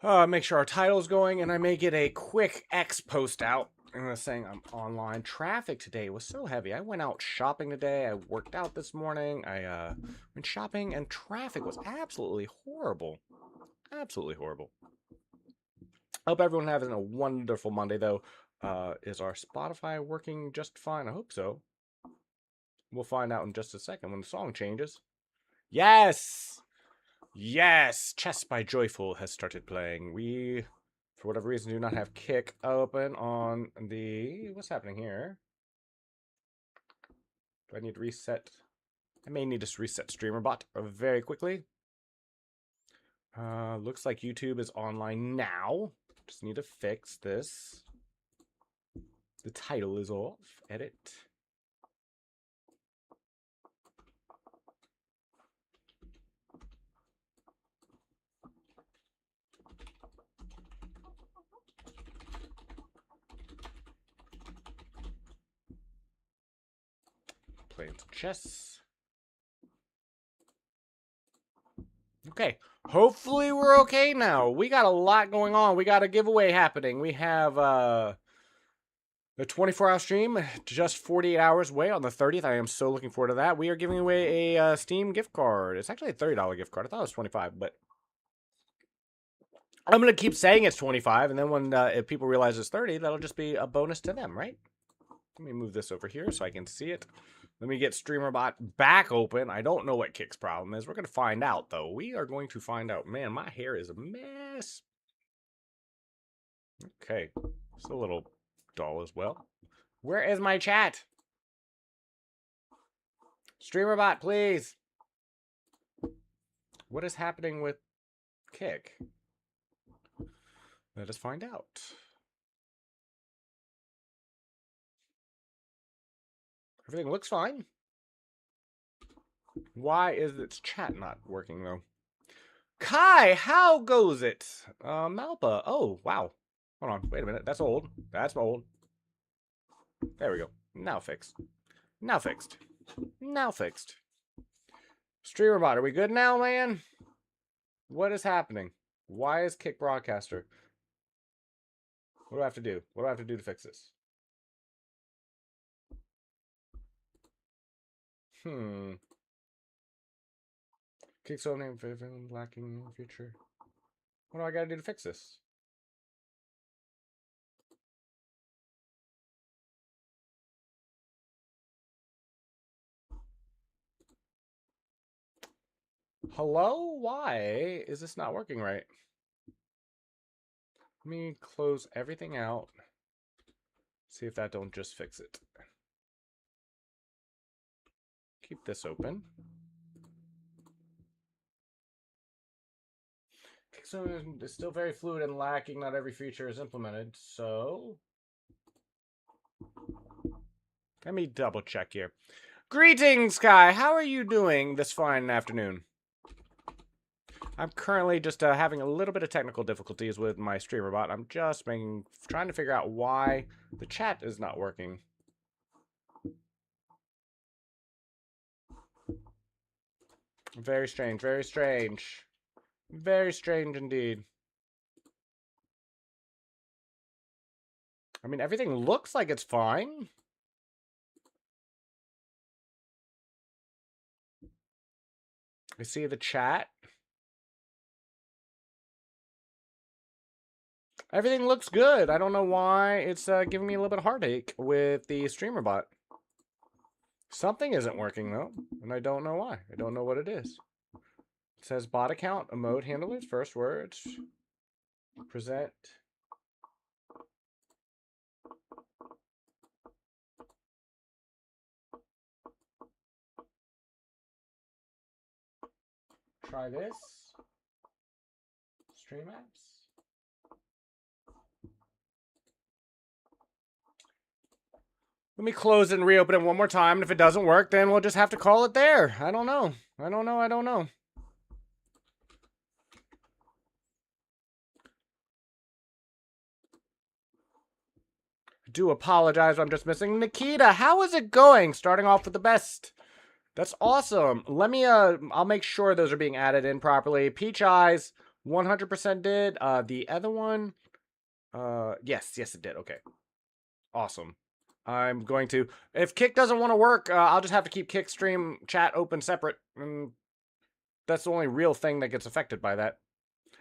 Make sure our title's going, and I may get a quick X post out saying I'm online. Traffic today was so heavy. I went out shopping today. I worked out this morning. I went shopping, and traffic was absolutely horrible. Absolutely horrible. Hope everyone having a wonderful Monday, though. Is our Spotify working just fine? I hope so. We'll find out in just a second when the song changes. Yes! Yes! Chess by Joyful has started playing. We, for whatever reason, do not have Kick open on the... What's happening here? Do I need to reset? I may need to reset StreamerBot very quickly. Looks like YouTube is online now. Just need to fix this. The title is off. Edit. Playing some chess. Okay, hopefully we're okay now. We got a lot going on. We got a giveaway happening. We have the 24-hour stream just 48 hours away on the 30th. I am so looking forward to that. We are giving away a Steam gift card. It's actually a $30 gift card. I thought it was 25, but I'm going to keep saying it's 25, and then when if people realize it's 30, that'll just be a bonus to them, right? Let me move this over here so I can see it. Let me get StreamerBot back open. I don't know what Kick's problem is. We're going to find out, though. We are going to find out. Man, my hair is a mess. Okay. It's a little dull as well. Where is my chat? StreamerBot, please. What is happening with Kick? Let us find out. Everything looks fine. Why is its chat not working, though? Kai, how goes it? Malpa. Oh, wow. Hold on. Wait a minute. That's old. That's old. There we go. Now fixed. Now fixed. Now fixed. StreamerBot, are we good now, man? What is happening? Why is Kick Broadcaster? What do I have to do? What do I have to do to fix this? Kick's own name lacking in the future. What do I gotta do to fix this? Hello? Why is this not working right? Let me close everything out. See if that don't just fix it. Keep this open. Kickstone is still very fluid and lacking. Not every feature is implemented, so... Let me double check here. Greetings, Kai. How are you doing this fine afternoon? I'm currently just having a little bit of technical difficulties with my StreamerBot. I'm just trying to figure out why the chat is not working. Very strange, very strange. Very strange indeed. I mean, everything looks like it's fine. I see the chat. Everything looks good. I don't know why it's giving me a little bit of heartache with the StreamerBot. Something isn't working, though, and I don't know why. I don't know what it is. It says bot account, emote handlers, first words, present. Try this. Stream apps. Let me close it and reopen it one more time. And if it doesn't work, then we'll just have to call it there. I don't know. I don't know. I don't know. I do apologize. I'm just missing Nikita. How is it going? Starting off with the best. That's awesome. Let me, I'll make sure those are being added in properly. Peach Eyes, 100% did. The other one, yes, it did. Okay, awesome. I'm going to, if Kick doesn't want to work, I'll just have to keep Kick stream chat open separate. And that's the only real thing that gets affected by that.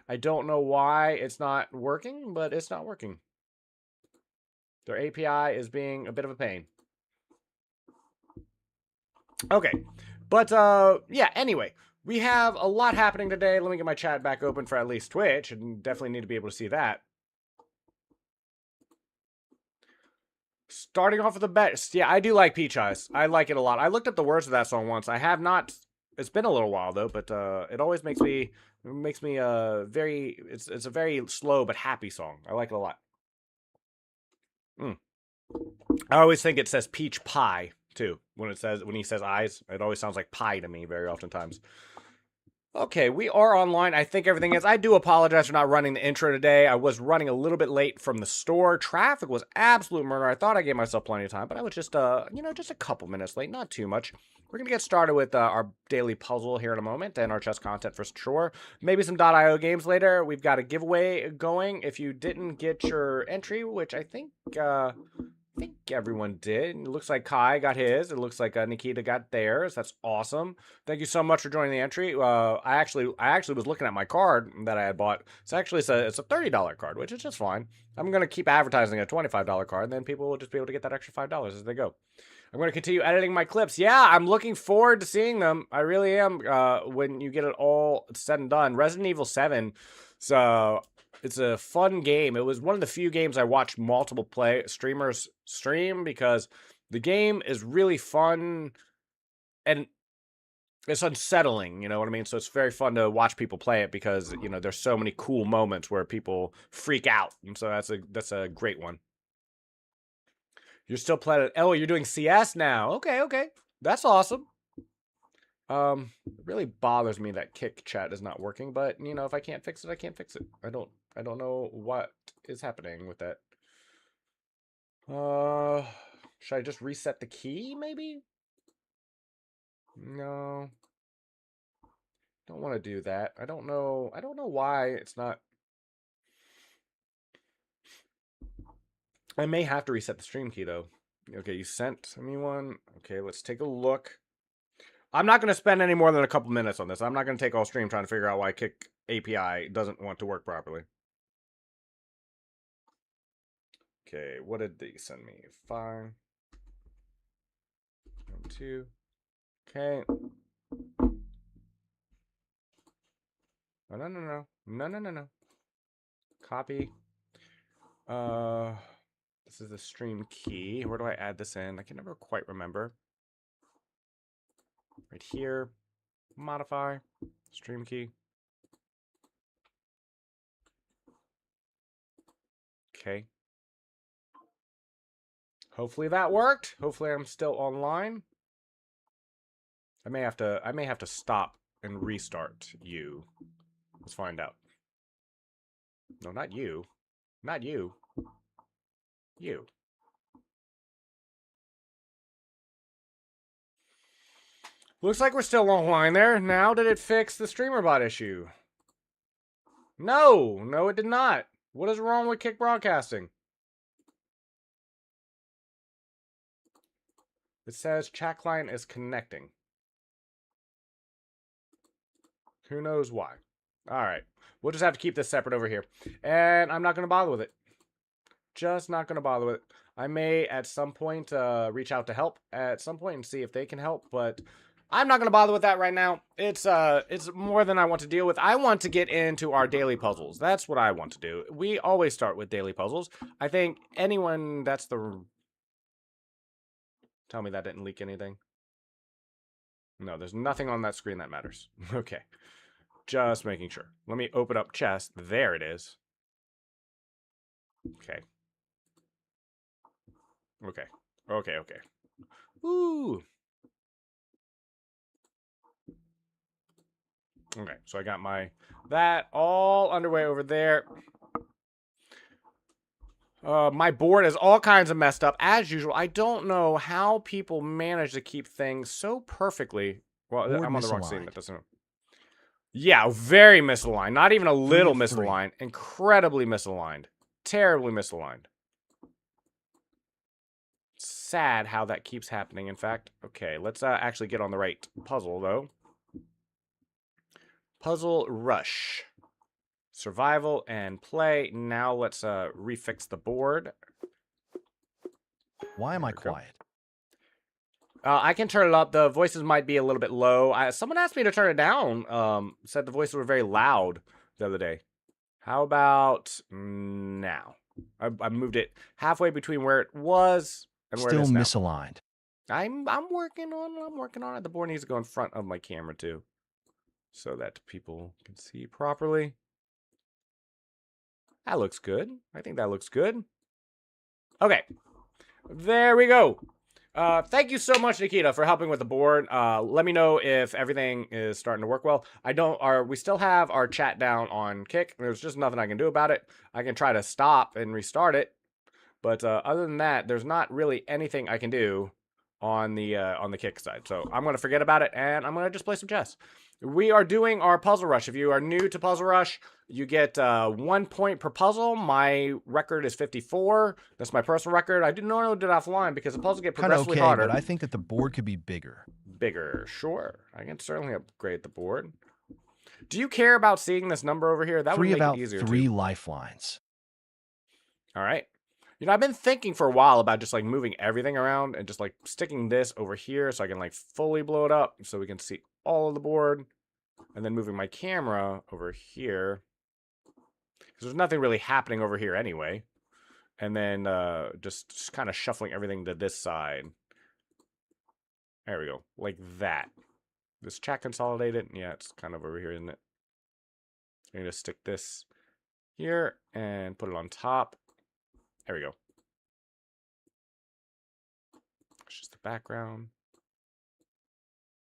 I don't know why it's not working, but it's not working. Their API is being a bit of a pain. Okay, but yeah, anyway, we have a lot happening today. Let me get my chat back open for at least Twitch, and definitely need to be able to see that. Starting off with the best. Yeah, I do like Peach Eyes. I like it a lot. I looked up the words of that song once. I have not. It's been a little while though, but it always makes me very. It's a very slow but happy song. I like it a lot. I always think it says peach pie too when he says eyes. It always sounds like pie to me very oftentimes. Okay, we are online. I think everything is. I do apologize for not running the intro today. I was running a little bit late from the store. Traffic was absolute murder. I thought I gave myself plenty of time, but I was just, just a couple minutes late. Not too much. We're going to get started with our daily puzzle here in a moment and our chess content for sure. Maybe some .io games later. We've got a giveaway going. If you didn't get your entry, which I think everyone did. It looks like Kai got his. It looks like Nikita got theirs. That's awesome. Thank you so much for joining the entry. I actually was looking at my card that I had bought. It's a $30 card, which is just fine. I'm gonna keep advertising a $25 card, and then people will just be able to get that extra $5 as they go. I'm going to continue editing my clips. Yeah, I'm looking forward to seeing them. I really am. When you get it all said and done, Resident Evil 7. So it's a fun game. It was one of the few games I watched multiple streamers stream because the game is really fun and it's unsettling, you know what I mean? So it's very fun to watch people play it because, there's so many cool moments where people freak out. And so that's a great one. You're still playing. Oh, you're doing CS now. Okay. That's awesome. It really bothers me that Kick chat is not working, but if I can't fix it, I can't fix it. I don't know what is happening with that. Should I just reset the key, maybe? No. Don't want to do that. I don't know why it's not. I may have to reset the stream key, though. Okay, you sent me one. Okay, let's take a look. I'm not going to spend any more than a couple minutes on this. I'm not going to take all stream trying to figure out why Kick API doesn't want to work properly. Okay, what did they send me? 5. 2. Okay. No. Copy. This is the stream key. Where do I add this in? I can never quite remember. Right here. Modify. Stream key. Okay. Hopefully that worked. Hopefully I'm still online. I may have to stop and restart you. Let's find out. No, not you. Not you. You. Looks like we're still online there. Now did it fix the streamer bot issue? No, it did not. What is wrong with Kick Broadcasting? It says chat client is connecting. Who knows why? All right. We'll just have to keep this separate over here. And I'm not going to bother with it. Just not going to bother with it. I may at some point reach out to help at some point and see if they can help, but I'm not going to bother with that right now. It's more than I want to deal with. I want to get into our daily puzzles. That's what I want to do. We always start with daily puzzles. I think anyone that's the... Tell me that didn't leak anything. No, there's nothing on that screen that matters. Okay. Just making sure. Let me open up chest. There it is. Okay. Okay. Woo! Okay, so I got that all underway over there. My board is all kinds of messed up, as usual. I don't know how people manage to keep things so perfectly. Well, I'm on the wrong scene. That doesn't... Yeah, very misaligned. Not even a little 3 of 3. misaligned. Incredibly misaligned. Terribly misaligned. Sad how that keeps happening, in fact. Okay, let's actually get on the right puzzle, though. Puzzle Rush. Survival and play. Now let's refix the board. Why am I quiet? I can turn it up. The voices might be a little bit low. Someone asked me to turn it down. Said the voices were very loud the other day. How about now? I moved it halfway between where it was and where it Still is now. misaligned. I'm working on it. The board needs to go in front of my camera too, so that people can see properly. That looks good. I think that looks good. Okay, there we go. Thank you so much, Nikita, for helping with the board. Let me know if everything is starting to work well. We still have our chat down on Kick. There's just nothing I can do about it. I can try to stop and restart it, but other than that, there's not really anything I can do on the Kick side. So I'm gonna forget about it, and I'm gonna just play some chess. We are doing our Puzzle Rush. If you are new to Puzzle Rush, you get 1 point per puzzle. My record is 54. That's my personal record. I didn't know it did offline because the puzzles get progressively harder. But I think that the board could be bigger. Bigger, sure. I can certainly upgrade the board. Do you care about seeing this number over here? That would make it easier. 3 lifelines. All right. You know, I've been thinking for a while about just like moving everything around and just like sticking this over here so I can like fully blow it up so we can see all of the board. And then moving my camera over here, because there's nothing really happening over here anyway. And then just kind of shuffling everything to this side. There we go, like that. This chat consolidated? Yeah, it's kind of over here, isn't it? I'm going to stick this here and put it on top. There we go. It's just the background.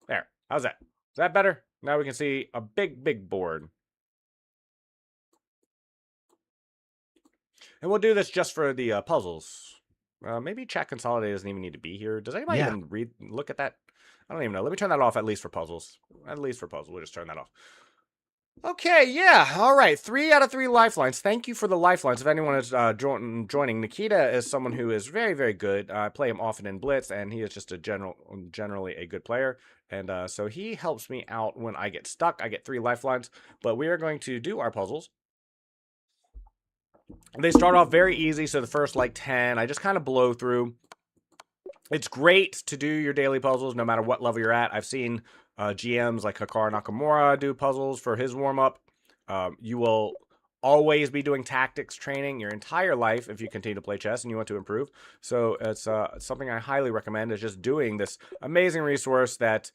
There. How's that? Is that better? Now we can see a big, big board. And we'll do this just for the puzzles. Maybe chat consolidate doesn't even need to be here. Does anybody even look at that? I don't even know. Let me turn that off at least for puzzles. At least for puzzles. We'll just turn that off. Okay, yeah. All right. 3 out of 3 lifelines. Thank you for the lifelines. If anyone is joining, Nikita is someone who is very, very good. I play him often in Blitz, and he is just a generally a good player. And so he helps me out when I get stuck. I get 3 lifelines. But we are going to do our puzzles. They start off very easy, so the first like 10, I just kind of blow through. It's great to do your daily puzzles no matter what level you're at. I've seen GMs like Hikaru Nakamura do puzzles for his warm-up. You will always be doing tactics training your entire life if you continue to play chess and you want to improve. So it's something I highly recommend, is just doing this amazing resource that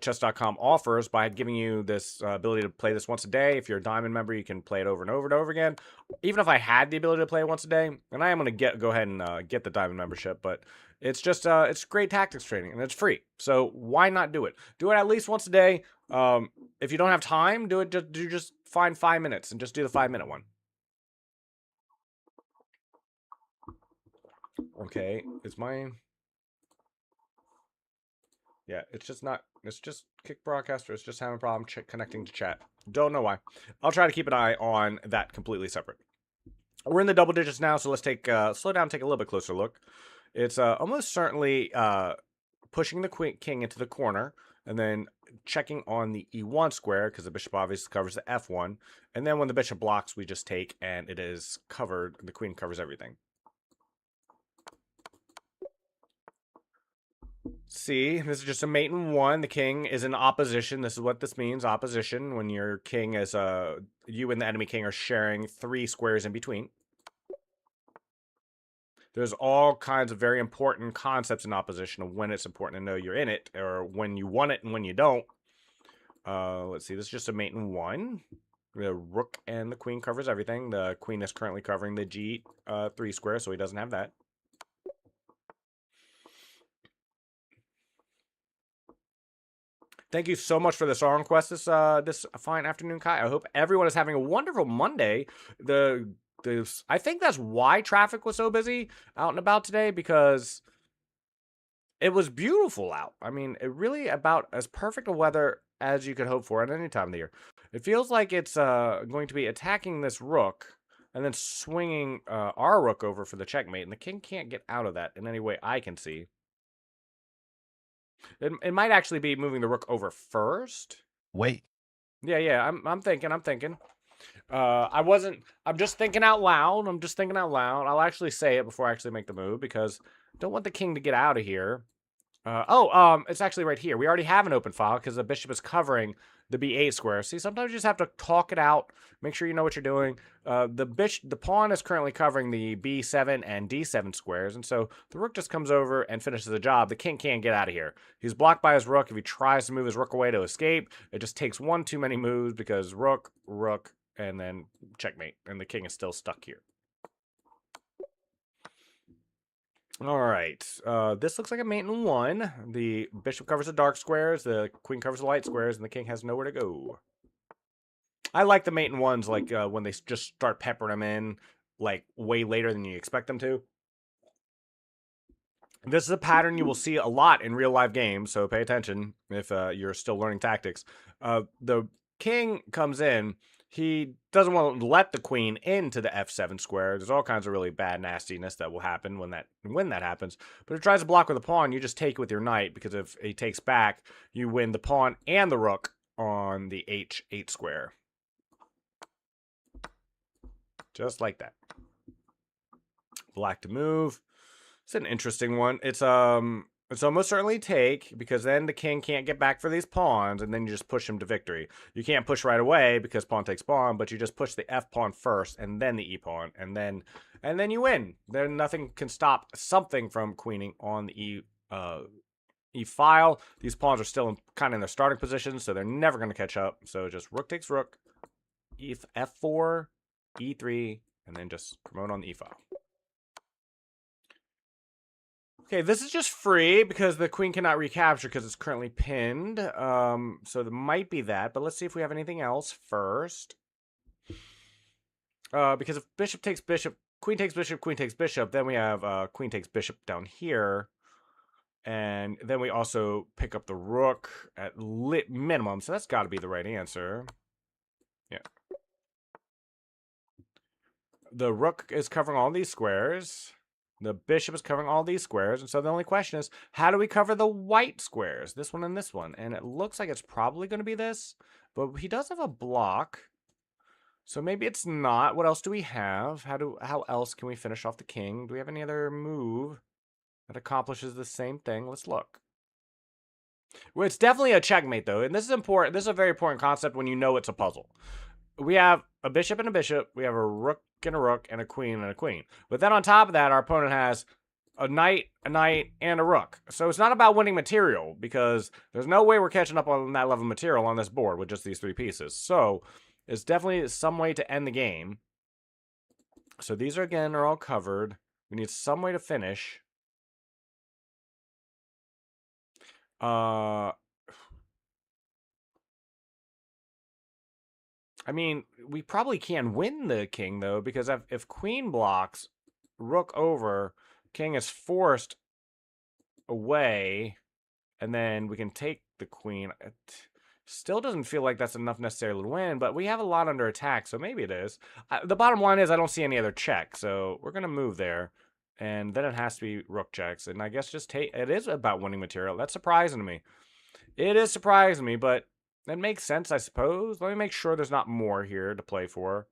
chess.com offers by giving you this ability to play this once a day. If you're a Diamond member, you can play it over and over and over again. Even if I had the ability to play it once a day, and I am going to go ahead and get the Diamond membership, but it's just it's great tactics training and it's free. So why not do it? Do it at least once a day. If you don't have time, do it. Just find 5 minutes and just do the 5-minute one. Okay, it's mine. Yeah, it's just not. It's just Kick Broadcaster. It's just having a problem connecting to chat. Don't know why. I'll try to keep an eye on that completely separate. We're in the double digits now, so let's take slow down, take a little bit closer look. It's almost certainly pushing the king into the corner, and then checking on the E1 square, because the bishop obviously covers the F1. And then when the bishop blocks, we just take, and it is covered. The queen covers everything. See, this is just a mate in 1. The king is in opposition. This is what this means, opposition, when your king is you and the enemy king are sharing 3 squares in between. There's all kinds of very important concepts in opposition of when it's important to know you're in it, or when you want it and when you don't. Let's see, this is just a mate in 1. The rook and the queen covers everything. The queen is currently covering the G3 square, so he doesn't have that. Thank you so much for the song request this fine afternoon, Kai. I hope everyone is having a wonderful Monday. I think that's why traffic was so busy out and about today, because it was beautiful out. I mean, it really about as perfect a weather as you could hope for at any time of the year. It feels like it's going to be attacking this rook and then swinging our rook over for the checkmate, and the king can't get out of that in any way I can see. It might actually be moving the rook over first. Wait. Yeah. I'm thinking. I'm just thinking out loud. I'll actually say it before I actually make the move because I don't want the king to get out of here. It's actually right here. We already have an open file because the bishop is covering the b8 square. See, sometimes you just have to talk it out. Make sure you know what you're doing. The pawn is currently covering the b7 and d7 squares, and so the rook just comes over and finishes the job. The king can't get out of here. He's blocked by his rook. If he tries to move his rook away to escape, it just takes one too many moves because rook, and then checkmate, and the king is still stuck here. All right. This looks like a mate in 1. The bishop covers the dark squares, the queen covers the light squares, and the king has nowhere to go. I like the mate in 1s, like when they just start peppering them in, like way later than you expect them to. This is a pattern you will see a lot in real life games, so pay attention if you're still learning tactics. The king comes in. He doesn't want to let the queen into the f7 square. There's all kinds of really bad nastiness that will happen when that happens. But if it tries to block with a pawn, you just take it with your knight, because if he takes back, you win the pawn and the rook on the h8 square. Just like that. Black to move. It's an interesting one. It's almost certainly take, because then the king can't get back for these pawns, and then you just push him to victory. You can't push right away because pawn takes pawn, but you just push the f pawn first, and then the e pawn, and then you win. Then nothing can stop something from queening on the e file. These pawns are still kind of in their starting position, so they're never going to catch up. So just rook takes rook, f4, e3, and then just promote on the e file. Okay, this is just free because the queen cannot recapture because it's currently pinned. So there might be that, but let's see if we have anything else first. Because if bishop takes bishop, queen takes bishop, then we have queen takes bishop down here. And then we also pick up the rook at minimum, so that's got to be the right answer. Yeah. The rook is covering all these squares. The bishop is covering all these squares, and so the only question is, how do we cover the white squares? This one and this one. And it looks like it's probably going to be this, but he does have a block, so maybe it's not. What else do we have? How else can we finish off the king? Do we have any other move that accomplishes the same thing? Let's look. Well, it's definitely a checkmate, though, and this is important. This is a very important concept when you know it's a puzzle. We have a bishop and a bishop. We have a rook, and a queen, and a queen. But then on top of that, our opponent has a knight, and a rook. So it's not about winning material, because there's no way we're catching up on that level of material on this board with just these 3 pieces. So it's definitely some way to end the game. So these are all covered. We need some way to finish. I mean, we probably can win the king, though, because if queen blocks, rook over, king is forced away, and then we can take the queen. It still doesn't feel like that's enough necessarily to win, but we have a lot under attack, so maybe it is. The bottom line is I don't see any other check, so we're going to move there, and then it has to be rook checks, and I guess just take. It is about winning material. That's surprising to me. It is surprising me, but that makes sense, I suppose. Let me make sure there's not more here to play for.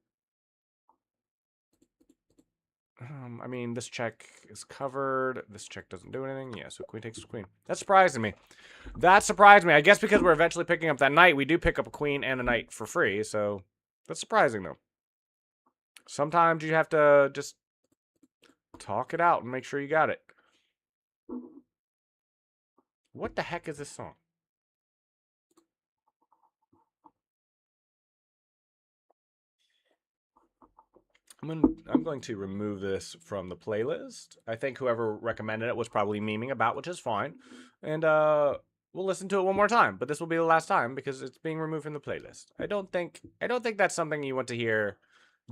I mean, this check is covered. This check doesn't do anything. Yeah, so queen takes queen. That's surprising me. That surprised me. I guess because we're eventually picking up that knight, we do pick up a queen and a knight for free. So that's surprising, though. Sometimes you have to just talk it out and make sure you got it. What the heck is this song? I'm going to remove this from the playlist. I think whoever recommended it was probably memeing about, which is fine. And we'll listen to it one more time, but this will be the last time because it's being removed from the playlist. I don't think that's something you want to hear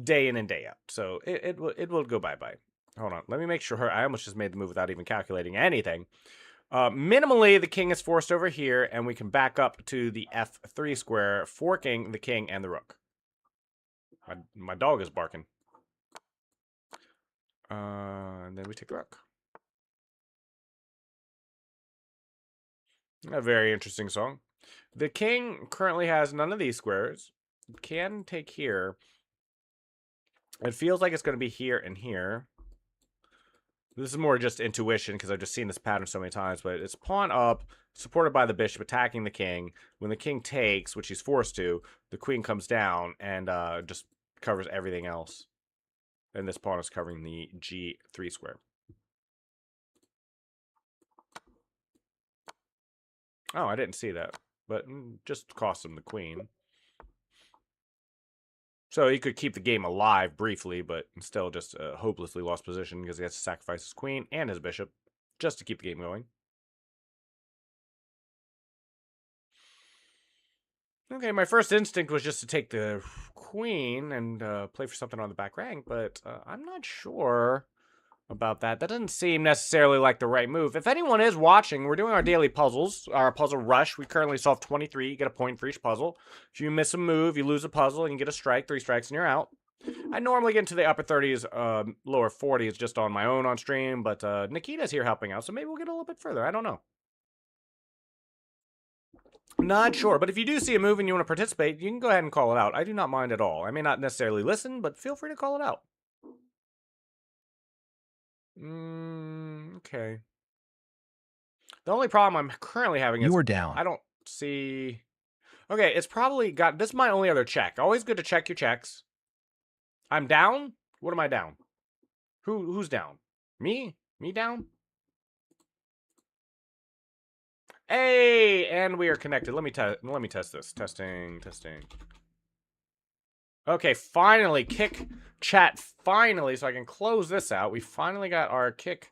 day in and day out. So it will go bye-bye. Hold on. Let me make sure. I almost just made the move without even calculating anything. Minimally, the king is forced over here, and we can back up to the f3 square, forking the king and the rook. My dog is barking. And then we take the rook. A very interesting song. The king currently has none of these squares. It can take here. It feels like it's going to be here and here. This is more just intuition because I've just seen this pattern so many times, but it's pawn up, supported by the bishop, attacking the king. When the king takes, which he's forced to, the queen comes down and just covers everything else. And this pawn is covering the g3 square. Oh, I didn't see that, but just cost him the queen. So he could keep the game alive briefly, but still just a hopelessly lost position because he has to sacrifice his queen and his bishop just to keep the game going. Okay, my first instinct was just to take the queen and play for something on the back rank, but I'm not sure about that. That doesn't seem necessarily like the right move. If anyone is watching, we're doing our daily puzzles, our puzzle rush. We currently solve 23. You get a point for each puzzle. If you miss a move, you lose a puzzle, and you get a strike, 3 strikes, and you're out. I normally get into the upper 30s, lower 40s just on my own on stream, but Nikita's here helping out, so maybe we'll get a little bit further. I don't know. Not sure, but if you do see a move and you want to participate, you can go ahead and call it out. I do not mind at all. I may not necessarily listen, but feel free to call it out. Okay. The only problem I'm currently having is You are down. I don't see. Okay, it's probably got. This is my only other check. Always good to check your checks. I'm down. What am I down? Who's down? Me? Me down? Hey, and we are connected. Let me test this. Testing. Okay, finally, kick chat. Finally, so I can close this out. We finally got our kick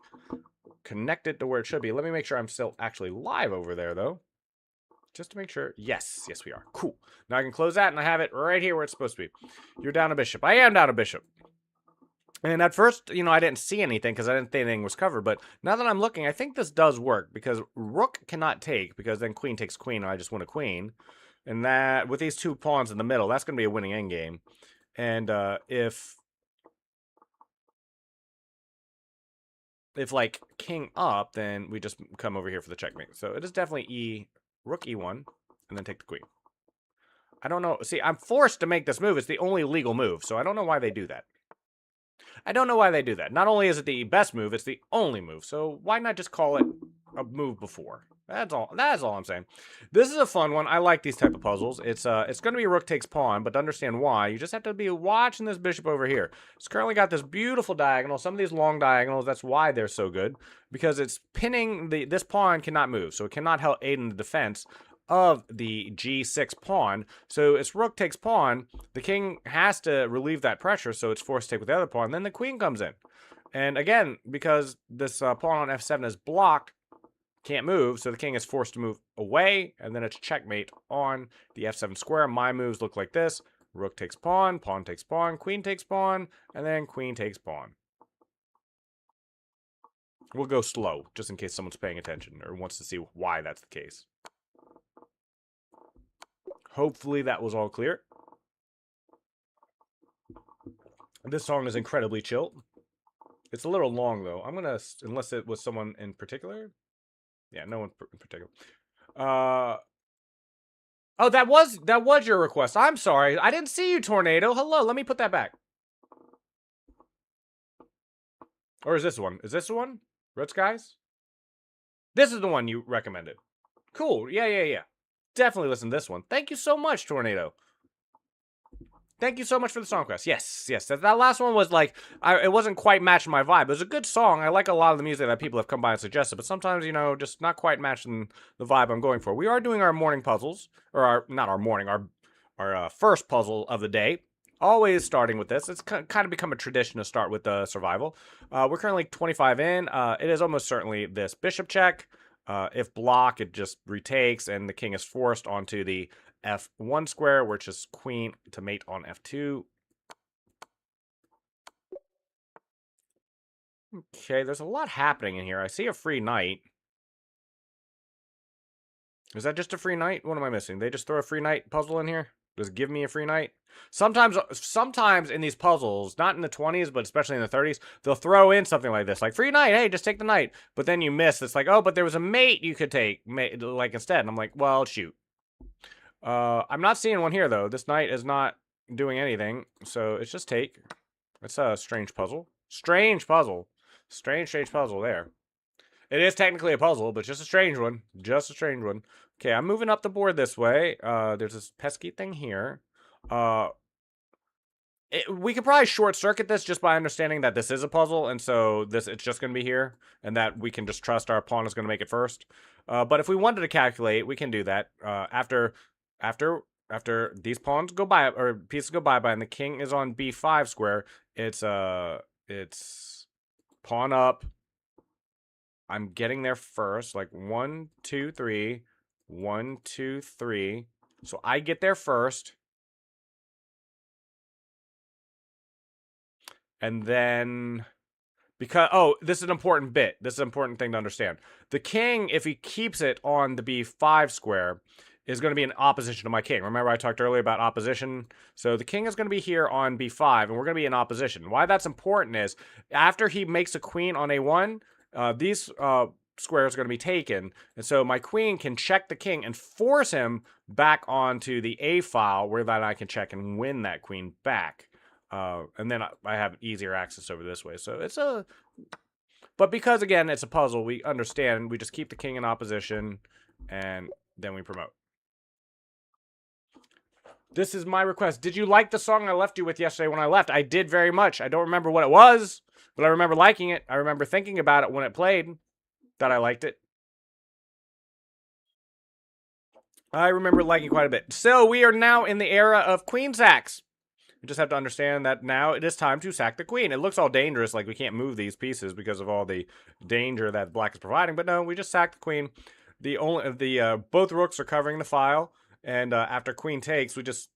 connected to where it should be. Let me make sure I'm still actually live over there, though. Just to make sure. Yes, we are. Cool. Now I can close that, and I have it right here where it's supposed to be. You're down a bishop. I am down a bishop. And at first, I didn't see anything because I didn't think anything was covered. But now that I'm looking, I think this does work because rook cannot take because then queen takes queen and I just win a queen. And that, with these 2 pawns in the middle, that's going to be a winning endgame. And if like king up, then we just come over here for the checkmate. So it is definitely rook e1 and then take the queen. I don't know. See, I'm forced to make this move. It's the only legal move. So I don't know why they do that. Not only is it the best move, it's the only move. So why not just call it a move before? That's all I'm saying. This is a fun one. I like these type of puzzles. It's going to be rook takes pawn, but to understand why, you just have to be watching this bishop over here. It's currently got this beautiful diagonal. Some of these long diagonals, that's why they're so good, because it's pinning this pawn cannot move, so it cannot help aid in the defense of the g6 pawn. So it's rook takes pawn. The king has to relieve that pressure, so it's forced to take with the other pawn. Then the queen comes in. And again, because this pawn on f7 is blocked, can't move, so the king is forced to move away, and then it's checkmate on the f7 square. My moves look like this. Rook takes pawn takes pawn, queen takes pawn, and then queen takes pawn. We'll go slow, just in case someone's paying attention or wants to see why that's the case. Hopefully that was all clear. This song is incredibly chill. It's a little long, though. I'm going to, unless it was someone in particular. Yeah, no one in particular. Oh, that was your request. I'm sorry. I didn't see you, Tornado. Hello, let me put that back. Or is this one? Is this the one? Red Skies? This is the one you recommended. Cool. Yeah. Definitely listen to this one. Thank you so much, Tornado. Thank you so much for the song request. Yes. That last one was like, it wasn't quite matching my vibe. It was a good song. I like a lot of the music that people have come by and suggested, but sometimes, just not quite matching the vibe I'm going for. We are doing our morning puzzles, or our first puzzle of the day. Always starting with this. It's kind of become a tradition to start with the survival. We're currently 25 in. It is almost certainly this bishop check. If block, it just retakes, and the king is forced onto the f1 square, which is queen to mate on f2. Okay, there's a lot happening in here. I see a free knight. Is that just a free knight? What am I missing? They just throw a free knight puzzle in here? Just give me a free knight? Sometimes in these puzzles, not in the 20s, but especially in the 30s, they'll throw in something like this. Like, free knight, hey, just take the knight. But then you miss. It's like, oh, but there was a mate you could take, like, instead. And I'm like, well, shoot. I'm not seeing one here, though. This knight is not doing anything. So it's just take. It's a strange puzzle. Strange puzzle. Strange puzzle there. It is technically a puzzle, but just a strange one. Just a strange one. Okay, I'm moving up the board this way. There's this pesky thing here. We could probably short circuit this just by understanding that this is a puzzle, and so it's just going to be here, and that we can just trust our pawn is going to make it first. But if we wanted to calculate, we can do that. After these pawns go by, or pieces go by, and the king is on b5 square, it's pawn up. I'm getting there first, like 1, 2, 3, 1, 2, 3. So I get there first. And then, this is an important bit. This is an important thing to understand. The king, if he keeps it on the b5 square, is going to be in opposition to my king. Remember I talked earlier about opposition? So the king is going to be here on b5, and we're going to be in opposition. Why that's important is, after he makes a queen on a1, these squares are going to be taken, and so my queen can check the king and force him back onto the a file, where then I can check and win that queen back. And then I have easier access over this way. So it's but because, again, it's a puzzle, we understand. We just keep the king in opposition, and then we promote. This is my request. Did you like the song I left you with yesterday when I left? I did very much. I don't remember what it was, but I remember liking it. I remember thinking about it when it played, that I liked it. I remember liking quite a bit. So we are now in the era of queen sacks. We just have to understand that now it is time to sack the queen. It looks all dangerous, like we can't move these pieces because of all the danger that black is providing. But no, we just sack the queen. Both rooks are covering the file, and after queen takes, we just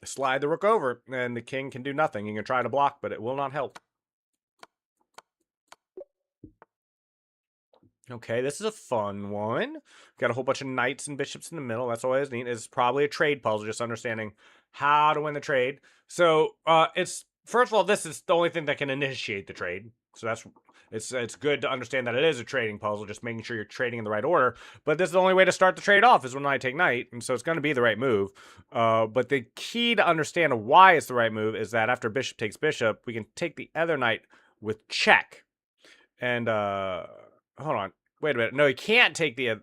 slide the rook over, and the king can do nothing. He can try to block, but it will not help. Okay, this is a fun one. Got a whole bunch of knights and bishops in the middle. That's always neat. It's probably a trade puzzle, just understanding how to win the trade. So it's, first of all, this is the only thing that can initiate the trade. So it's good to understand that it is a trading puzzle, just making sure you're trading in the right order. But this is the only way to start the trade off, is when knight take knight, and so it's going to be the right move. But the key to understand why it's the right move is that after bishop takes bishop, we can take the other knight with check. And hold on. Wait a minute. No, he can't take the...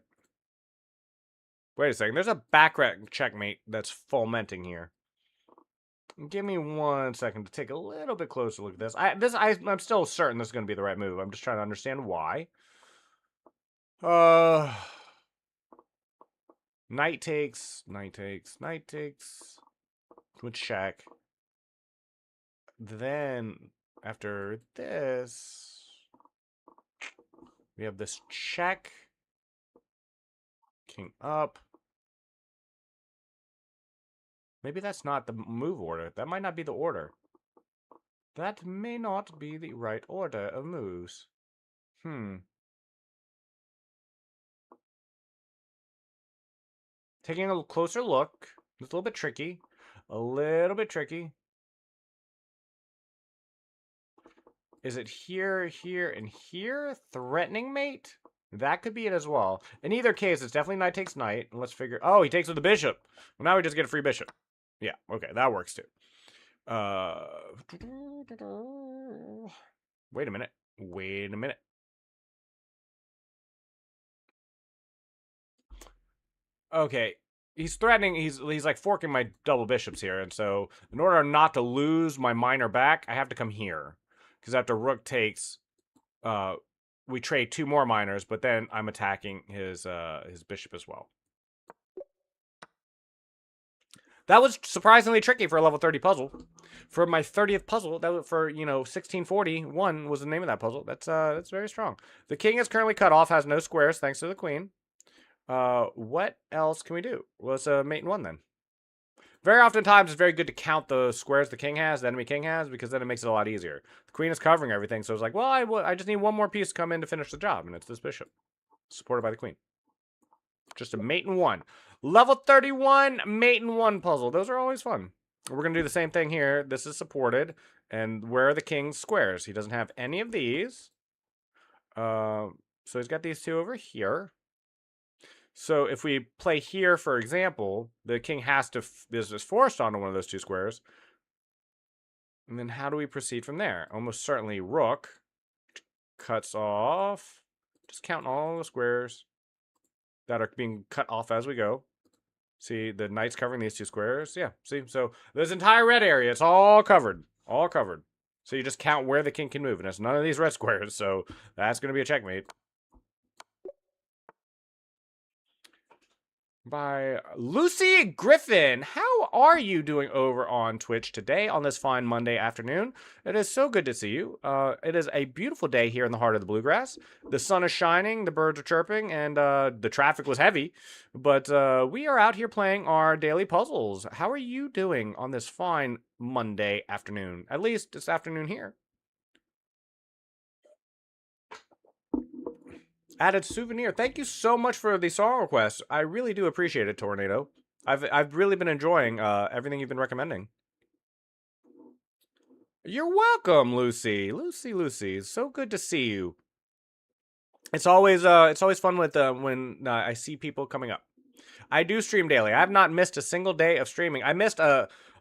Wait a second. There's a back checkmate that's fomenting here. Give me 1 second to take a little bit closer look at this. I'm still certain this is going to be the right move. I'm just trying to understand why. Knight takes. With check. Then, after this... we have this check. King up. Maybe that's not the move order. That might not be the order. That may not be the right order of moves. Taking a closer look. It's a little bit tricky. A little bit tricky. Is it here, here, and here? Threatening mate? That could be it as well. In either case, it's definitely knight takes knight. Let's figure... oh, he takes with the bishop. Well, now we just get a free bishop. Yeah, okay, that works too. Wait a minute. Okay, he's threatening. He's like forking my double bishops here, and so in order not to lose my minor back, I have to come here. Because after rook takes, we trade 2 more minors, but then I'm attacking his bishop as well. That was surprisingly tricky for a level 30 puzzle. For my 30th puzzle, that was for, 1641 was the name of that puzzle. That's very strong. The king is currently cut off, has no squares thanks to the queen. What else can we do? Well, it's a mate in 1 then. Very oftentimes, it's very good to count the squares the king has, the enemy king has, because then it makes it a lot easier. The queen is covering everything, so it's like, well, I just need 1 more piece to come in to finish the job, and it's this bishop, supported by the queen. Just a mate in one. Level 31, mate in one puzzle. Those are always fun. We're going to do the same thing here. This is supported. And where are the king's squares? He doesn't have any of these. So he's got these two over here. So if we play here, for example, the king has to is forced onto one of those two squares. And then how do we proceed from there? Almost certainly rook cuts off. Just counting all the squares that are being cut off as we go. See, the knight's covering these two squares. Yeah, see? So this entire red area, it's all covered. All covered. So you just count where the king can move. And it's none of these red squares, so that's going to be a checkmate. By Lucy Griffin. How are you doing over on Twitch today on this fine Monday afternoon? It is so good to see you. It is a beautiful day here in the heart of the bluegrass. The sun is shining, the birds are chirping, and the traffic was heavy. But we are out here playing our daily puzzles. How are you doing on this fine Monday afternoon? At least this afternoon here. Added souvenir. Thank you so much for the song request. I really do appreciate it, Tornado. I've really been enjoying everything you've been recommending. You're welcome, Lucy. Lucy. So good to see you. It's always fun with when I see people coming up. I do stream daily. I have not missed a single day of streaming.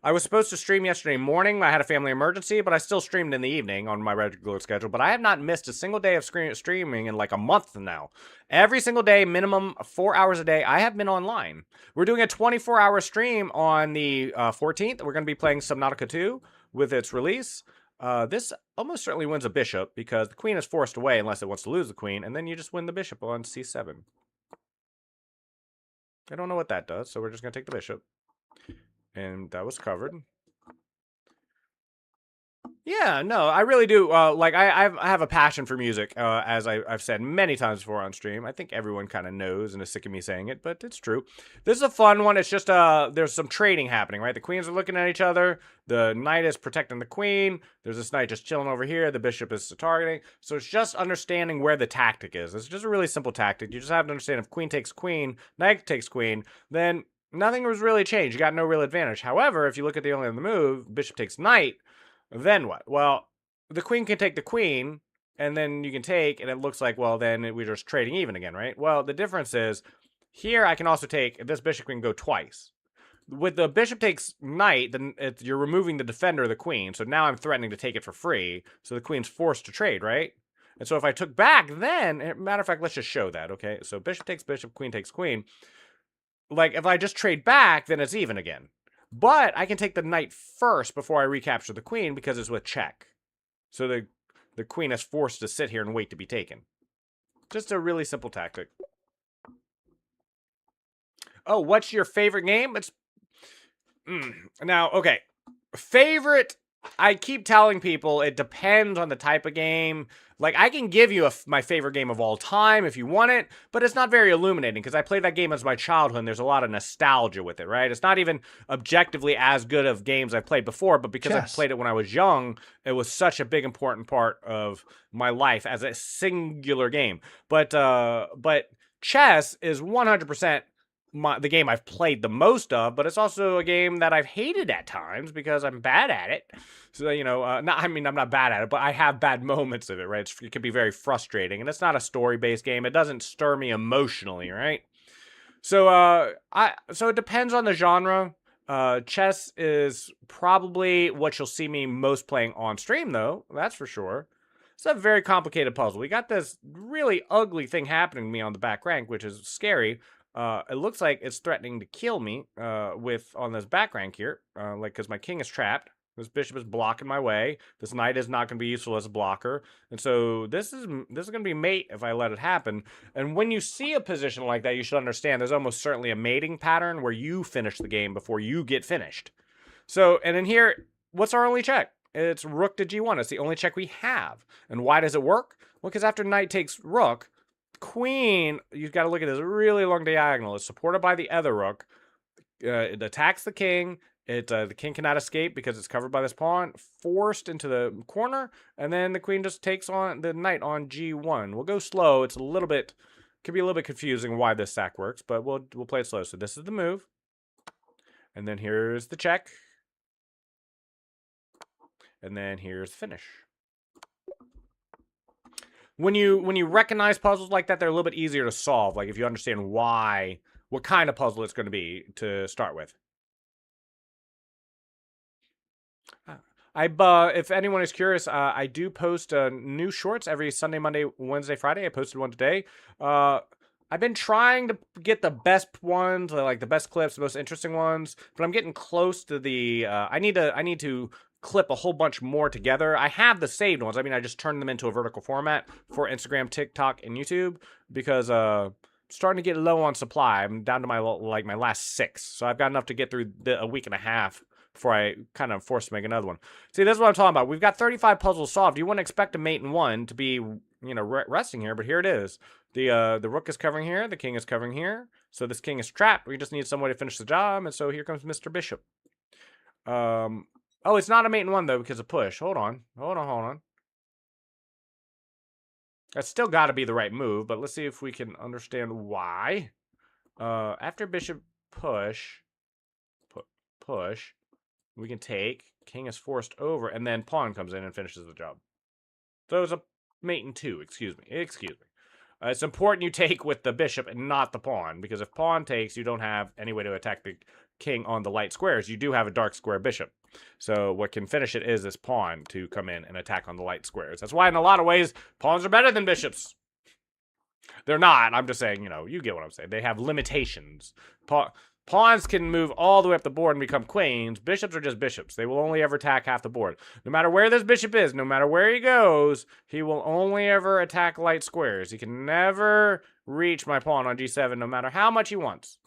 I was supposed to stream yesterday morning. I had a family emergency, but I still streamed in the evening on my regular schedule. But I have not missed a single day of streaming in like a month now. Every single day, minimum 4 hours a day, I have been online. We're doing a 24-hour stream on the 14th. We're going to be playing Subnautica 2 with its release. This almost certainly wins a bishop because the queen is forced away unless it wants to lose the queen. And then you just win the bishop on c7. I don't know what that does, so we're just going to take the bishop. And that was covered. Yeah, no, I really do. Like, I have a passion for music, as I've said many times before on stream. I think everyone kind of knows and is sick of me saying it, but it's true. This is a fun one. It's just, there's some trading happening, right? The queens are looking at each other. The knight is protecting the queen. There's this knight just chilling over here. The bishop is targeting. So it's just understanding where the tactic is. It's just a really simple tactic. You just have to understand if queen takes queen, knight takes queen, then nothing was really changed. You got no real advantage. However, if you look at the only other move, bishop takes knight, then what? Well, the queen can take the queen, and then you can take, and it looks like, well, then we're just trading even again, right? Well, the difference is, here I can also take, this bishop can go twice. With the bishop takes knight, then you're removing the defender of the queen, so now I'm threatening to take it for free, so the queen's forced to trade, right? And so if I took back, then, matter of fact, let's just show that, okay? So bishop takes bishop, queen takes queen. Like, if I just trade back, then it's even again. But I can take the knight first before I recapture the queen because it's with check. So the queen is forced to sit here and wait to be taken. Just a really simple tactic. Oh, what's your favorite game? It's now, okay. Favorite, I keep telling people it depends on the type of game. Like, I can give you my favorite game of all time if you want it, but it's not very illuminating because I played that game as my childhood and there's a lot of nostalgia with it, right? It's not even objectively as good of games I've played before, but because I played it when I was young, it was such a big, important part of my life as a singular game. But chess is 100% the game I've played the most of, but it's also a game that I've hated at times because I'm bad at it. So, you know, I'm not bad at it, but I have bad moments of it, right? It can be very frustrating, and it's not a story-based game. It doesn't stir me emotionally, right? So, so it depends on the genre. Chess is probably what you'll see me most playing on stream, though. That's for sure. It's a very complicated puzzle. We got this really ugly thing happening to me on the back rank, which is scary. It looks like it's threatening to kill me on this back rank here, because my king is trapped. This bishop is blocking my way. This knight is not going to be useful as a blocker. And so this is going to be mate if I let it happen. And when you see a position like that, you should understand there's almost certainly a mating pattern where you finish the game before you get finished. So, and in here, what's our only check? It's rook to g1. It's the only check we have. And why does it work? Well, because after knight takes rook, queen, you've got to look at this really long diagonal. It's supported by the other rook. It attacks the king. The king cannot escape because it's covered by this pawn, forced into the corner, and then the queen just takes on the knight on g1. We'll go slow. It's a little bit Could be a little bit confusing why this sack works, but we'll play it slow. So this is the move. And then here's the check. And then here's the finish. When you recognize puzzles like that, they're a little bit easier to solve. Like if you understand what kind of puzzle it's going to be to start with. If anyone is curious, I do post new shorts every Sunday, Monday, Wednesday, Friday. I posted one today. I've been trying to get the best ones, like the best clips, the most interesting ones, but I'm getting close to the. I need to clip a whole bunch more together. I have the saved ones. I mean, I just turned them into a vertical format for Instagram, TikTok, and YouTube because starting to get low on supply. I'm down to my last 6, so I've got enough to get through a week and a half before I kind of forced to make another one. See, this is what I'm talking about. We've got 35 puzzles solved. You wouldn't expect a mate in one to be, resting here, but here it is. The rook is covering here. The king is covering here. So this king is trapped. We just need some way to finish the job, and so here comes Mr. Bishop. Oh, it's not a mate in one, though, because of push. Hold on. That's still got to be the right move, but let's see if we can understand why. After bishop push, we can take, king is forced over, and then pawn comes in and finishes the job. So it's a mate in 2, excuse me. It's important you take with the bishop and not the pawn, because if pawn takes, you don't have any way to attack the king on the light squares. You do have a dark square bishop. So what can finish it is this pawn to come in and attack on the light squares. That's why in a lot of ways, pawns are better than bishops. They're not. I'm just saying, you get what I'm saying. They have limitations. Pawns can move all the way up the board and become queens. Bishops are just bishops. They will only ever attack half the board. No matter where this bishop is, no matter where he goes, he will only ever attack light squares. He can never reach my pawn on g7, no matter how much he wants.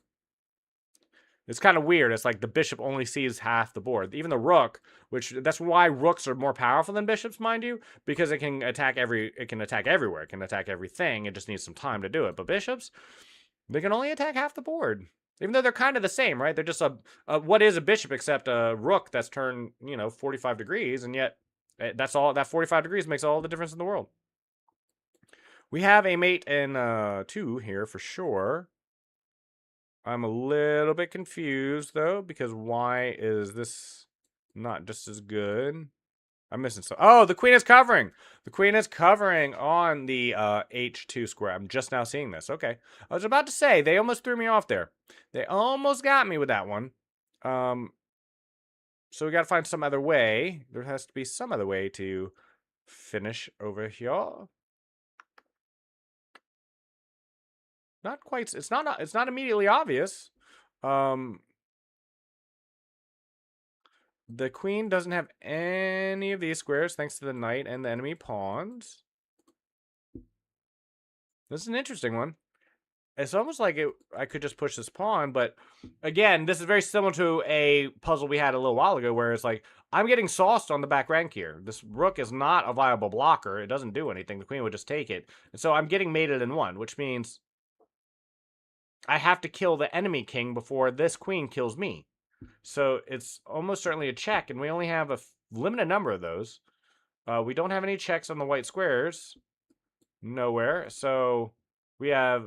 It's kind of weird. It's like the bishop only sees half the board. Even the rook, that's why rooks are more powerful than bishops, mind you, because it can attack everywhere. It can attack everything. It just needs some time to do it. But bishops, they can only attack half the board. Even though they're kind of the same, right? They're just what is a bishop except a rook that's turned, 45 degrees, and yet that's all. That 45 degrees makes all the difference in the world. We have a mate in 2 here for sure. I'm a little bit confused though, because why is this not just as good? I'm missing some. Oh, the queen is covering. The queen is covering on the h2 square. I'm just now seeing this. Okay. I was about to say, they almost threw me off there. They almost got me with that one. So we got to find some other way. There has to be some other way to finish over here. Not quite. It's not immediately obvious. The queen doesn't have any of these squares thanks to the knight and the enemy pawns. This is an interesting one. It's almost like I could just push this pawn, but again, this is very similar to a puzzle we had a little while ago where it's like, I'm getting sauced on the back rank here. This rook is not a viable blocker. It doesn't do anything. The queen would just take it. And so I'm getting mated in 1, which means I have to kill the enemy king before this queen kills me. So it's almost certainly a check, and we only have a limited number of those. We don't have any checks on the white squares. Nowhere. So we have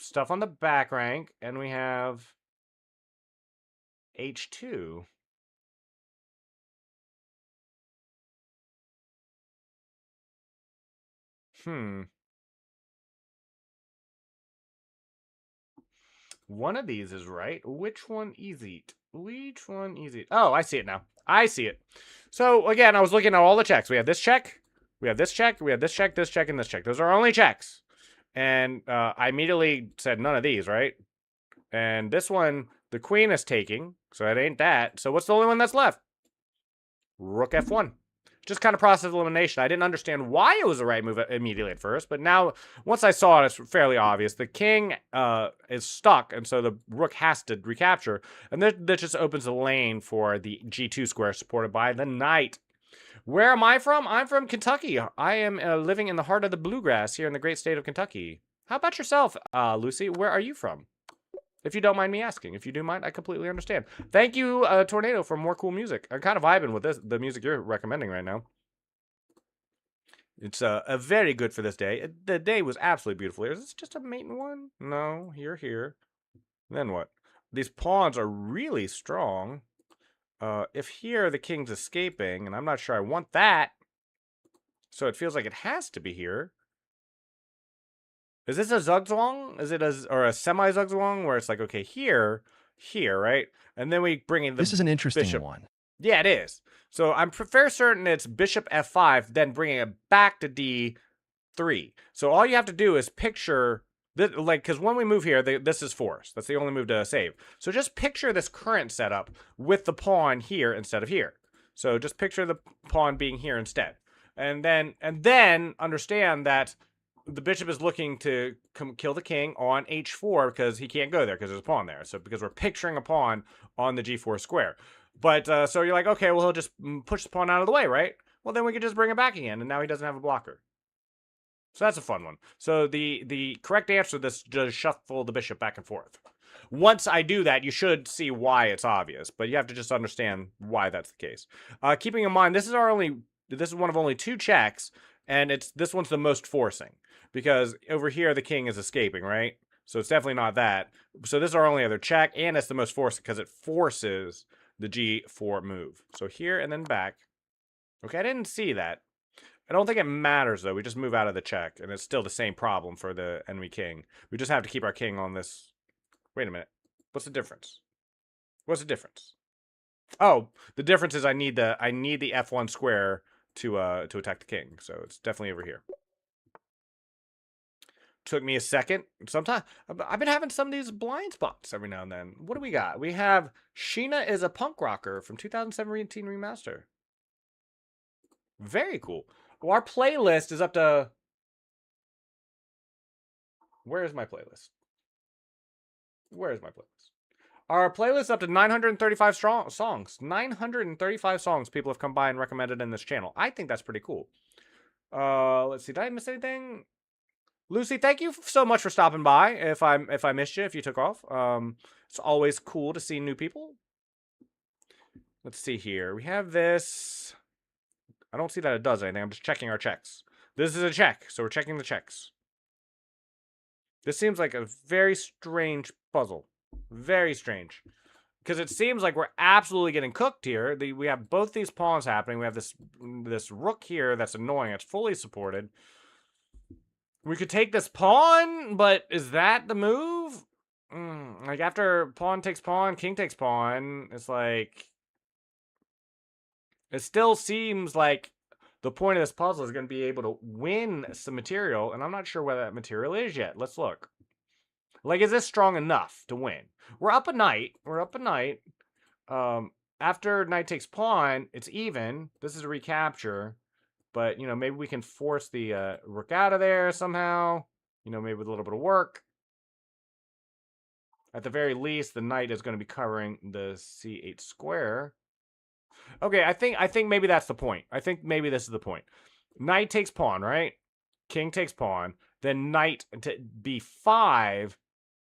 stuff on the back rank, and we have h2. One of these is right. Which one is it? Which one is it? Oh, I see it now. I see it. So, again, I was looking at all the checks. We have this check. We have this check. We have this check, this check, and this check. Those are only checks. And I immediately said none of these, right? And this one, the queen is taking. So it ain't that. So what's the only one that's left? Rook f1. Just kind of process elimination. I didn't understand why it was the right move immediately at first, but now, once I saw it, it's fairly obvious. The king is stuck, and so the rook has to recapture, and that just opens the lane for the g2 square supported by the knight. Where am I from? I'm from Kentucky. I am living in the heart of the bluegrass here in the great state of Kentucky. How about yourself, Lucy? Where are you from? If you don't mind me asking. If you do mind, I completely understand. Thank you, Tornado, for more cool music. I'm kind of vibing with the music you're recommending right now. It's very good for this day. The day was absolutely beautiful here. Is this just a mating one? No, you're here. Then what? These pawns are really strong. If here the king's escaping, and I'm not sure I want that, so it feels like it has to be here. Is this a Zugzwang? Is it a semi Zugzwang where it's like, okay, here, right? And then we bring in the This is an interesting bishop. one. Yeah, it is. So I'm fair certain it's bishop f5, then bringing it back to d3. So all you have to do is picture this, like, because when we move here, this is forced. That's the only move to save. So just picture this current setup with the pawn here instead of here. So just picture the pawn being here instead, and then understand that the bishop is looking to kill the king on h4 because he can't go there because there's a pawn there. So because we're picturing a pawn on the g4 square. But so you're like, okay, well, he'll just push the pawn out of the way, right? Well, then we could just bring it back again, and now he doesn't have a blocker. So that's a fun one. So the correct answer to this is just shuffle the bishop back and forth. Once I do that, you should see why it's obvious, but you have to just understand why that's the case. Keeping in mind, this is one of only 2 checks, and this one's the most forcing because over here the king is escaping, right? So it's definitely not that. So this is our only other check, and it's the most forcing because it forces the g4 move. So here and then back. Okay, I didn't see that. I don't think it matters, though. We just move out of the check, and it's still the same problem for the enemy king. We just have to keep our king on this. Wait a minute. What's the difference? What's the difference? Oh, the difference is I need the f1 square to attack the king. So it's definitely over here. Took me a second. Sometimes I've been having some of these blind spots every now and then. What do we got? We have Sheena is a punk rocker from 2017 remaster. Very cool. Well, our playlist is up to... Where is my playlist? Where is my playlist? Our playlist is up to 935 songs. 935 songs people have come by and recommended in this channel. I think that's pretty cool. Let's see. Did I miss anything? Lucy, thank you so much for stopping by. If I missed you, if you took off. It's always cool to see new people. Let's see here. We have this. I don't see that it does anything. I'm just checking our checks. This is a check, so we're checking the checks. This seems like a very strange puzzle. Very strange. Because it seems like we're absolutely getting cooked here. We have both these pawns happening. We have this rook here that's annoying. It's fully supported. We could take this pawn, but is that the move? Like after pawn takes pawn, king takes pawn, it's like... It still seems like the point of this puzzle is going to be able to win some material, and I'm not sure where that material is yet. Let's look. Like, is this strong enough to win? We're up a knight. After knight takes pawn, it's even. This is a recapture. But, maybe we can force the rook out of there somehow. Maybe with a little bit of work. At the very least, the knight is going to be covering the c8 square. Okay, I think maybe that's the point. I think maybe this is the point. Knight takes pawn, right? King takes pawn. Then knight to b5,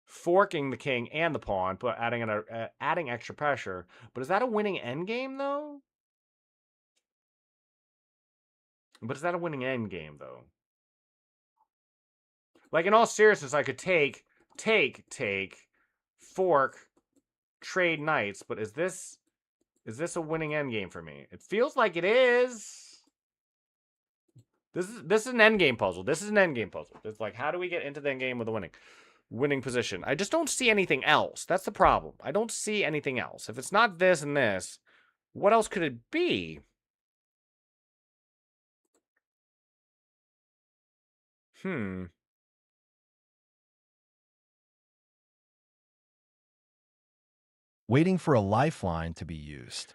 forking the king and the pawn, but adding extra pressure. But is that a winning endgame, though? Like, in all seriousness, I could take, fork, trade knights, but is this a winning endgame for me? It feels like it is. This is an endgame puzzle. It's like, how do we get into the endgame with a winning position? I just don't see anything else. That's the problem. I don't see anything else. If it's not this and this, what else could it be? Waiting for a lifeline to be used.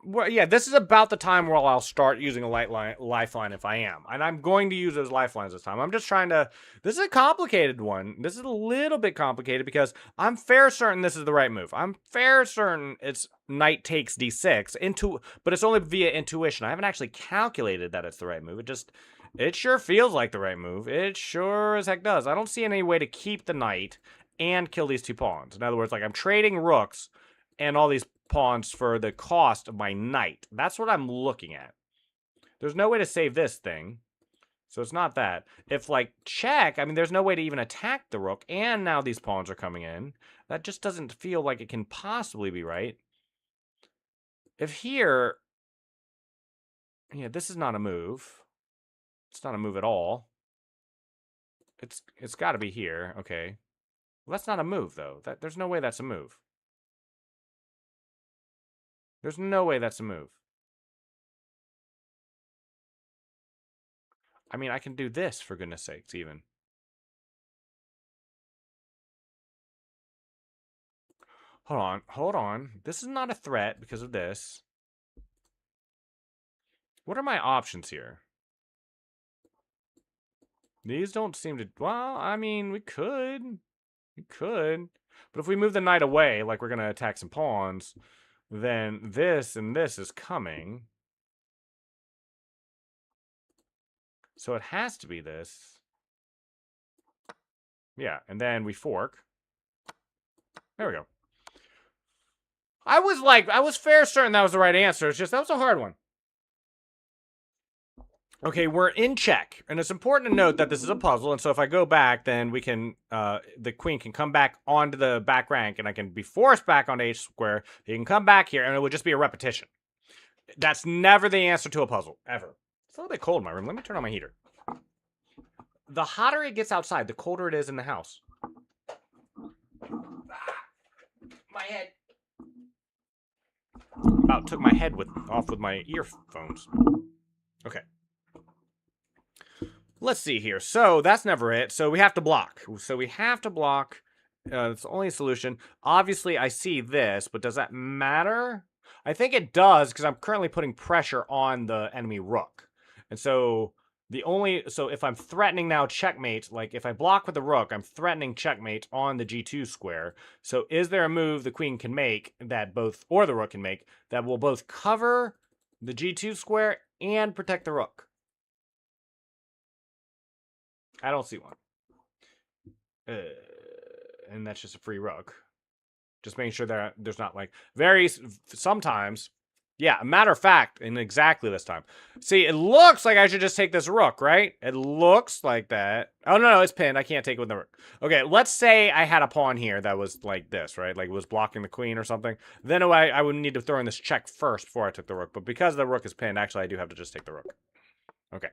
Well, yeah, this is about the time where I'll start using a lifeline if I am. And I'm going to use those lifelines this time. I'm just trying to... This is a complicated one. This is a little bit complicated because I'm fair certain this is the right move. I'm fair certain it's knight takes d6, but it's only via intuition. I haven't actually calculated that it's the right move. It sure feels like the right move. It sure as heck does. I don't see any way to keep the knight and kill these 2 pawns. In other words, like I'm trading rooks and all these pawns for the cost of my knight. That's what I'm looking at. There's no way to save this thing. So it's not that. If, like, check, I mean, there's no way to even attack the rook, and now these pawns are coming in. That just doesn't feel like it can possibly be right. If here... Yeah, this is not a move. It's not a move at all. It's got to be here. Okay. Well, that's not a move, though. There's no way that's a move. There's no way that's a move. I mean, I can do this, for goodness sakes, even. Hold on, hold on. This is not a threat because of this. What are my options here? These don't seem to... Well, I mean, we could. We could. But if we move the knight away, like we're going to attack some pawns, then this and this is coming. So it has to be this. Yeah, and then we fork. There we go. I was fair certain that was the right answer. It's just, that was a hard one. Okay, we're in check, and it's important to note that this is a puzzle, and so if I go back, then we can, the queen can come back onto the back rank, and I can be forced back on h square. You can come back here, and it would just be a repetition. That's never the answer to a puzzle, ever. It's a little bit cold in my room. Let me turn on my heater. The hotter it gets outside, the colder it is in the house. My head. About took my head off with my earphones. Okay. Let's see here. So that's never it. So we have to block. It's the only solution. Obviously, I see this, but does that matter? I think it does because I'm currently putting pressure on the enemy rook. And so so if I'm threatening now checkmate, like if I block with the rook, I'm threatening checkmate on the g2 square. So is there a move the queen can make that or the rook can make that will both cover the g2 square and protect the rook? I don't see one. And that's just a free rook. Just making sure that there's not like sometimes. Yeah, a matter of fact, and exactly this time. See, it looks like I should just take this rook, right? It looks like that. Oh, no, it's pinned. I can't take it with the rook. Okay, let's say I had a pawn here that was like this, right? Like it was blocking the queen or something. Then I would need to throw in this check first before I took the rook. But because the rook is pinned, actually, I do have to just take the rook. Okay.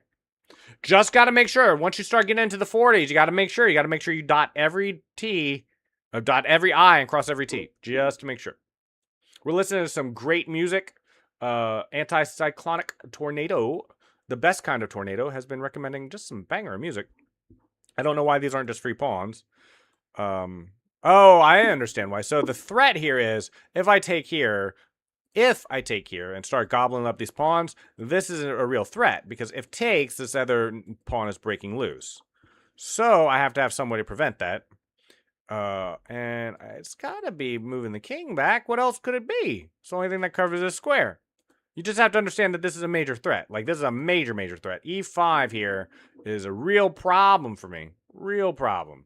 Just got to make sure. Once you start getting into the 40s, you got to make sure. You got to make sure you dot every T, or dot every I and cross every T, just to make sure. We're listening to some great music. Anti-cyclonic tornado, the best kind of tornado, has been recommending just some banger music. I don't know why these aren't just free pawns. Oh, I understand why. So the threat here is if I take here and start gobbling up these pawns, this is a real threat, because if takes, this other pawn is breaking loose. So I have to have some way to prevent that. And it's gotta be moving the king back. What else could it be? It's the only thing that covers this square. You just have to understand that this is a major threat. Like, this is a major, major threat. E5 here is a real problem for me. Real problem.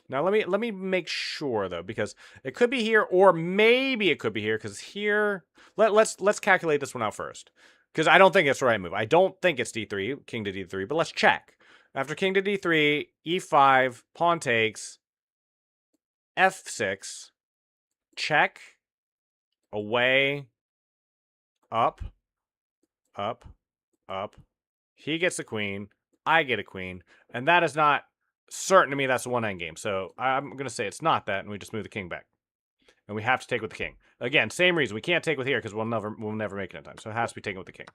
Now, let me make sure, though, because it could be here, or maybe it could be here, because here... Let's calculate this one out first, because I don't think it's the right move. I don't think it's d3, king to d3, but let's check. After king to d3, e5, pawn takes, f6, check, away, up, up, up. He gets a queen, I get a queen, and that is not certain to me that's a one endgame. So I'm going to say it's not that, and we just move the king back. And we have to take with the king. Again, same reason. We can't take with here because we'll never make it in time. So it has to be taken with the king.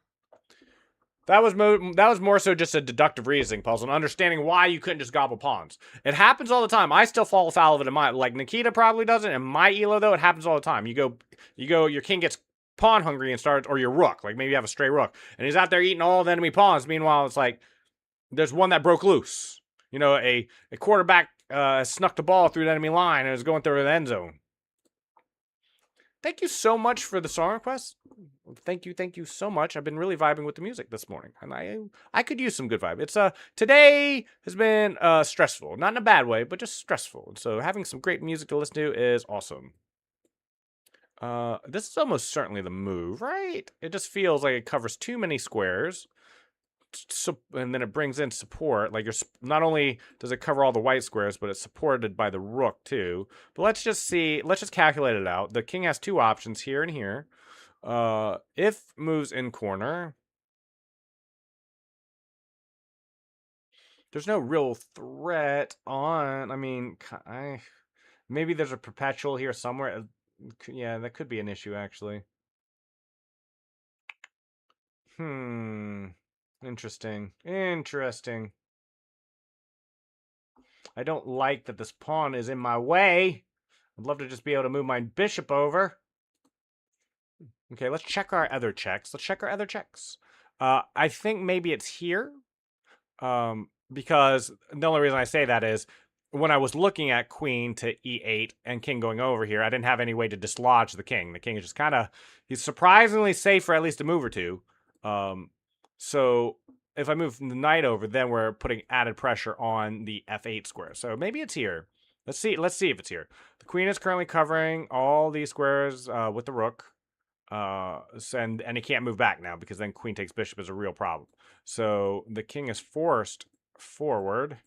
That was more so just a deductive reasoning puzzle and understanding why you couldn't just gobble pawns. It happens all the time. I still fall foul of it in my, like Nikita probably doesn't. In my elo though, it happens all the time. You go, your king gets pawn hungry and starts, or your rook, like maybe you have a stray rook, and he's out there eating all the enemy pawns. Meanwhile, it's like there's one that broke loose. You know, a quarterback snuck the ball through the enemy line and is going through the end zone. Thank you so much for the song request. Thank you so much. I've been really vibing with the music this morning, and I could use some good vibe. It's today has been stressful, not in a bad way, but just stressful. And so having some great music to listen to is awesome. This is almost certainly the move, right? It just feels like it covers too many squares. and then it brings in support. Like not only does it cover all the white squares, but it's supported by the rook too. But let's just see. Let's just calculate it out. The king has two options here and here. If moves in corner, there's no real threat on. I mean, maybe there's a perpetual here somewhere. Yeah, that could be an issue actually. Interesting. Interesting. I don't like that this pawn is in my way. I'd love to just be able to move my bishop over. Okay, let's check our other checks. Let's check our other checks. I think maybe it's here. Because the only reason I say that is when I was looking at queen to e8 and king going over here, I didn't have any way to dislodge the king. The king is just kind of, he's surprisingly safe for at least a move or two. So if I move the knight over, then we're putting added pressure on the f8 square. So maybe it's here. Let's see if it's here. The queen is currently covering all these squares with the rook. And he can't move back now because then queen takes bishop is a real problem. So the king is forced forward.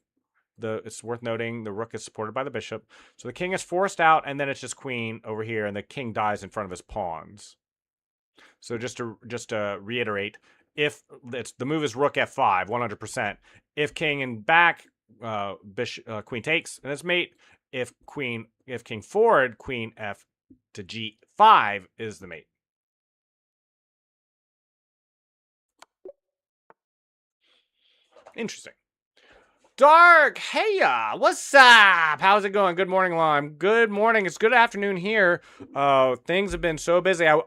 It's worth noting the rook is supported by the bishop. So the king is forced out, and then it's just queen over here, and the king dies in front of his pawns. So just to reiterate, if the move is rook f5, 100%. If king and back, queen takes, and it's mate. If king forward, queen f to g5 is the mate. Interesting. Dark, hey what's up? How's it going? Good morning, Lime. Good morning. It's good afternoon here. Things have been so busy. I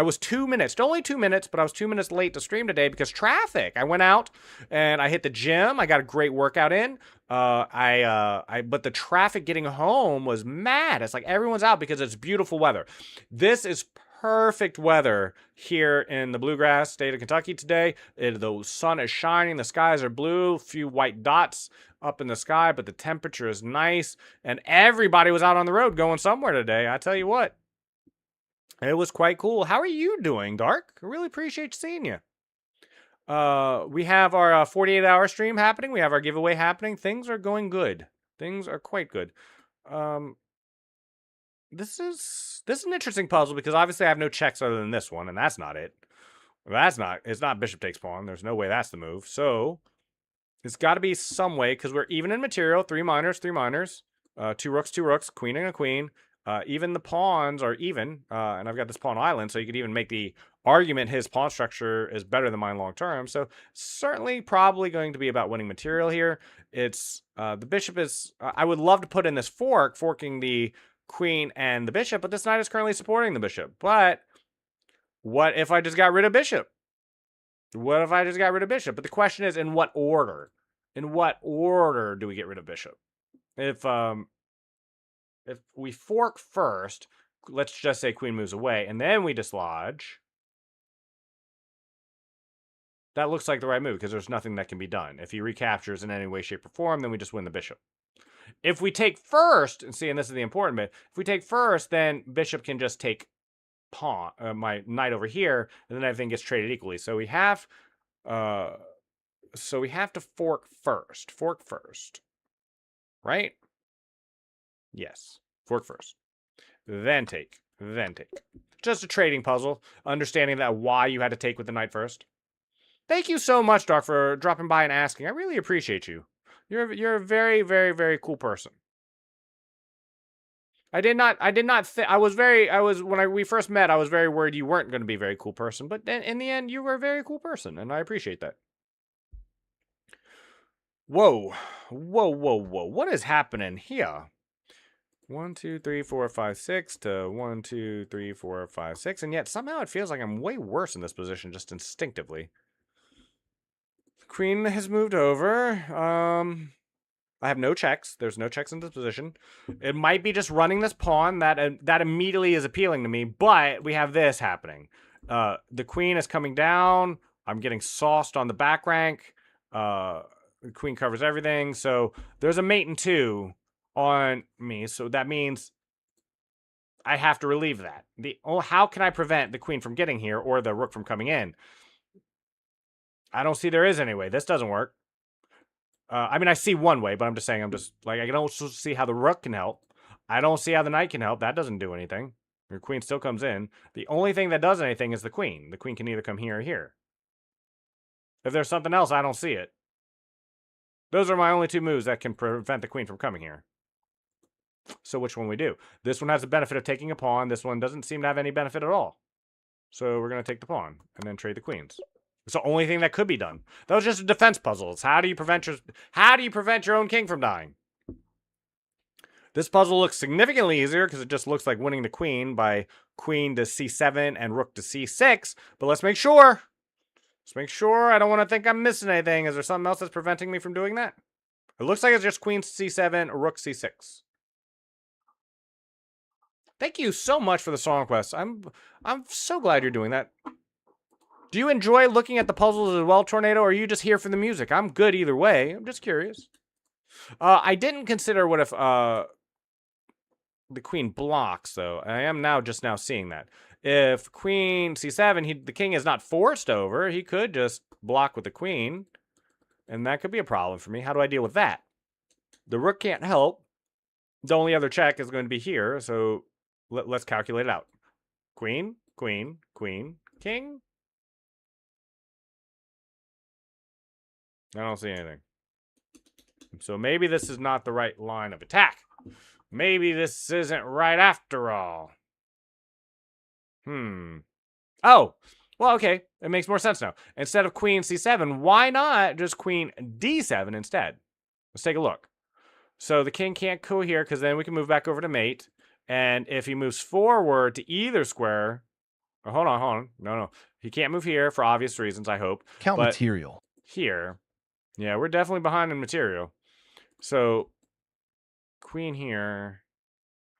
was 2 minutes, only 2 minutes, but I was 2 minutes late to stream today because traffic. I went out and I hit the gym. I got a great workout in. But the traffic getting home was mad. It's like everyone's out because it's beautiful weather. This is perfect weather here in the bluegrass state of Kentucky today. The sun is shining, the skies are blue, a few white dots up in the sky, but the temperature is nice, and everybody was out on the road going somewhere today. I tell you what, it was quite cool. How are you doing, Dark? I really appreciate seeing you. We have our 48-hour stream happening. We have our giveaway happening. Things are going good. Things are quite good. This is an interesting puzzle because obviously I have no checks other than this one, and that's not it. It's not bishop takes pawn. There's no way that's the move. So it's got to be some way because we're even in material. 3 minors, 3 minors, 2 rooks, queen and a queen. Even the pawns are even, and I've got this pawn island, so you could even make the argument his pawn structure is better than mine long term. So certainly probably going to be about winning material here. It's the bishop is. I would love to put in this forking the queen and the bishop, but this knight is currently supporting the bishop. But what if I just got rid of bishop? What if I just got rid of bishop? But the question is, in what order? In what order do we get rid of bishop? If we fork first, let's just say queen moves away, and then we dislodge. That looks like the right move because there's nothing that can be done. If he recaptures in any way, shape, or form, then we just win the bishop. If we take first, and see, and this is the important bit, if we take first, then bishop can just take pawn, my knight over here, and then everything gets traded equally. So we have to fork first. Fork first. Right? Yes. Fork first. Then take. Then take. Just a trading puzzle. Understanding that why you had to take with the knight first. Thank you so much, Doc, for dropping by and asking. I really appreciate you. You're a very, very, very cool person. I was when we first met, I was very worried you weren't going to be a very cool person, but in the end, you were a very cool person, and I appreciate that. Whoa. Whoa, whoa, whoa. What is happening here? 1, 2, 3, 4, 5, 6 to 1, 2, 3, 4, 5, 6, and yet somehow it feels like I'm way worse in this position just instinctively. Queen has moved over. I have no checks. There's no checks in this position. It might be just running this pawn that immediately is appealing to me, but we have this happening. The queen is coming down. I'm getting sauced on the back rank. The queen covers everything. So there's a mate in 2 on me. So that means I have to relieve that. How can I prevent the queen from getting here or the rook from coming in? I don't see there is any way. This doesn't work. I mean, I see one way, but I'm just saying, I can also see how the rook can help. I don't see how the knight can help. That doesn't do anything. Your queen still comes in. The only thing that does anything is the queen. The queen can either come here or here. If there's something else, I don't see it. Those are my only two moves that can prevent the queen from coming here. So which one we do? This one has the benefit of taking a pawn. This one doesn't seem to have any benefit at all. So we're going to take the pawn and then trade the queens. It's the only thing that could be done. That was just a defense puzzle. It's how do you prevent your own king from dying? This puzzle looks significantly easier because it just looks like winning the queen by queen to c7 and rook to c6. But let's make sure. Let's make sure. I don't want to think I'm missing anything. Is there something else that's preventing me from doing that? It looks like it's just queen c7, rook c6. Thank you so much for the song request. I'm so glad you're doing that. Do you enjoy looking at the puzzles as well, Tornado, or are you just here for the music? I'm good either way. I'm just curious. I didn't consider what if the queen blocks, though. I am just now seeing that. If queen c7, the king is not forced over. He could just block with the queen, and that could be a problem for me. How do I deal with that? The rook can't help. The only other check is going to be here, so let's calculate it out. Queen, queen, queen, king. I don't see anything. So maybe this is not the right line of attack. Maybe this isn't right after all. Oh, well, okay. It makes more sense now. Instead of queen c7, why not just queen d7 instead? Let's take a look. So the king can't go here because then we can move back over to mate. And if he moves forward to either square... Oh, hold on. No. He can't move here for obvious reasons, I hope. Count material. Here. Yeah, we're definitely behind in material. So, queen here.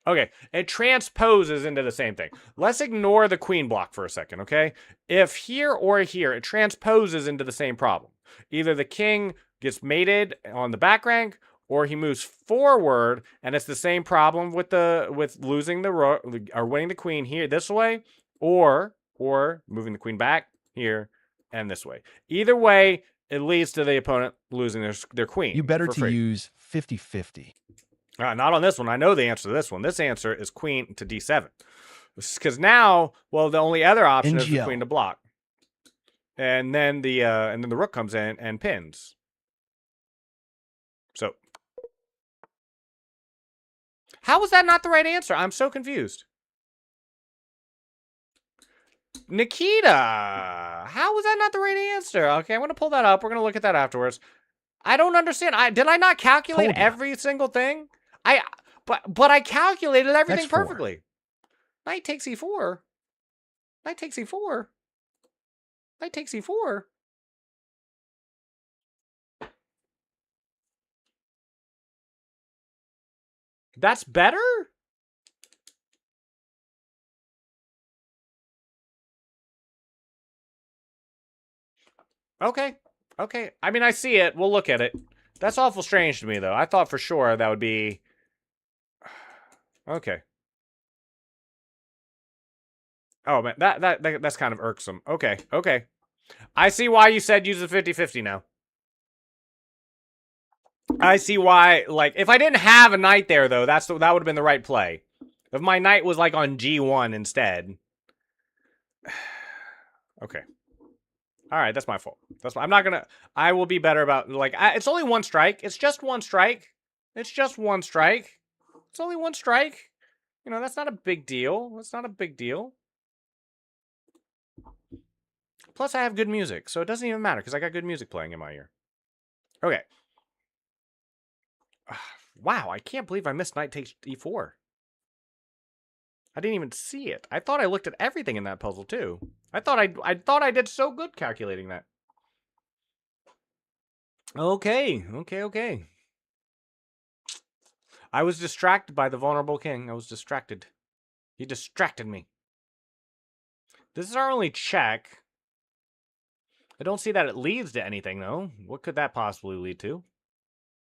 Okay, it transposes into the same thing. Let's ignore the queen block for a second, okay? If here or here, it transposes into the same problem. Either the king gets mated on the back rank, or he moves forward, and it's the same problem with losing the rook or winning the queen here this way, or moving the queen back here and this way. Either way, it leads to the opponent losing their queen. You better to use 50-50. Not on this one. I know the answer to this one. This answer is queen to d7. Because now, well, the only other option is the queen to block. And then the rook comes in and pins. So, how was that not the right answer? I'm so confused. Nikita, how was that not the right answer? Okay, I'm going to pull that up. We're going to look at that afterwards. I don't understand. Did I not calculate every single thing? But I calculated everything perfectly. Knight takes e4. Knight takes e4. Knight takes e4. That's better? Okay. I mean, I see it. We'll look at it. That's awful strange to me, though. I thought for sure that would be... Okay. Oh, man. That's kind of irksome. Okay. I see why you said use the 50-50 now. I see why, like, if I didn't have a knight there, though, that would have been the right play. If my knight was, like, on g1 instead. Okay. All right, that's my fault. I'm not gonna... I will be better about... Like, it's only one strike. It's just one strike. It's only one strike. You know, that's not a big deal. Plus, I have good music, so it doesn't even matter, because I got good music playing in my ear. Okay. Wow, I can't believe I missed knight takes e4. I didn't even see it. I thought I looked at everything in that puzzle, too. I thought I did so good calculating that. Okay. I was distracted by the vulnerable king. I was distracted. He distracted me. This is our only check. I don't see that it leads to anything, though. What could that possibly lead to?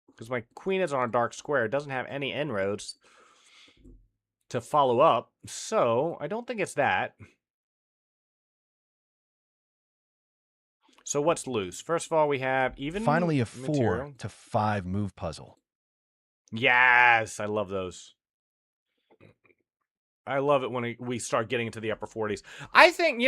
Because my queen is on a dark square. It doesn't have any inroads to follow up. So, I don't think it's that. So what's loose? First of all, we have even Finally, a material. 4 to 5 move puzzle. Yes, I love those. I love it when we start getting into the upper 40s. I think,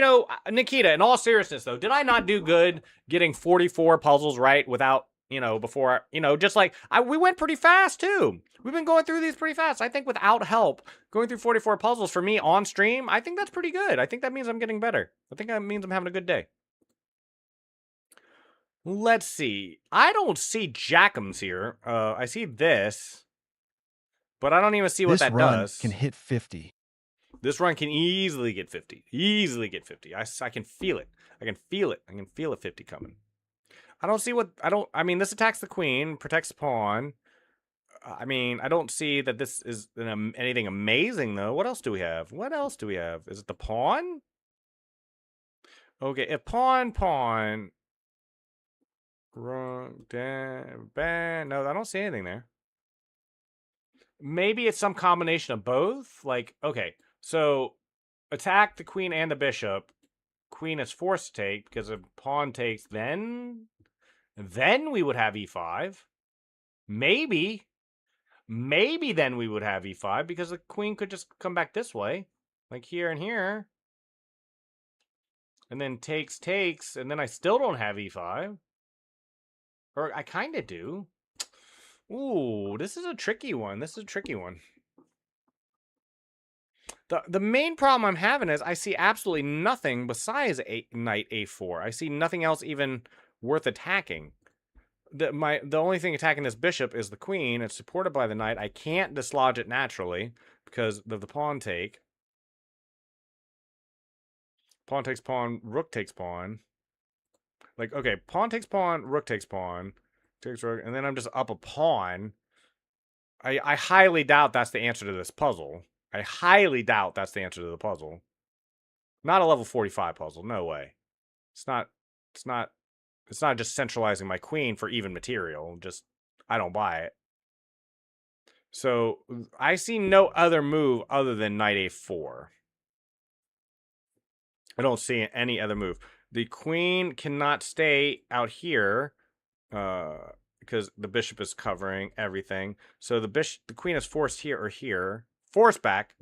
Nikita, in all seriousness, though, did I not do good getting 44 puzzles right without, before, just like, we went pretty fast, too. We've been going through these pretty fast. I think without help, going through 44 puzzles for me on stream, I think that's pretty good. I think that means I'm getting better. I think that means I'm having a good day. Let's see. I don't see Jackums here. I see this, but I don't even see what This that run does. can hit 50. This run can easily get 50. Easily get 50. I can feel it. I can feel it. I can feel a 50 coming. I mean, this attacks the queen, protects the pawn. I mean, I don't see that this is anything amazing, though. What else do we have? What else do we have? Is it the pawn? Okay, if pawn. Wrong, damn, bang. No, I don't see anything there. Maybe it's some combination of both. Like, okay, so attack the queen and the bishop. Queen is forced to take because if pawn takes, then we would have e5. Maybe then we would have e5 because the queen could just come back this way, like here and here, and then takes, and then I still don't have e5, or I kind of do. Ooh, this is a tricky one. The main problem I'm having is I see absolutely nothing besides knight a4. I see nothing else even worth attacking. The only thing attacking this bishop is the queen. It's supported by the knight. I can't dislodge it naturally because of the pawn take. Pawn takes pawn, rook takes pawn. Like, okay, pawn takes pawn, rook takes pawn, takes rook, and then I'm just up a pawn. I highly doubt that's the answer to this puzzle. I highly doubt that's the answer to the puzzle. Not a level 45 puzzle. No way. It's not just centralizing my queen for even material. Just, I don't buy it. So I see no other move other than knight a4. I don't see any other move. The queen cannot stay out here because the bishop is covering everything. So the queen is forced here or here. Forced back.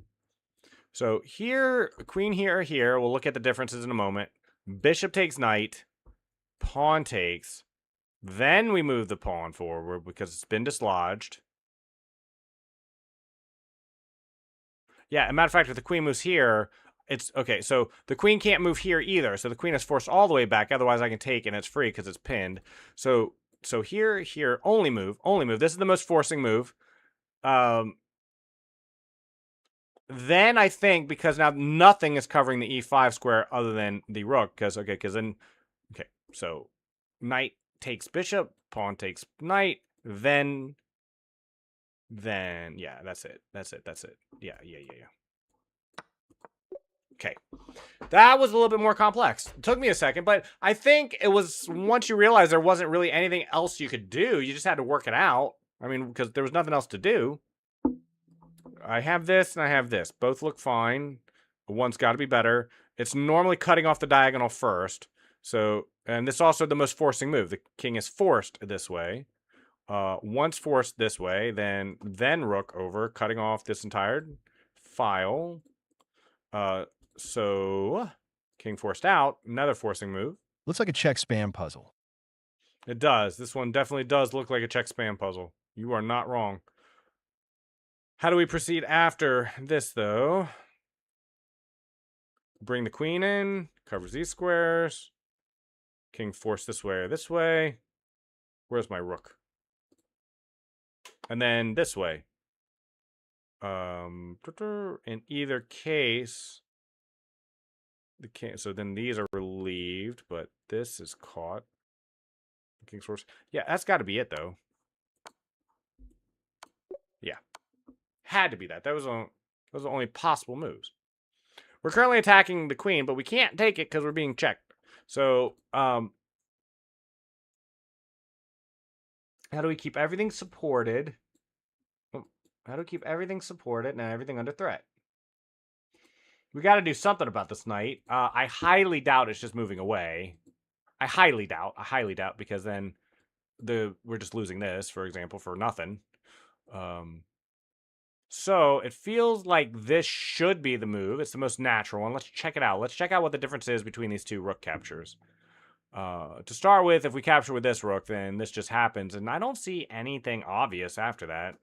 So here, queen here or here. We'll look at the differences in a moment. Bishop takes knight. Pawn takes. Then we move the pawn forward because it's been dislodged. Yeah, as a matter of fact, if the queen moves here, it's okay. So the queen can't move here either. So the queen is forced all the way back. Otherwise, I can take and it's free because it's pinned. So here, only move. This is the most forcing move. Then I think because now nothing is covering the e5 square other than the rook. Because so knight takes bishop, pawn takes knight, then yeah, that's it. Yeah. Okay. That was a little bit more complex. It took me a second, but I think it was once you realize there wasn't really anything else you could do, you just had to work it out. I mean, because there was nothing else to do. I have this and I have this. Both look fine. One's got to be better. It's normally cutting off the diagonal first. So, and this is also the most forcing move. The king is forced this way. Once forced this way, then rook over, cutting off this entire file. So king forced out, another forcing move. Looks like a check spam puzzle. It does. This one definitely does look like a check spam puzzle. You are not wrong. How do we proceed after this, though? Bring the queen in, covers these squares. King forced this way or this way. Where's my rook? And then this way. In either case, so then these are relieved, but this is caught. King's force. Yeah, that's got to be it, though. Yeah, had to be that. That was the only possible moves. We're currently attacking the queen, but we can't take it because we're being checked. So, how do we keep everything supported? How do we keep everything supported and everything under threat? We got to do something about this knight. I highly doubt it's just moving away. I highly doubt, because then we're just losing this, for example, for nothing. So it feels like this should be the move. It's the most natural one. Let's check it out. Let's check out what the difference is between these two rook captures. To start with, if we capture with this rook, then this just happens, and I don't see anything obvious after that.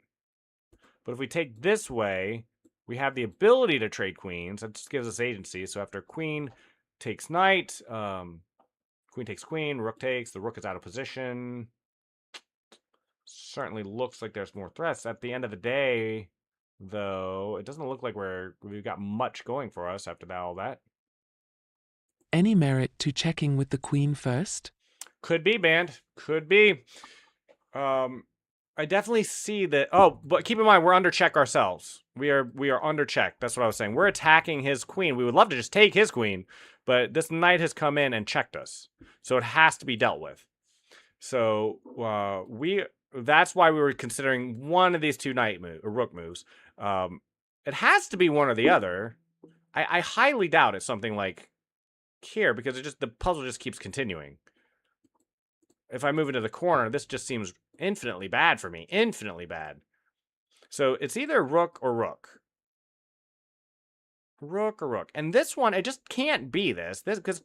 But if we take this way, we have the ability to trade queens. That just gives us agency. So after queen takes knight, queen takes queen, rook takes, the rook is out of position. Certainly looks like there's more threats. At the end of the day, though, it doesn't look like we've got much going for us after all that. Any merit to checking with the queen first? Could be, band. Could be. I definitely see that. Oh, but keep in mind, we're under check ourselves. We are under check. That's what I was saying. We're attacking his queen. We would love to just take his queen, but this knight has come in and checked us. So it has to be dealt with. So that's why we were considering one of these two rook moves. It has to be one or the other. I highly doubt it's something like here, because the puzzle just keeps continuing. If I move into the corner, this just seems infinitely bad for me. Infinitely bad. So it's either rook or rook. Rook or rook. And this one, it just can't be this. Because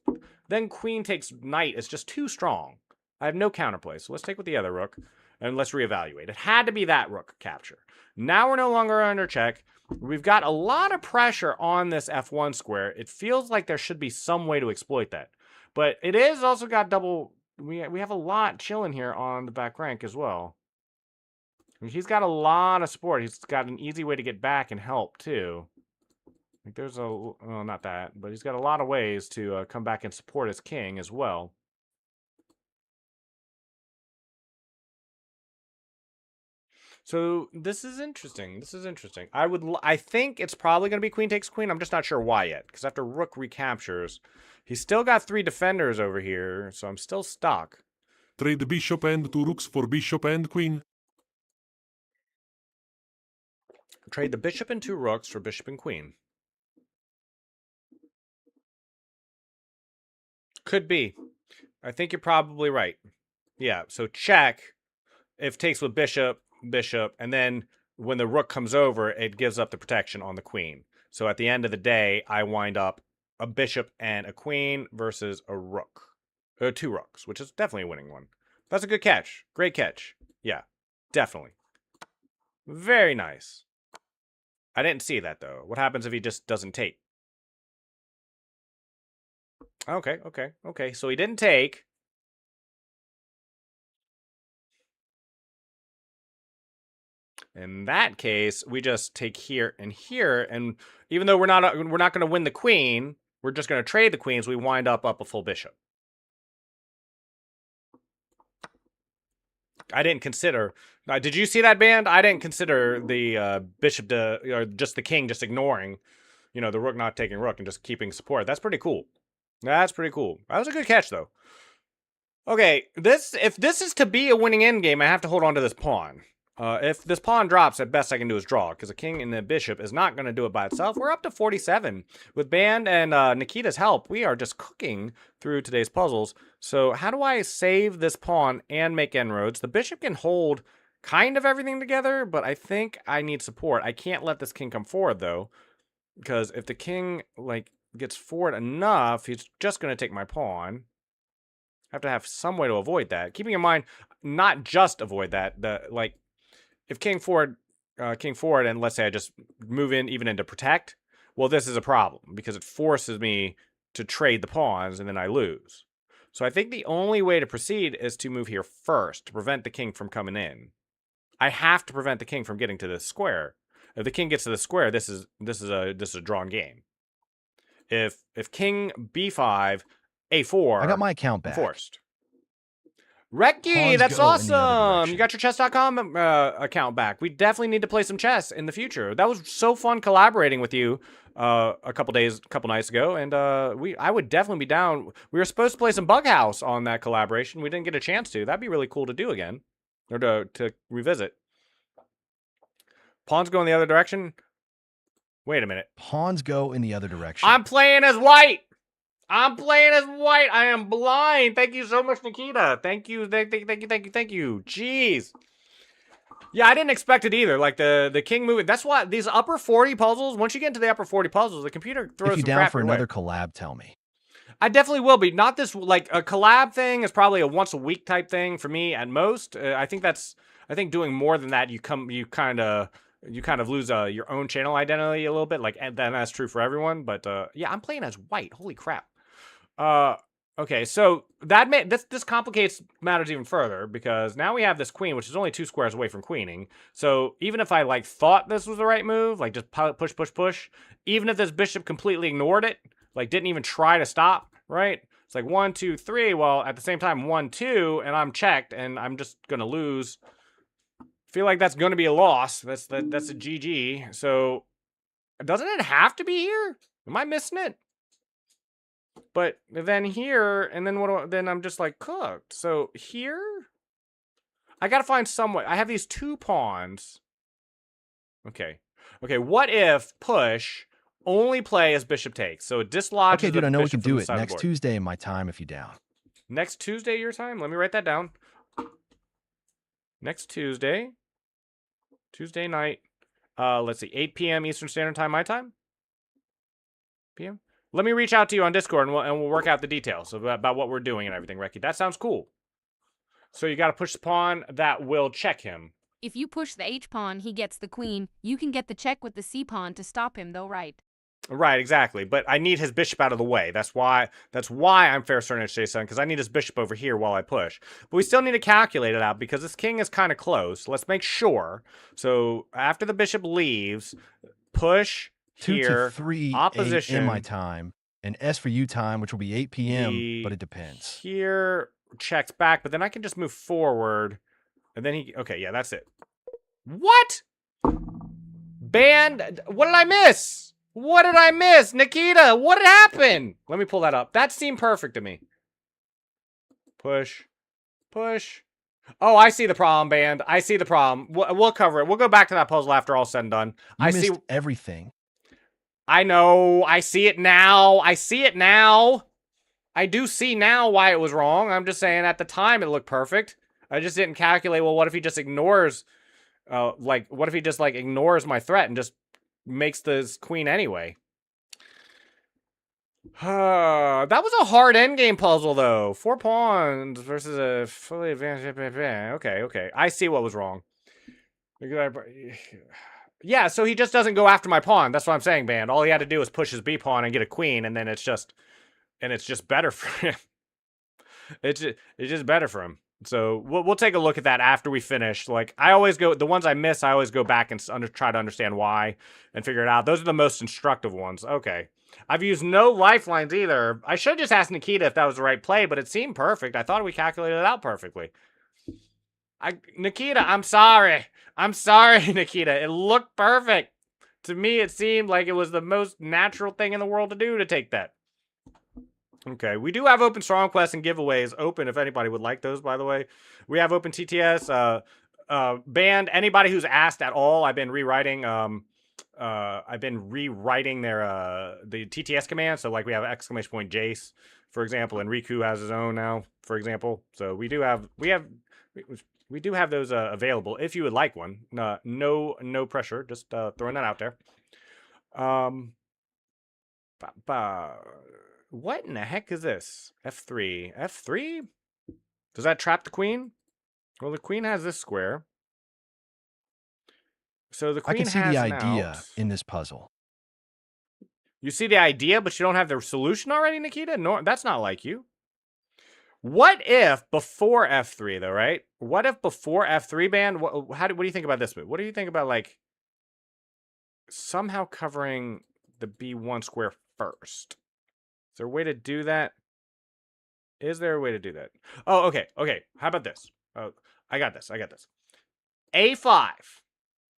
then queen takes knight is just too strong. I have no counterplay. So let's take with the other rook and let's reevaluate. It had to be that rook capture. Now we're no longer under check. We've got a lot of pressure on this f1 square. It feels like there should be some way to exploit that. But it is also got double... We have a lot chilling here on the back rank as well. He's got a lot of support. He's got an easy way to get back and help, too. Like there's well, not that, but he's got a lot of ways to come back and support his king as well. So this is interesting. This is interesting. I think it's probably going to be queen takes queen. I'm just not sure why yet, because after rook recaptures, he's still got 3 defenders over here, so I'm still stuck. Trade bishop and 2 rooks for bishop and queen. Trade the bishop and 2 rooks for bishop and queen. Could be. I think you're probably right. Yeah, so check. If takes with bishop, bishop, and then when the rook comes over, it gives up the protection on the queen. So at the end of the day, I wind up a bishop and a queen versus a rook. 2 rooks, which is definitely a winning one. That's a good catch. Great catch. Yeah, definitely. Very nice. I didn't see that, though. What happens if he just doesn't take? Okay. So he didn't take. In that case, we just take here, and even though we're not going to win the queen, we're just going to trade the queens. We wind up a full bishop. I didn't consider. Did you see that, band? I didn't consider the bishop or just the king just ignoring, the rook not taking rook and just keeping support. That's pretty cool. That's pretty cool. That was a good catch, though. Okay, if this is to be a winning endgame, I have to hold on to this pawn. If this pawn drops, at best I can do is draw, because a king and the bishop is not going to do it by itself. We're up to 47. With Band and Nikita's help, we are just cooking through today's puzzles. So how do I save this pawn and make inroads? The bishop can hold kind of everything together, but I think I need support. I can't let this king come forward, though, because if the king gets forward enough, he's just going to take my pawn. I have to have some way to avoid that. Keeping in mind, not just avoid that, if king forward, and let's say I just move in even into protect, well, this is a problem because it forces me to trade the pawns and then I lose. So I think the only way to proceed is to move here first to prevent the king from coming in. I have to prevent the king from getting to this square. If the king gets to the square, this is a drawn game. If king b5, a4, I got my account back. forced. Recky, Pawns that's go in the other awesome. direction. You got your chess.com account back. We definitely need to play some chess in the future. That was so fun collaborating with you a couple nights ago, and I would definitely be down. We were supposed to play some Bug House on that collaboration. We didn't get a chance to. That'd be really cool to do again, or to revisit. Pawns go in the other direction. Wait a minute. Pawns go in the other direction. I'm playing as white. I'm playing as white. I am blind. Thank you so much, Nikita. Thank you. Thank you. Jeez. Yeah, I didn't expect it either. Like the king moving. That's why these upper 40 puzzles, once you get into the upper 40 puzzles, the computer throws If you're some down crap for your way. another collab, tell me. I definitely will be. Not this, like, a collab thing is probably a once a week type thing for me at most. I think doing more than that, you kind of lose your own channel identity a little bit. Like, and then that's true for everyone. But yeah, I'm playing as white. Holy crap. Okay, so this complicates matters even further because now we have this queen, which is only 2 squares away from queening. So even if I like thought this was the right move, like just push, even if this bishop completely ignored it, like didn't even try to stop, right? It's like 1, 2, 3. Well, at the same time, 1, 2, and I'm checked, and I'm just gonna lose. Feel like that's gonna be a loss. That's a GG. So doesn't it have to be here? Am I missing it? But then here, and then then I'm just like cooked. So here, I gotta find some way. I have these 2 pawns. Okay. What if push only play as bishop takes? So it dislodges. Okay, dude, I know we can do it next next Tuesday in my time if you down. Next Tuesday your time? Let me write that down. Next Tuesday night. Let's see, 8 p.m. Eastern Standard Time, my time. p.m. Let me reach out to you on Discord and we'll work out the details about what we're doing and everything, Reki. That sounds cool. So you got to push the pawn that will check him. If you push the H pawn, he gets the queen. You can get the check with the C pawn to stop him, though, right? Right, exactly. But I need his bishop out of the way. That's why I'm fair certain to Jason, because I need his bishop over here while I push. But we still need to calculate it out because this king is kind of close. Let's make sure. So after the bishop leaves, push 2 here, to 3 opposition in my time, and S for you time, which will be 8 p.m., but it depends. Here checks back, but then I can just move forward. And then okay, yeah, that's it. What? Band, what did I miss? What did I miss? Nikita, what happened? Let me pull that up. That seemed perfect to me. Push. Oh, I see the problem, Band. I see the problem. We'll cover it. We'll go back to that puzzle after all said and done. I missed everything. I know. I see it now. I do see now why it was wrong. I'm just saying at the time it looked perfect. I just didn't calculate, well, what if he just ignores, what if he just, ignores my threat and just makes this queen anyway? That was a hard endgame puzzle, though. 4 pawns versus a fully advanced... Okay. I see what was wrong. Yeah, so he just doesn't go after my pawn. That's what I'm saying, Band. All he had to do was push his B pawn and get a queen, and then it's just better for him. It's just better for him. So we'll take a look at that after we finish. Like, I always go, the ones I miss, I always go back and try to understand why and figure it out. Those are the most instructive ones. Okay. I've used no lifelines either. I should have just asked Nikita if that was the right play, but it seemed perfect. I thought we calculated it out perfectly. Nikita, I'm sorry. I'm sorry, Nikita. It looked perfect. To me, it seemed like it was the most natural thing in the world to do to take that. Okay, we do have open strong quests and giveaways open if anybody would like those, by the way. We have open TTS. Band, anybody who's asked at all, I've been rewriting their the TTS command. So like we have exclamation point Jace, for example, and Riku has his own now, for example. So we do have those available if you would like one. No pressure, just throwing that out there. What in the heck is this? F3. F3? Does that trap the queen? Well, the queen has this square. So the queen has I can see the an idea out. in this puzzle. You see the idea, but you don't have the solution already, Nikita? No, that's not like you. What if before F3, though, right? What if before F3, Band? What do you think about this move? What do you think about, like, somehow covering the B1 square first? Is there a way to do that? Is there a way to do that? Oh, okay. How about this? Oh, I got this. A5.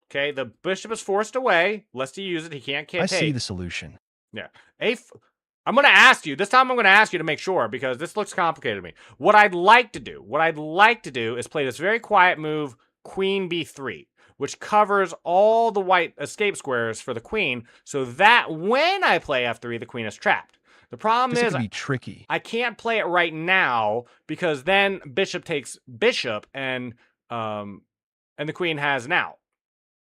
Okay, the bishop is forced away. Lest he use it, he can't take. I see the solution. Yeah. I'm going to ask you. This time I'm going to ask you to make sure because this looks complicated to me. What I'd like to do is play this very quiet move, Queen B3, which covers all the white escape squares for the queen so that when I play F3, the queen is trapped. The problem This is could be tricky. I can't play it right now because then bishop takes bishop and the queen has an out.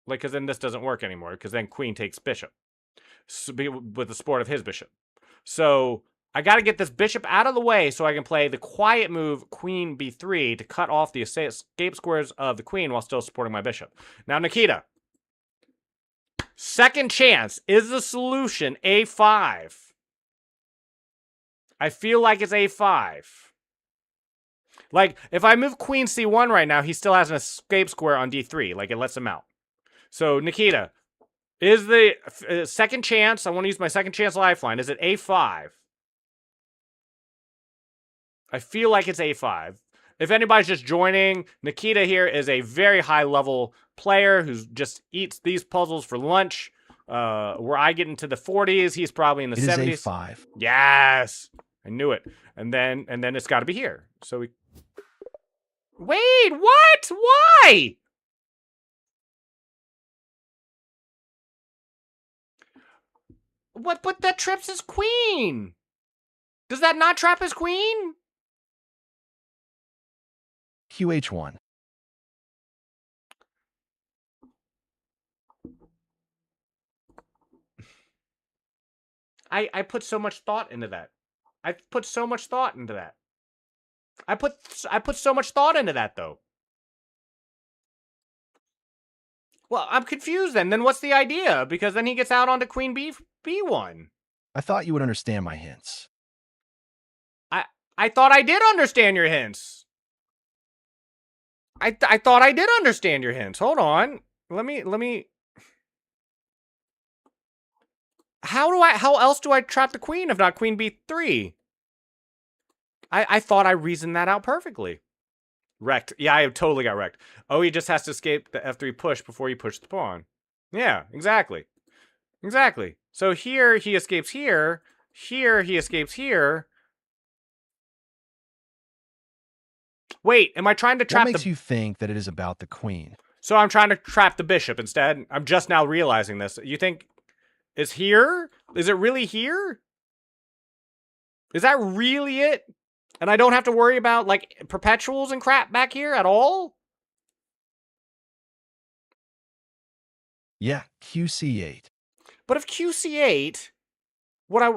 Like, because then this doesn't work anymore because then queen takes bishop with the support of his bishop. So I got to get this bishop out of the way so I can play the quiet move queen b3 to cut off the escape squares of the queen while still supporting my bishop. Now, Nikita, second chance. Is the solution a5? I feel like it's a5. Like, if I move queen c1 right now, he still has an escape square on d3. Like, it lets him out. So, Nikita, is the second chance, I want to use my second chance lifeline, is it a5? I feel like it's a5. If anybody's just joining, Nikita here is a very high-level player who just eats these puzzles for lunch. Where I get into the 40s, he's probably in the 70s. It is a5. Yes! I knew it. And then it's got to be here. So we... Wait, what? Why? What? But that traps his queen. Does that not trap his queen? QH1. I put so much thought into that. I put so much thought into that. I put so much thought into that, though. Well, I'm confused then. Then what's the idea? Because then he gets out onto queen b1. I thought you would understand my hints. I thought I did understand your hints. I thought I did understand your hints. Hold on. Let me. How else do I trap the queen if not queen b3? I thought I reasoned that out perfectly. Wrecked. Yeah, I totally got wrecked. Oh, he just has to escape the f3 push before you push the pawn. Yeah, exactly. Exactly. So here he escapes here. Here he escapes here. Wait, am I trying to trap What makes you think that it is about the queen? So I'm trying to trap the bishop instead. I'm just now realizing this. You think it's here? Is it really here? Is that really it? And I don't have to worry about, like, perpetuals and crap back here at all? Yeah, QC8. But if QC8, what I...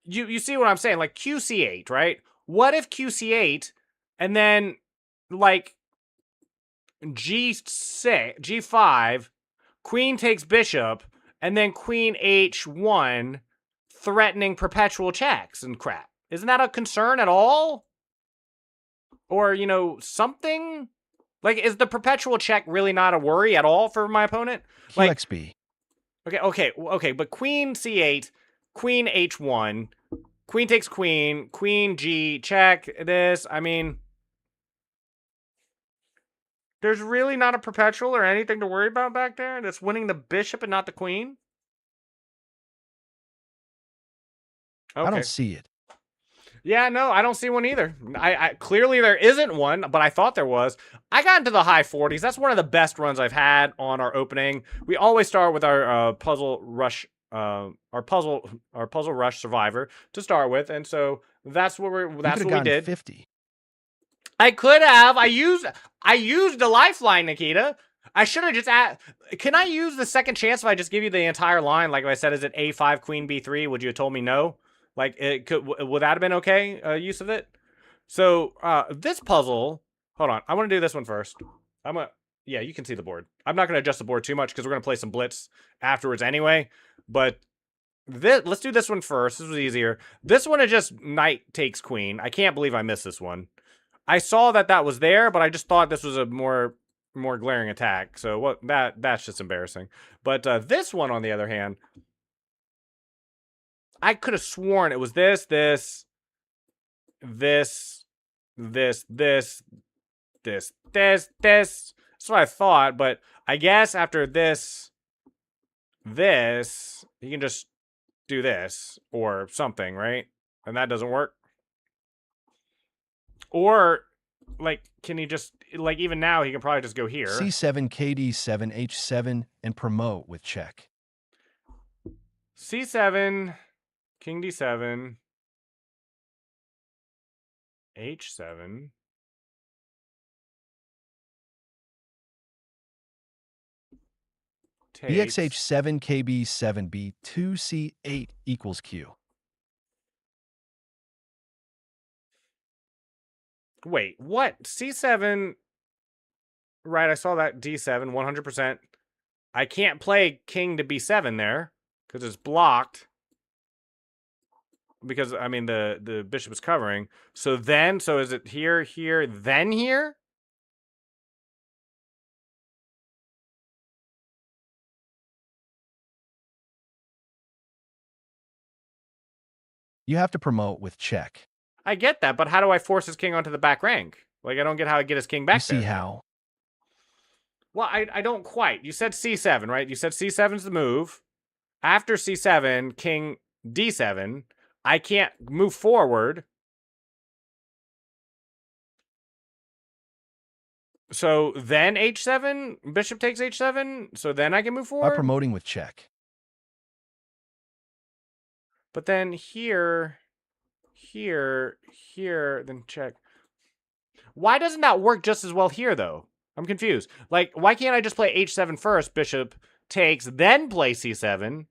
You see what I'm saying? Like, QC8, right? What if QC8, and then, like, G6, G5, queen takes bishop, and then queen H1... threatening perpetual checks and crap. Isn't that a concern at all? Or, you know, something? Like, is the perpetual check really not a worry at all for my opponent? Like, QXB. Okay, but queen c8, queen h1, queen takes queen, queen g, check, this, I mean... There's really not a perpetual or anything to worry about back there that's winning the bishop and not the queen? Okay. I don't see it. Yeah, no, I don't see one either. I clearly there isn't one, but I thought there was. I got into the high 40s. That's one of the best runs I've had on our opening. We always start with our puzzle rush, our puzzle rush survivor to start with, and so that's what we did. 50. I could have. I used the lifeline, Nikita. I should have just can I use the second chance if I just give you the entire line? Like if I said, is it a5 queen b3? Would you have told me no? Like, would that have been okay, use of it? So, this puzzle, hold on, I want to do this one first. Yeah, you can see the board. I'm not going to adjust the board too much because we're going to play some blitz afterwards anyway. But, let's do this one first. This was easier. This one is just knight takes queen. I can't believe I missed this one. I saw that was there, but I just thought this was a more glaring attack. So, that's just embarrassing. But, this one, on the other hand... I could have sworn it was this. That's what I thought, but I guess after this, you can just do this or something, right? And that doesn't work. Or, like, can he just, like, even now, he can probably just go here. C7, KD7, H7, and promote with check. C7, king D7, H7. Takes. BXH7, KB7, B2C8 equals Q. Wait, what? C7. Right, I saw that D7, 100%. I can't play king to B7 there because it's blocked. Because, I mean, the bishop is covering. So is it here, here, then here? You have to promote with check. I get that, but how do I force his king onto the back rank? Like, I don't get how I get his king back You see there. how? Well, I don't quite. You said C7, right? You said C7's the move. After C7, king D7. I can't move forward. So then H7, bishop takes H7. So then I can move By forward. promoting with check. But then here, then check. Why doesn't that work just as well here, though? I'm confused. Like, why can't I just play H7 first, bishop takes, then play C7,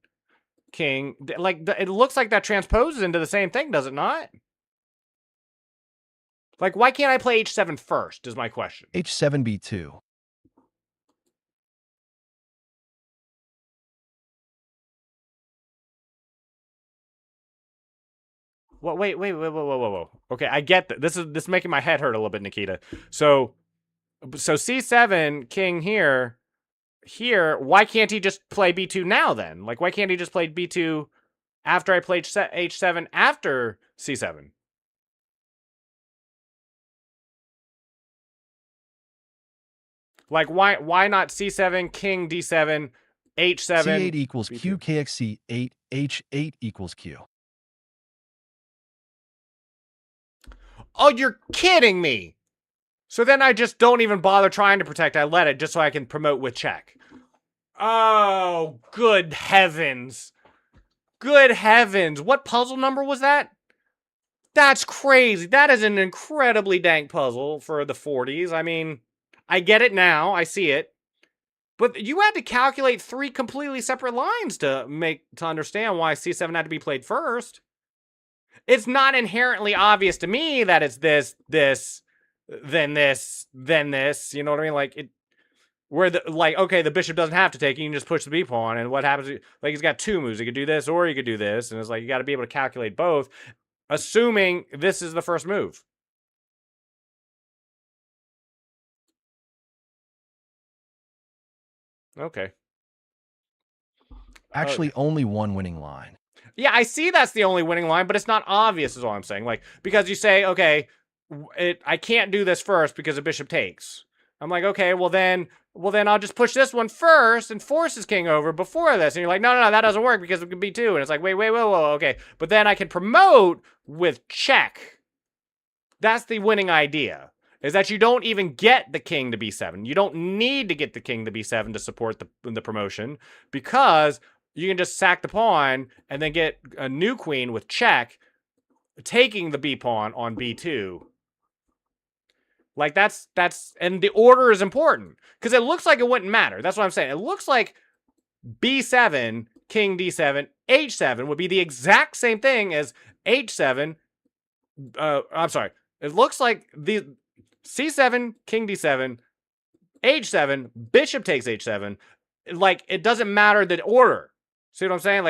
king? Like, it looks like that transposes into the same thing, does it not? Like, why can't I play H7 first, is my question. H7, B2. Well, wait, whoa. Okay, I get that. This is making my head hurt a little bit, Nikita. So C7, king here, why can't he just play B2 now then? Like, why can't he just play B2 after I played H7 after C7? Like, why not C7, king D7, H7? C8 equals B2. Q, KXC8, H8 equals Q. Oh, you're kidding me. So then I just don't even bother trying to protect. I let it just so I can promote with check. Oh, good heavens. Good heavens. What puzzle number was that? That's crazy. That is an incredibly dank puzzle for the 40s. I mean, I get it now. I see it. But you had to calculate 3 completely separate lines to understand why C7 had to be played first. It's not inherently obvious to me that it's this, then this, then this. You know what I mean? Like, okay, the bishop doesn't have to take it. You can just push the b pawn, and what happens? Like, he's got 2 moves. He could do this, or he could do this, and it's like you got to be able to calculate both, assuming this is the first move. Okay. Actually, only one winning line. Yeah, I see that's the only winning line, but it's not obvious is all I'm saying. Like, because you say, okay, I can't do this first because a bishop takes. I'm like, okay, well then I'll just push this one first and force his king over before this. And you're like, no, that doesn't work because it could be 2. And it's like, wait, whoa, okay. But then I can promote with check. That's the winning idea, is that you don't even get the king to B7. You don't need to get the king to B7 to support the promotion, because you can just sack the pawn and then get a new queen with check, taking the b pawn on B2. Like, that's and the order is important, because it looks like it wouldn't matter. That's what I'm saying. It looks like B7, king D7, H7 would be the exact same thing as H7. I'm sorry. It looks like the C7, king D7, H7, bishop takes H7. Like, it doesn't matter the order. See what I'm saying?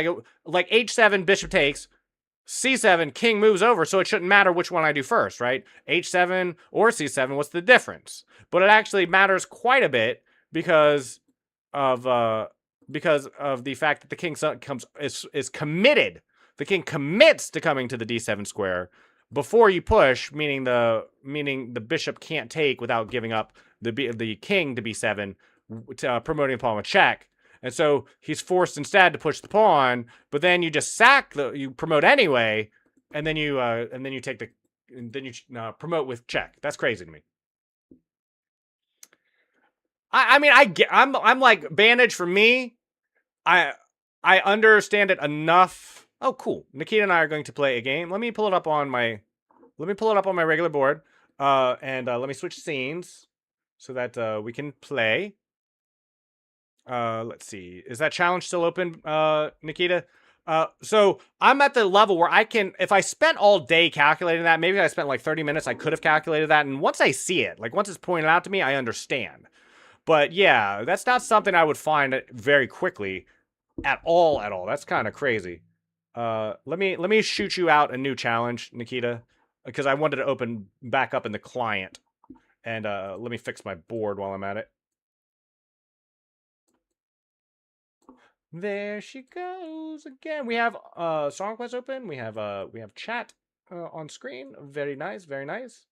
Like H7, bishop takes, C7, king moves over, so it shouldn't matter which one I do first, right? H7 or C7, what's the difference? But it actually matters quite a bit because of the fact that the king is committed. The king commits to coming to the D7 square before you push, meaning the bishop can't take without giving up the king to B7, promoting the pawn with check. And so he's forced instead to push the pawn, but then you just you promote anyway, and then you promote with check. That's crazy to me. I mean, I'm like, bandage for me. I understand it enough. Oh, cool. Nikita and I are going to play a game. Let me pull it up on my regular board. And let me switch scenes so that we can play. Let's see. Is that challenge still open, Nikita? So I'm at the level where I can, if I spent all day calculating that, maybe I spent like 30 minutes, I could have calculated that. And once I see it, like once it's pointed out to me, I understand. But yeah, that's not something I would find very quickly at all. That's kind of crazy. Let me shoot you out a new challenge, Nikita, because I wanted to open back up in the client. And let me fix my board while I'm at it. There she goes again. We have song quest open. We have chat on screen. Very nice, very nice.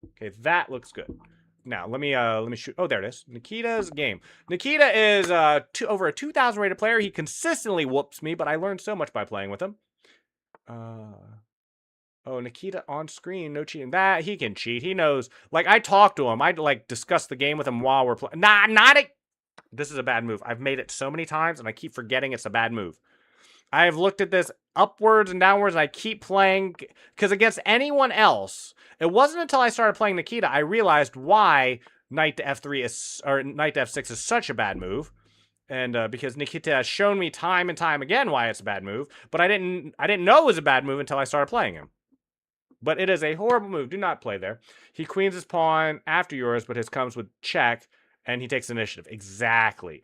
Okay, that looks good. Now let me shoot. Oh, there it is. Nikita's game. Nikita is over a 2,000 rated player. He consistently whoops me, but I learned so much by playing with him. Oh, Nikita on screen, no cheating. That he can cheat. He knows. Like I talk to him. I like discuss the game with him while we're playing. Nah, not it. This is a bad move. I've made it so many times, and I keep forgetting it's a bad move. I have looked at this upwards and downwards, and I keep playing, because against anyone else, it wasn't until I started playing Nikita I realized why knight to f3 is, or knight to f6 is such a bad move. And because Nikita has shown me time and time again why it's a bad move, but I didn't know it was a bad move until I started playing him. But it is a horrible move. Do not play there. He queens his pawn after yours, but his comes with check. And he takes initiative. Exactly.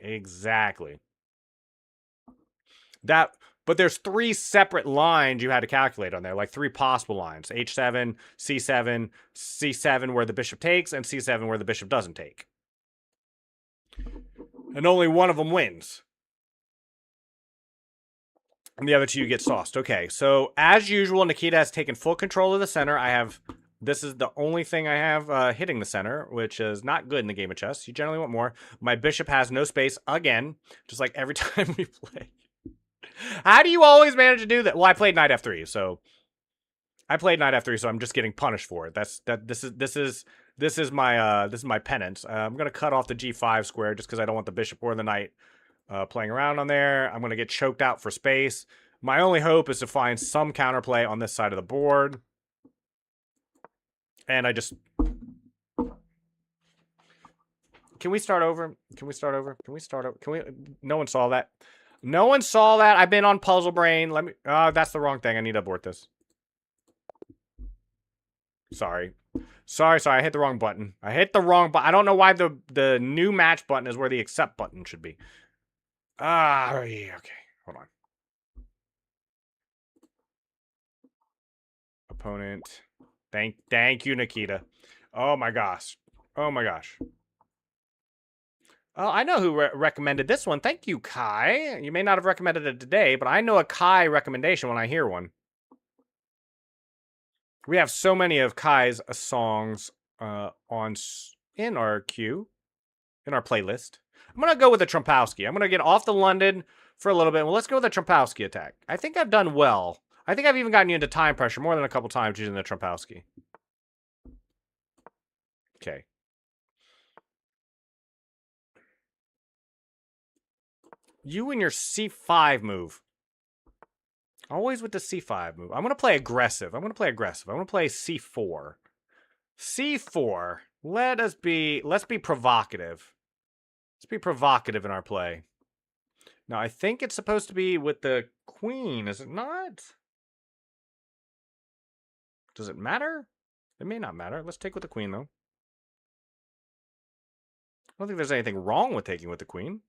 But there's 3 separate lines you had to calculate on there, like 3 possible lines. H7, C7, C7 where the bishop takes, and C7 where the bishop doesn't take. And only one of them wins. And the other 2 get sauced. Okay, so as usual, Nikita has taken full control of the center. This is the only thing I have hitting the center, which is not good in the game of chess. You generally want more. My bishop has no space again, just like every time we play. How do you always manage to do that? Well, I played knight f3, so I'm just getting punished for it. This is my penance. I'm gonna cut off the g5 square just because I don't want the bishop or the knight playing around on there. I'm gonna get choked out for space. My only hope is to find some counterplay on this side of the board. And I just... Can we start over? No one saw that. No one saw that. I've been on Puzzle Brain. That's the wrong thing. I need to abort this. Sorry. I hit the wrong button. I don't know why the new match button is where the accept button should be. Yeah, okay. Hold on. Opponent... Thank you, Nikita. Oh my gosh. Oh, I know who recommended this one. Thank you, Kai. You may not have recommended it today, but I know a Kai recommendation when I hear one. We have so many of Kai's songs in our queue, in our playlist. I'm going to go with the Trumpowski. I'm going to get off the London for a little bit. Well, let's go with the Trumpowski attack. I think I've done well. I think I've even gotten you into time pressure more than a couple times using the Trumpowski. Okay. You and your c5 move. Always with the c5 move. I'm going to play aggressive. I'm going to play c4. c4. Let's be provocative. Let's be provocative in our play. Now, I think it's supposed to be with the queen, is it not? Does it matter? It may not matter. Let's take with the queen, though. I don't think there's anything wrong with taking with the queen.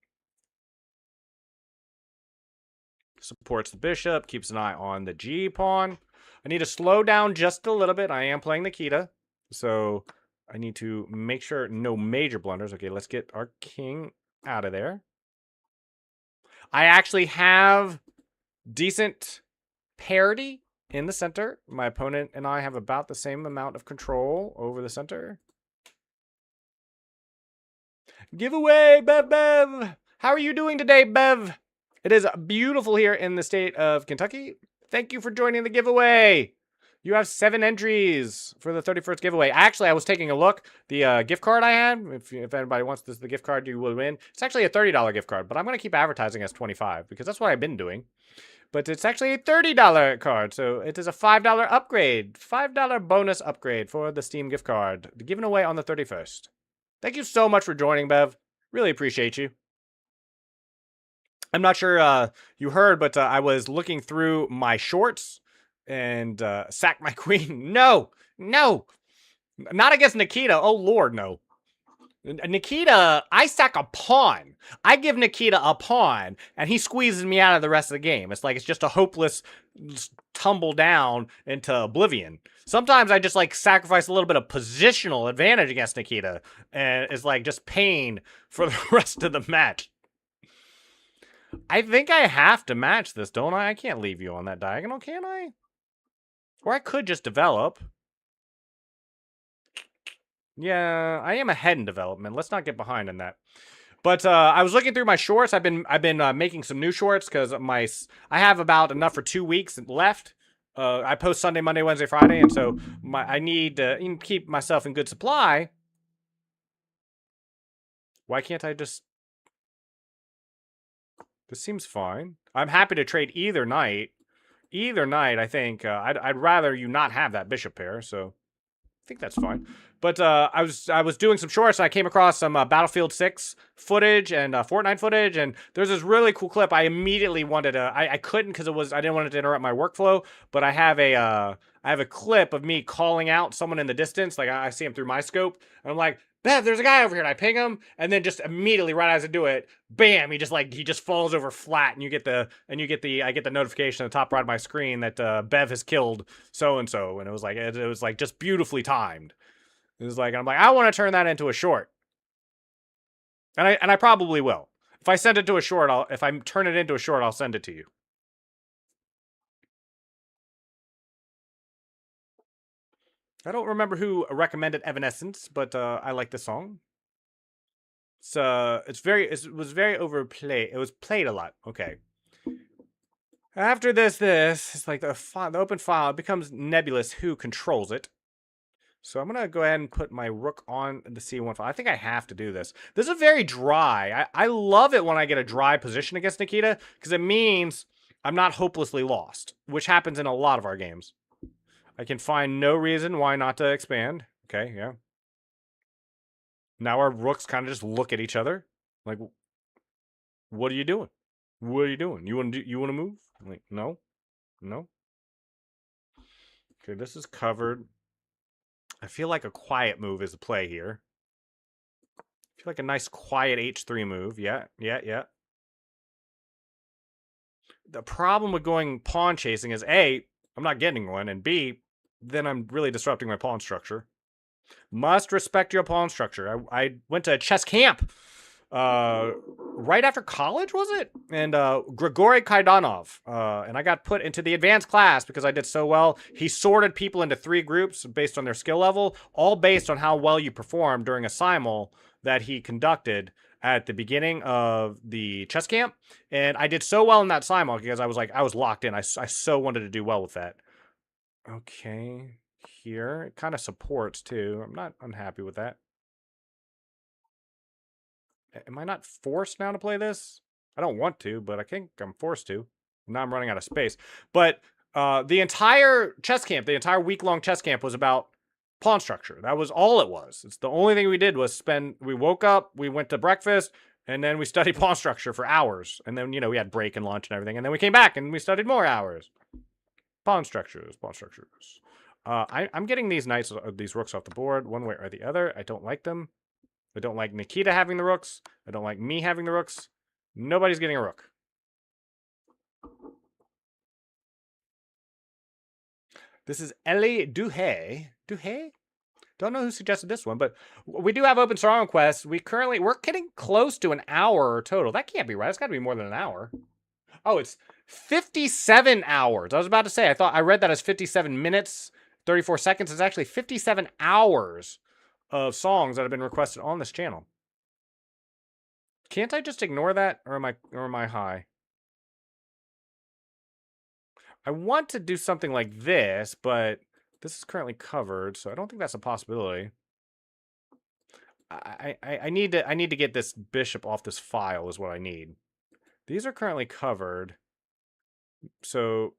Supports the bishop, keeps an eye on the g-pawn. I need to slow down just a little bit. I am playing Nikita, so I need to make sure no major blunders. Okay, let's get our king out of there. I actually have decent parity in the center. My opponent and I have about the same amount of control over the center. Giveaway, Bev! How are you doing today, Bev? It is beautiful here in the state of Kentucky. Thank you for joining the giveaway. You have 7 entries for the 31st giveaway. Actually, I was taking a look. The gift card I had, if anybody wants the gift card, you will win. It's actually a $30 gift card, but I'm going to keep advertising as 25 because that's what I've been doing. But it's actually a $30 card, so it is a $5 upgrade. $5 bonus upgrade for the Steam gift card. Given away on the 31st. Thank you so much for joining, Bev. Really appreciate you. I'm not sure you heard, but I was looking through my shorts and sacked my queen. No, no, not against Nikita. Oh, Lord, no. Nikita, I sack a pawn. I give Nikita a pawn, and he squeezes me out of the rest of the game. It's like it's just a hopeless tumble down into oblivion. Sometimes I just like sacrifice a little bit of positional advantage against Nikita, and it's like just pain for the rest of the match. I think I have to match this, don't I? I can't leave you on that diagonal, can I? Or I could just develop. Yeah, I am ahead in development. Let's not get behind in that. But I was looking through my shorts. I've been making some new shorts because I have about enough for 2 weeks left. I post Sunday, Monday, Wednesday, Friday, and so I need to keep myself in good supply. Why can't I just? This seems fine. I'm happy to trade either night. Either night, I think. I'd rather you not have that bishop pair, so I think that's fine. But I was doing some shorts, and I came across some Battlefield 6 footage and Fortnite footage, and there's this really cool clip. I immediately wanted to. I couldn't because I didn't want it to interrupt my workflow. But I have a clip of me calling out someone in the distance, like I see him through my scope, and I'm like, Beth, there's a guy over here, and I ping him, and then just immediately, right as I do it, bam, he just falls over flat, and I get the notification at the top right of my screen that Bev has killed so and so, and it was like just beautifully timed. It was like, I'm like, I want to turn that into a short, and I probably will. If I send it to a short, if I turn it into a short, I'll send it to you. I don't remember who recommended Evanescence, but I like the song. It was very overplayed. It was played a lot. Okay. After this, it's like the open file. It becomes nebulous who controls it. So I'm going to go ahead and put my rook on the C1 file. I think I have to do this. This is very dry. I love it when I get a dry position against Nikita because it means I'm not hopelessly lost, which happens in a lot of our games. I can find no reason why not to expand. Okay, yeah. Now our rooks kind of just look at each other, like, "What are you doing? What are you doing? You want to move?" I'm like, no, no. Okay, this is covered. I feel like a quiet move is the play here. I feel like a nice quiet H3 move. Yeah. The problem with going pawn chasing is A, I'm not getting one, and B, then I'm really disrupting my pawn structure. Must respect your pawn structure. I went to a chess camp right after college, was it? And Grigory Kaidanov. And I got put into the advanced class because I did so well. He sorted people into 3 groups based on their skill level, all based on how well you performed during a simul that he conducted at the beginning of the chess camp. And I did so well in that simul because I was locked in. I so wanted to do well with that. Okay. Here. It kind of supports too. I'm not unhappy with that. Am I not forced now to play this? I don't want to, but I think I'm forced to. Now I'm running out of space. But the entire chess camp, the entire week-long chess camp was about pawn structure. That was all it was. It's the only thing we did was we woke up, we went to breakfast, and then we studied pawn structure for hours. And then, we had break and lunch and everything. And then we came back and we studied more hours. Pawn structures. I'm getting these these rooks off the board one way or the other. I don't like them. I don't like Nikita having the rooks. I don't like me having the rooks. Nobody's getting a rook. This is Ellie Duhay. Duhay? Don't know who suggested this one, but we do have open strong quests. We're getting close to an hour total. That can't be right. It's got to be more than an hour. Oh, it's 57 hours. I was about to say, I read that as 57 minutes, 34 seconds. It's actually 57 hours of songs that have been requested on this channel. Can't I just ignore that, or am I high? I want to do something like this, but This is currently covered, so I don't think that's a possibility. I need to get this bishop off this file is what I need. These are currently covered. So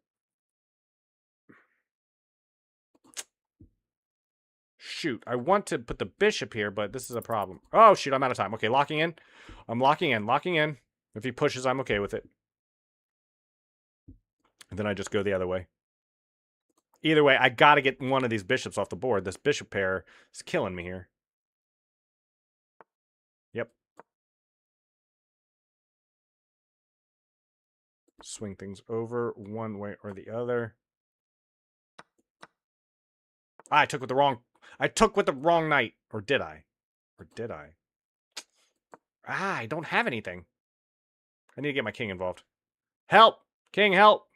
shoot, I want to put the bishop here, but this is a problem. Oh shoot, I'm out of time. Okay, locking in. I'm locking in. If he pushes, I'm okay with it. And then I just go the other way. Either way, I gotta get one of these bishops off the board. This bishop pair is killing me here. Yep. Swing things over one way or the other. I took with the wrong knight. Or did I? I don't have anything. I need to get my king involved. Help! King, help!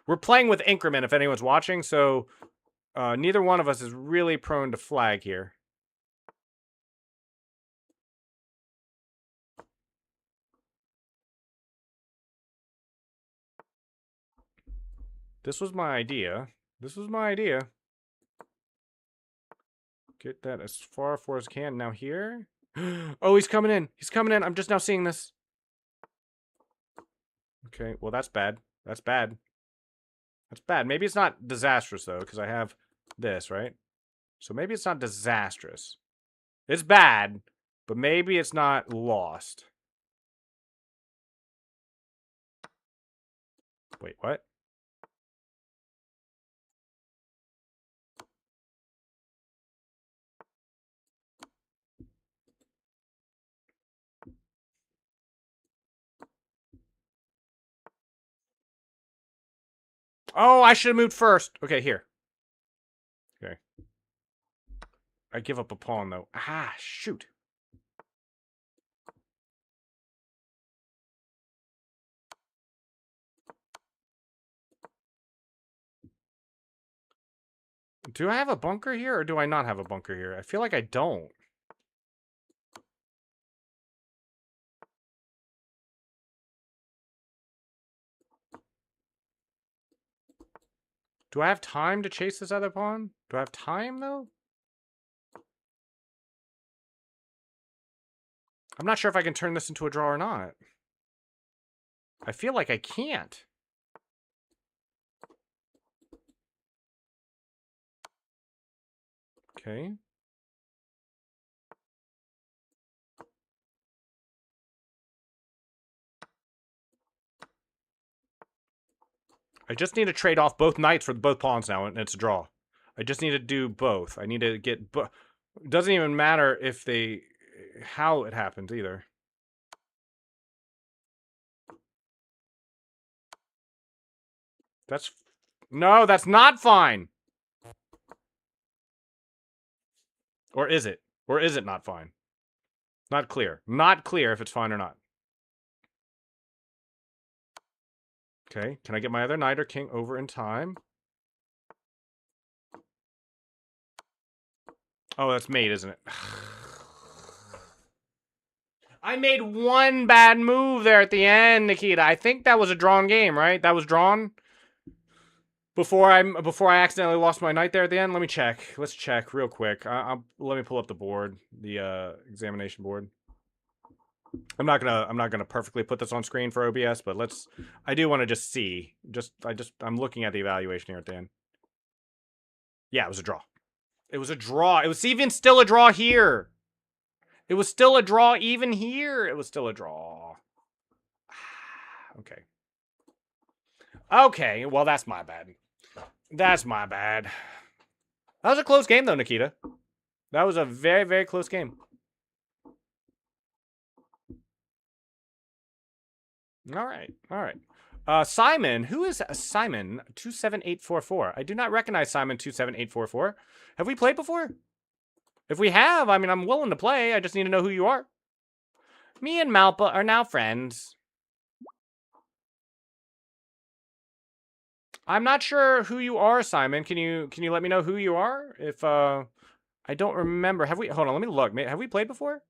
We're playing with increment if anyone's watching, so neither one of us is really prone to flag here. This was my idea. Get that as far as I can. Now here. Oh, he's coming in. I'm just now seeing this. Okay, well, that's bad. That's bad. Maybe it's not disastrous, though, because I have this, right? So maybe it's not disastrous. It's bad, but maybe it's not lost. Wait, what? Oh, I should have moved first. Okay, here. Okay. I give up a pawn, though. Ah, shoot. Do I have a bunker here, or do I not have a bunker here? I feel like I don't. Do I have time to chase this other pawn? Do I have time, though? I'm not sure if I can turn this into a draw or not. I feel like I can't. Okay. I just need to trade off both knights for both pawns now, and it's a draw. I just need to do both. I need to get... It doesn't even matter if they... how it happens, either. That's... No, that's not fine! Or is it? Or is it not fine? Not clear. Not clear if it's fine or not. Okay, can I get my other knight or king over in time? Oh, that's mate, isn't it? I made one bad move there at the end, Nikita. I think that was a drawn game, right? That was drawn? Before I accidentally lost my knight there at the end? Let me check. Let's check real quick. Let me pull up the board, the examination board. I'm not gonna perfectly put this on screen for OBS, but I do want to just see. I'm looking at the evaluation here at the end. Yeah, it was a draw. It was a draw. It was even still a draw here. It was still a draw even here. It was still a draw. Okay. Okay, well, that's my bad. That's my bad. That was a close game, though, Nikita. That was a very, very close game. All right, all right. Simon, who is Simon 27844? I do not recognize Simon 27844. Have we played before? If we have, I mean, I'm willing to play. I just need to know who you are. Me and Malpa are now friends. I'm not sure who you are, Simon. Can you let me know who you are? If I don't remember. Have we? Hold on, let me look. Have we played before?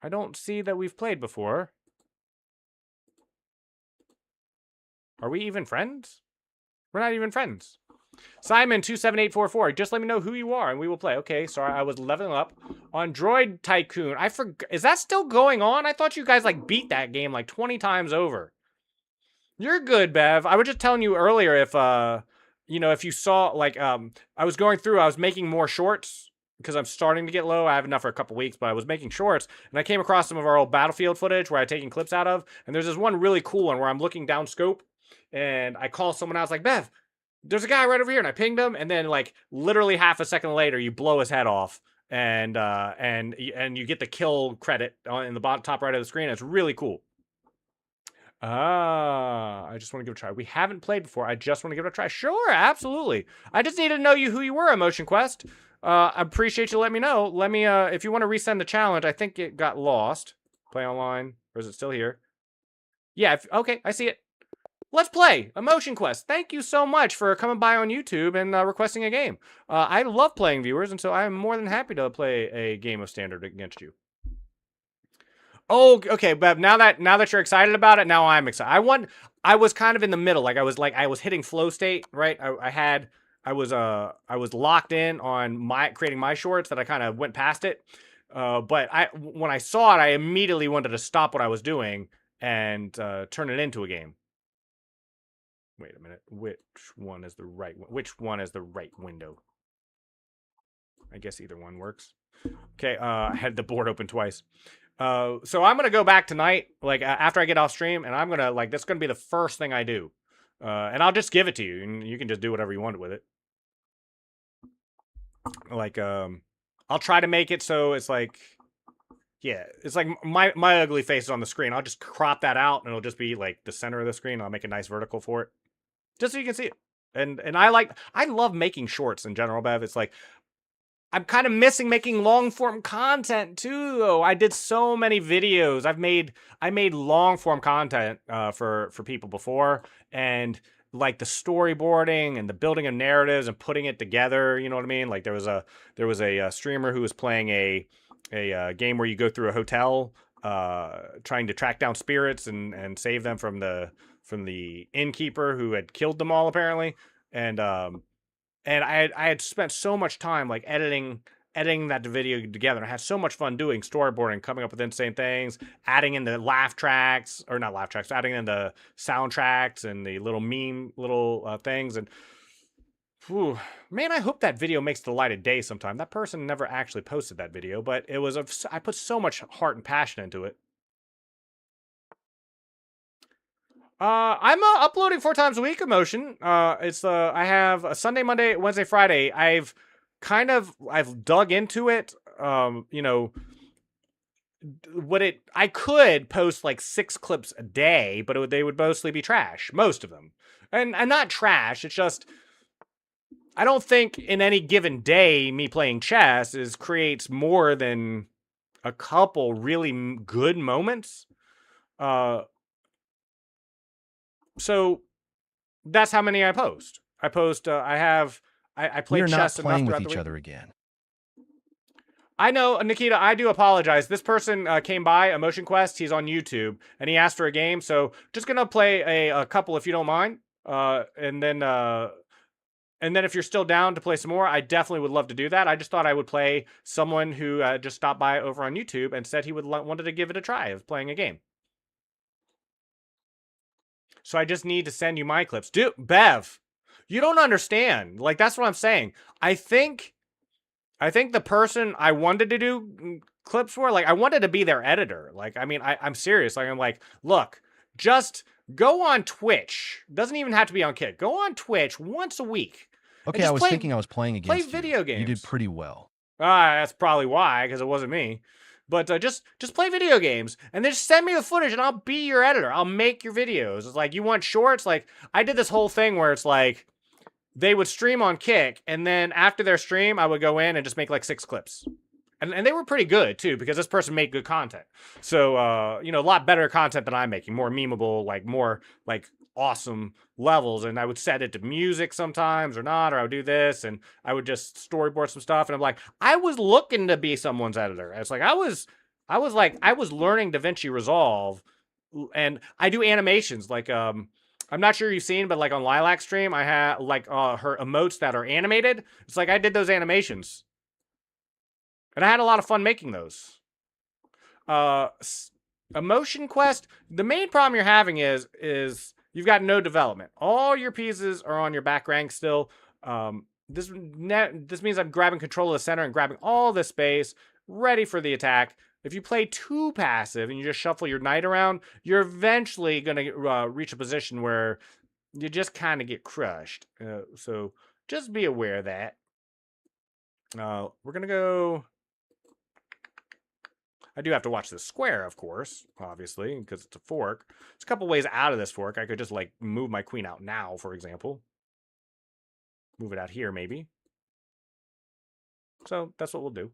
I don't see that we've played before. Are we even friends? We're not even friends. Simon27844, just let me know who you are and we will play. Okay, sorry, I was leveling up on Droid Tycoon. I forgot. Is that still going on? I thought you guys like beat that game like 20 times over. You're good, Bev. I was just telling you earlier if you know, if you saw like I was going through, I was making more shorts because I'm starting to get low. I have enough for a couple weeks, but I was making shorts and I came across some of our old Battlefield footage where I taken clips out of, and there's this one really cool one where I'm looking down scope and I call someone out. I was like, Bev, there's a guy right over here, and I pinged him, and then like literally half a second later, you blow his head off, and you get the kill credit in the bottom top right of the screen. It's really cool. I just want to give it a try. We haven't played before. I just want to give it a try. Sure, absolutely. I just needed to know who you were, Emotion Quest. I appreciate you letting me know. Let me, if you want to resend the challenge, I think it got lost. Play online, or is it still here? Yeah, okay, I see it. Let's play Emotion Quest. Thank you so much for coming by on YouTube and requesting a game. I love playing viewers, and so I'm more than happy to play a game of Standard against you. Oh, okay, Bev. Now that you're excited about it, now I'm excited. I was kind of in the middle. I was hitting flow state, right? I was locked in on creating my shorts that I kind of went past it. But when I saw it, I immediately wanted to stop what I was doing and turn it into a game. Wait a minute. Which one is the right one? Which one is the right window? I guess either one works. Okay, I had the board open twice. So I'm gonna go back tonight, like after I get off stream, and I'm gonna that's gonna be the first thing I do. And I'll just give it to you, and you can just do whatever you want with it. Like, I'll try to make it so it's like, yeah, it's like my ugly face is on the screen. I'll just crop that out, and it'll just be like the center of the screen. I'll make a nice vertical for it, just so you can see it. And I love making shorts in general, Bev. It's like, I'm kind of missing making long form content too, though. I did so many videos. I made long form content for people before, and like the storyboarding and the building of narratives and putting it together. You know what I mean? Like there was a streamer who was playing a game where you go through a hotel, trying to track down spirits and save them from the innkeeper who had killed them all apparently, and I had spent so much time like editing that video together. I had so much fun doing storyboarding, coming up with insane things, adding in the laugh tracks, or not laugh tracks, adding in the soundtracks and the little meme things. And whew, man, I hope that video makes the light of day sometime. That person never actually posted that video, but it was I put so much heart and passion into it. I'm uploading 4 times a week, Emotion. I have a Sunday, Monday, Wednesday, Friday. I've dug into it. You know, I could post like 6 clips a day, but they would mostly be trash, most of them. And not trash, it's just, I don't think in any given day me playing chess creates more than a couple really good moments. So that's how many I post. I post. I play We're chess not playing enough with each the week. other again. I know, Nikita. I do apologize. This person came by Emotion Quest. He's on YouTube and he asked for a game. So just gonna play a couple if you don't mind. And then if you're still down to play some more, I definitely would love to do that. I just thought I would play someone who just stopped by over on YouTube and said he wanted to give it a try of playing a game. So I just need to send you my clips. Dude, Bev, you don't understand. Like, that's what I'm saying. I think the person I wanted to do clips for, like, I wanted to be their editor. Like, I mean, I'm serious. Like, I'm like, look, just go on Twitch. Doesn't even have to be on Kick. Go on Twitch once a week. Okay, I was thinking I was playing against play video games. You did pretty well. That's probably why, because it wasn't me. But just play video games and then just send me the footage and I'll be your editor. I'll make your videos. It's like, you want shorts? Like, I did this whole thing where it's like, they would stream on Kick, and then after their stream, I would go in and just make like 6 clips. And they were pretty good too, because this person made good content. So, you know, a lot better content than I'm making, more memeable, like more like awesome levels. And I would set it to music sometimes or not, or I would do this and I would just storyboard some stuff. And I'm like, I was looking to be someone's editor. It's like, I was I was learning DaVinci Resolve, and I do animations. Like, I'm not sure you've seen, but like on Lilac's stream, I had like her emotes that are animated. It's like I did those animations, and I had a lot of fun making those. Emotion Quest. The main problem you're having is you've got no development. All your pieces are on your back rank still. This means I'm grabbing control of the center and grabbing all the space, ready for the attack. If you play too passive and you just shuffle your knight around, you're eventually going to reach a position where you just kind of get crushed. So just be aware of that. We're going to go... I do have to watch the square, of course, obviously, because it's a fork. There's a couple ways out of this fork. I could just, like, move my queen out now, for example. Move it out here, maybe. So that's what we'll do.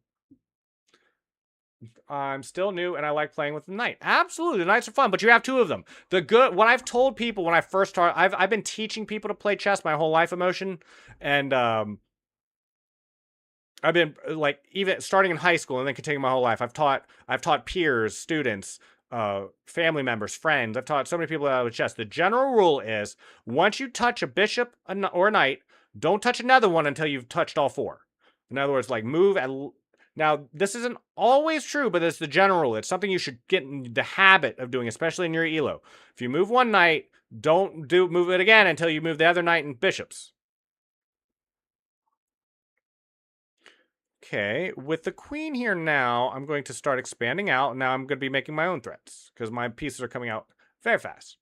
I'm still new, and I like playing with the knight. Absolutely, the knights are fun, but you have two of them. What I've told people when I first started, I've been teaching people to play chess my whole life, Emotion, and I've been like even starting in high school and then continuing my whole life. I've taught peers, students, family members, friends. I've taught so many people with chess. The general rule is once you touch a bishop or a knight, don't touch another one until you've touched all four. In other words, like move at. Now, this isn't always true, but it's the general rule. It's something you should get in the habit of doing, especially in your elo. If you move one knight, don't move it again until you move the other knight and bishops. Okay, with the queen here now, I'm going to start expanding out. Now I'm going to be making my own threats because my pieces are coming out very fast.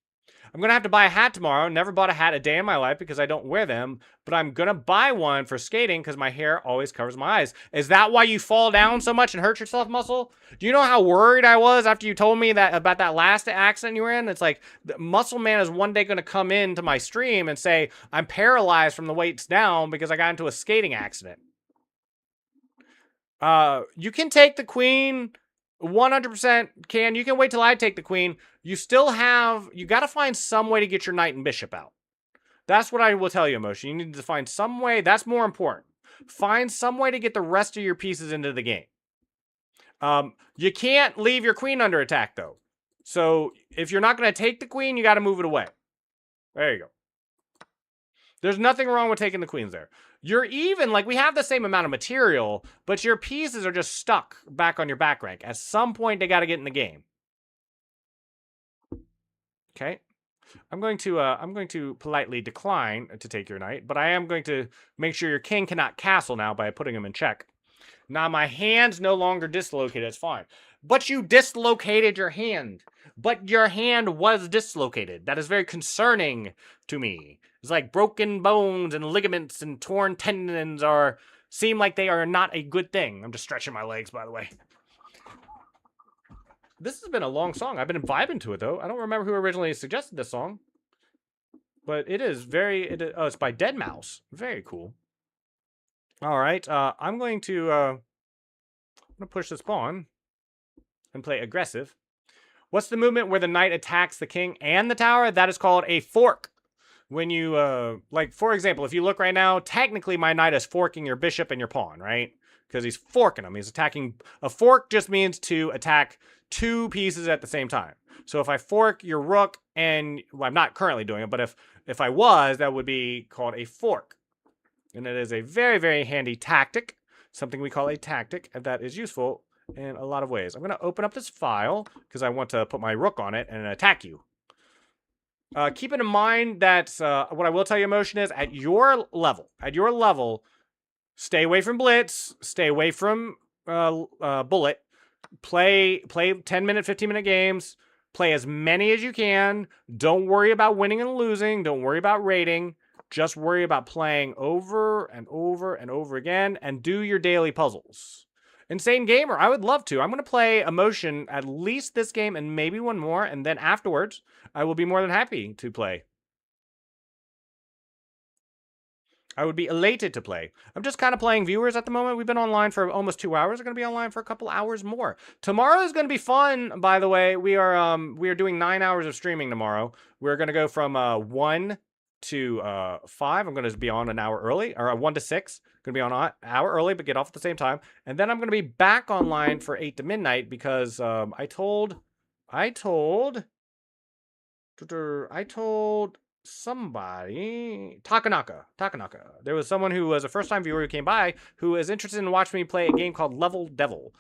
I'm going to have to buy a hat tomorrow. Never bought a hat a day in my life because I don't wear them, but I'm going to buy one for skating because my hair always covers my eyes. Is that why you fall down so much and hurt yourself, Muscle? Do you know how worried I was after you told me that about that last accident you were in? It's like, Muscle Man is one day going to come into my stream and say, I'm paralyzed from the waist down because I got into a skating accident. You can take the queen, 100% can. You can wait till I take the queen. You got to find some way to get your knight and bishop out. That's what I will tell you, Emotion. You need to find some way. That's more important. Find some way to get the rest of your pieces into the game. You can't leave your queen under attack, though. So if you're not going to take the queen, you got to move it away. There you go. There's nothing wrong with taking the queens there. You're even, like, we have the same amount of material, but your pieces are just stuck back on your back rank. At some point, they got to get in the game. Okay. I'm going to politely decline to take your knight, but I am going to make sure your king cannot castle now by putting him in check. Now, my hand's no longer dislocated. It's fine. But you dislocated your hand. But your hand was dislocated. That is very concerning to me. It's like broken bones and ligaments and torn tendons seem like they are not a good thing. I'm just stretching my legs, by the way. This has been a long song. I've been vibing to it, though. I don't remember who originally suggested this song. But it is it's by Deadmau5. Very cool. All right. I'm going to push this pawn and play aggressive. What's the movement where the knight attacks the king and the tower? That is called a fork. When you, like, for example, if you look right now, technically my knight is forking your bishop and your pawn, right? Because he's forking them. He's attacking. A fork just means to attack two pieces at the same time. So if I fork your rook and, well, I'm not currently doing it, but if I was, that would be called a fork. And it is a very, very handy tactic, something we call a tactic, and that is useful in a lot of ways. I'm going to open up this file because I want to put my rook on it and attack you. Keep in mind that what I will tell you, Emotion, is at your level, stay away from blitz, stay away from bullet, play 10-minute, 15-minute games, play as many as you can. Don't worry about winning and losing. Don't worry about rating. Just worry about playing over and over and over again and do your daily puzzles. Insane Gamer, I would love to. I'm going to play Emotion at least this game and maybe one more, and then afterwards, I will be more than happy to play. I would be elated to play. I'm just kind of playing viewers at the moment. We've been online for almost 2 hours. We're going to be online for a couple hours more. Tomorrow is going to be fun, by the way. We are doing 9 hours of streaming tomorrow. We're going to go from 1 to 5. I'm going to be on an hour early, or 1 to 6. Going to be on an hour early, but get off at the same time. And then I'm going to be back online for 8 to midnight because I told somebody, Takanaka. There was someone who was a first-time viewer who came by who is interested in watching me play a game called Level Devil.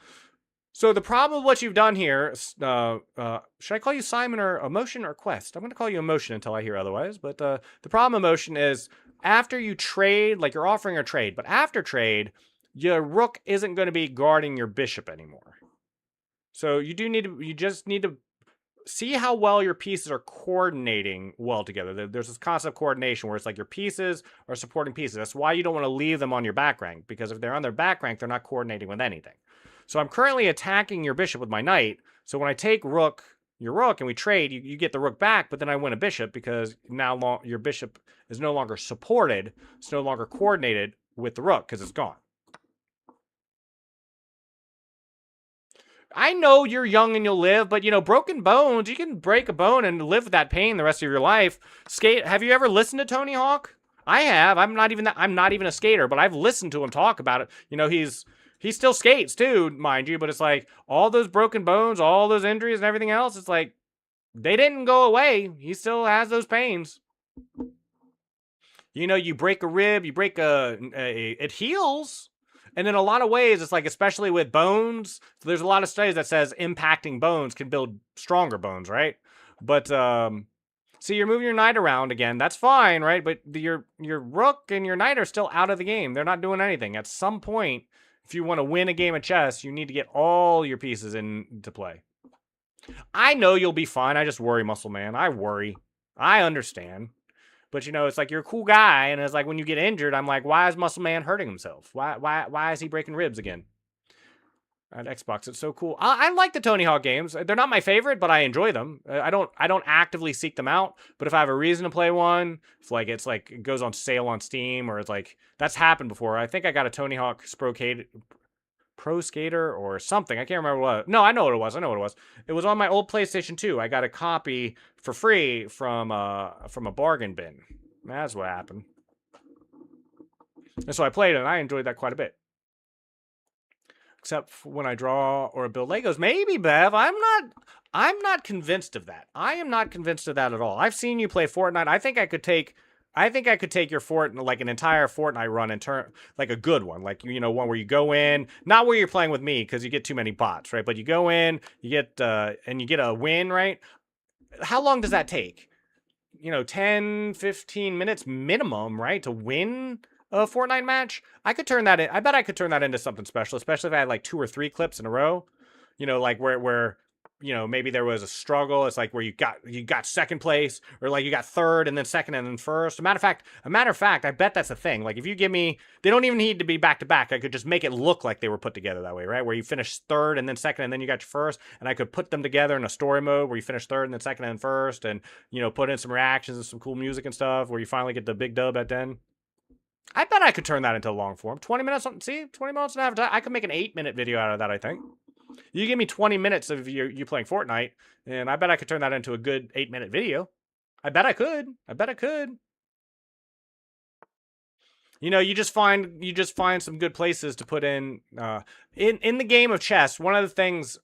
So the problem with what you've done here, should I call you Simon or Emotion or Quest? I'm going to call you Emotion until I hear otherwise. But the problem, Emotion, is after you trade, like you're offering a trade, but after trade, your rook isn't going to be guarding your bishop anymore. So you just need to see how well your pieces are coordinating well together. There's this concept of coordination where it's like your pieces are supporting pieces. That's why you don't want to leave them on your back rank, because if they're on their back rank, they're not coordinating with anything. So I'm currently attacking your bishop with my knight. So when I take your rook, and we trade, you get the rook back, but then I win a bishop because now your bishop is no longer supported. It's no longer coordinated with the rook because it's gone. I know you're young and you'll live, but, you know, broken bones, you can break a bone and live with that pain the rest of your life. Have you ever listened to Tony Hawk? I have. I'm not even a skater, but I've listened to him talk about it. You know, he still skates too, mind you, but it's like all those broken bones, all those injuries and everything else, it's like they didn't go away. He still has those pains. You know, you break a rib, you break it heals. And in a lot of ways, it's like, especially with bones, there's a lot of studies that says impacting bones can build stronger bones, right? But see, you're moving your knight around again. That's fine, right? But your rook and your knight are still out of the game. They're not doing anything. At some point, if you want to win a game of chess, you need to get all your pieces into play. I know you'll be fine. I just worry, Muscle Man. I worry. I understand. But, you know, it's like you're a cool guy, and it's like when you get injured, I'm like, why is Muscle Man hurting himself? Why is he breaking ribs again? At Xbox, it's so cool. I like the Tony Hawk games. They're not my favorite, but I enjoy them. I don't actively seek them out. But if I have a reason to play one, if it goes on sale on Steam, or it's like that's happened before. I think I got a Tony Hawk Pro Skater or something. I can't remember what. No, I know what it was. It was on my old PlayStation 2. I got a copy for free from a bargain bin. That's what happened. And so I played it, and I enjoyed that quite a bit. Except when I draw or build Legos. Maybe, Bev. I'm not convinced of that. I am not convinced of that at all. I've seen you play Fortnite. I think I could take your Fortnite, like an entire Fortnite run, and turn like a good one, like, you know, one where you go in, not where you're playing with me because you get too many bots, right? But you go in, you get and you get a win, right? How long does that take? You know, 10, 15 minutes minimum, right, to win a Fortnite match? I could turn that in. I bet I could turn that into something special, especially if I had like 2 or 3 clips in a row. You know, like where you know, maybe there was a struggle. It's like where you got second place, or like you got third and then second and then first. A matter of fact, I bet that's a thing. Like if you give me, they don't even need to be back to back. I could just make it look like they were put together that way, right? Where you finish third and then second and then you got your first, and I could put them together in a story mode where you finish third and then second and then first, and, you know, put in some reactions and some cool music and stuff where you finally get the big dub at the end. I bet I could turn that into long form. 20 minutes, see? 20 minutes and a half. I could make an 8-minute video out of that, I think. You give me 20 minutes of you playing Fortnite, and I bet I could turn that into a good 8-minute video. I bet I could. You know, you just find some good places to put in the game of chess. One of the things,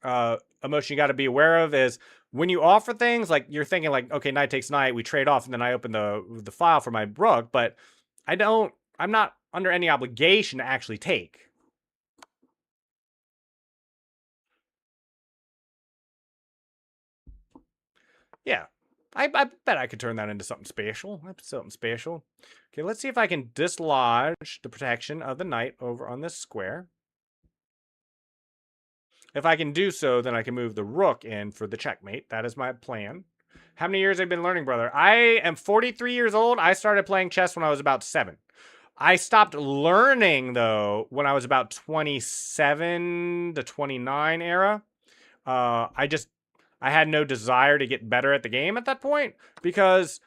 Emotion, you got to be aware of is when you offer things, like you're thinking like, okay, knight takes knight, we trade off, and then I open the file for my rook, but I'm not under any obligation to actually take. Yeah, I bet I could turn that into something special. Okay, let's see if I can dislodge the protection of the knight over on this square. If I can do so, then I can move the rook in for the checkmate. That is my plan. How many years have you been learning, brother? I am 43 years old. I started playing chess when I was about 7. I stopped learning, though, when I was about 27 to 29 era. I had no desire to get better at the game at that point, because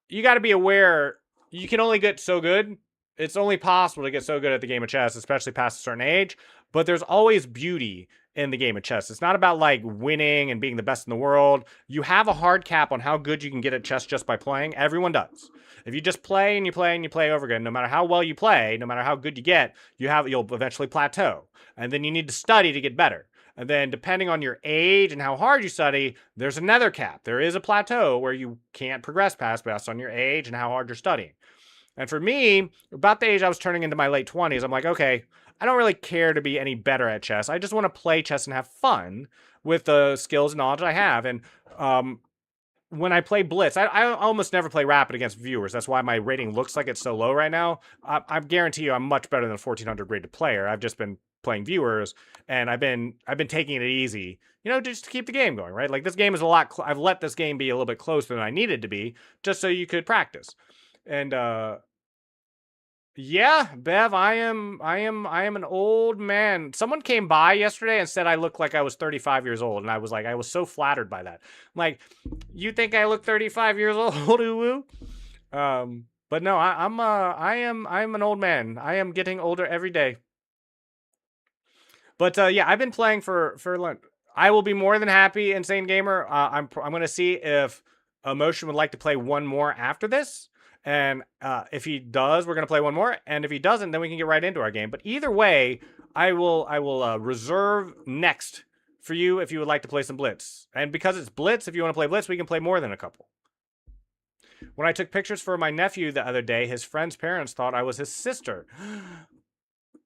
you got to be aware you can only get so good. It's only possible to get so good at the game of chess, especially past a certain age. But there's always beauty in the game of chess. It's not about like winning and being the best in the world. You have a hard cap on how good you can get at chess just by playing. Everyone does. If you just play and you play and you play over again, no matter how well you play, no matter how good you get, you'll eventually plateau. And then you need to study to get better. And then depending on your age and how hard you study, there's another cap. There is a plateau where you can't progress past based on your age and how hard you're studying. And for me, about the age I was turning into my late 20s, I'm like, okay, I don't really care to be any better at chess. I just want to play chess and have fun with the skills and knowledge I have. And when I play Blitz, I almost never play Rapid against viewers. That's why my rating looks like it's so low right now. I guarantee you I'm much better than a 1400 rated player. I've just been playing viewers, and I've been taking it easy, just to keep the game going, right? Like this game is a lot. I've let this game be a little bit closer than I needed to be, just so you could practice. And yeah, Bev, I am an old man. Someone came by yesterday and said I looked like I was 35 years old, and I was so flattered by that. I'm like, you think I look 35 years old, woo? But no, I'm an old man. I am getting older every day. But yeah, I've been playing for lunch. I will be more than happy, Insane Gamer. I'm gonna see if Emotion would like to play one more after this. And if he does, we're going to play one more. And if he doesn't, then we can get right into our game. But either way, I will reserve next for you if you would like to play some Blitz. And because it's Blitz, if you want to play Blitz, we can play more than a couple. When I took pictures for my nephew the other day, his friend's parents thought I was his sister.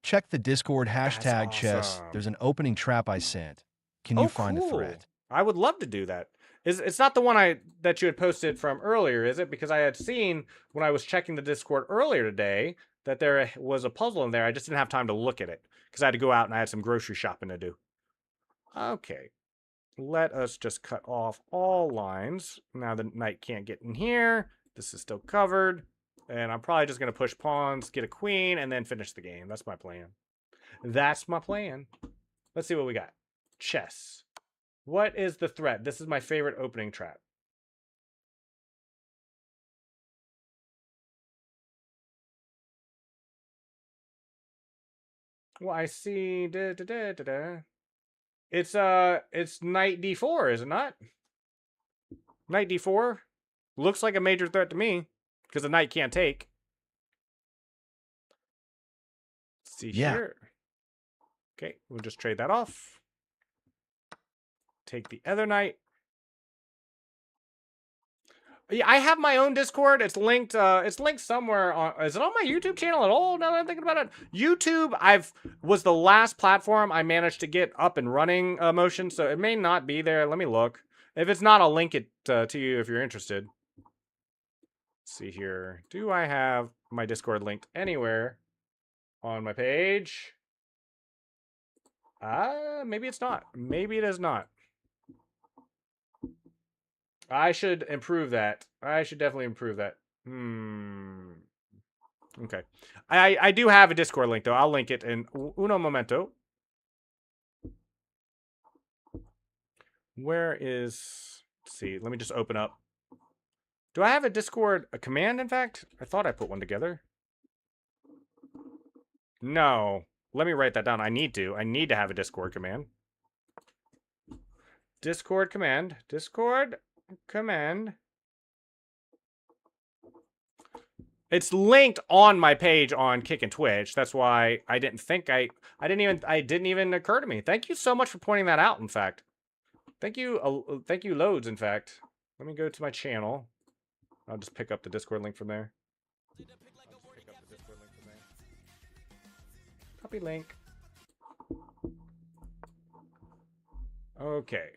Check the Discord hashtag That's chess. awesome. There's an opening trap I sent. Can you find the cool. thread? I would love to do that. It's not the one that you had posted from earlier, is it? Because I had seen when I was checking the Discord earlier today that there was a puzzle in there. I just didn't have time to look at it because I had to go out and I had some grocery shopping to do. Okay. Let us just cut off all lines. Now the knight can't get in here. This is still covered. And I'm probably just going to push pawns, get a queen, and then finish the game. That's my plan. That's my plan. Let's see what we got. Chess. What is the threat? This is my favorite opening trap. Well, I see. It's knight d4, is it not? Knight d4 looks like a major threat to me because the knight can't take. Let's see here. Okay, we'll just trade that off. Take the other knight. Yeah, I have my own Discord. It's linked. It's linked somewhere. Is it on my YouTube channel at all? Now that I'm thinking about it, YouTube was the last platform I managed to get up and running. Motion, so it may not be there. Let me look. If it's not, I'll link it to you if you're interested. Let's see here. Do I have my Discord linked anywhere on my page? Maybe it's not. Maybe it is not. I should improve that. I should definitely improve that. Okay. I do have a Discord link, though. I'll link it in uno momento. Where is... Let's see. Let me just open up. Do I have a Discord... A command, in fact? I thought I put one together. No. Let me write that down. I need to. I need to have a Discord command. Discord command. Discord command. It's linked on my page on Kick and Twitch. That's why I didn't think it didn't even occur to me. Thank you so much for pointing that out, in fact. Thank you loads, in fact. Let me go to my channel. I'll just pick up the Discord link from there. Copy link. Okay.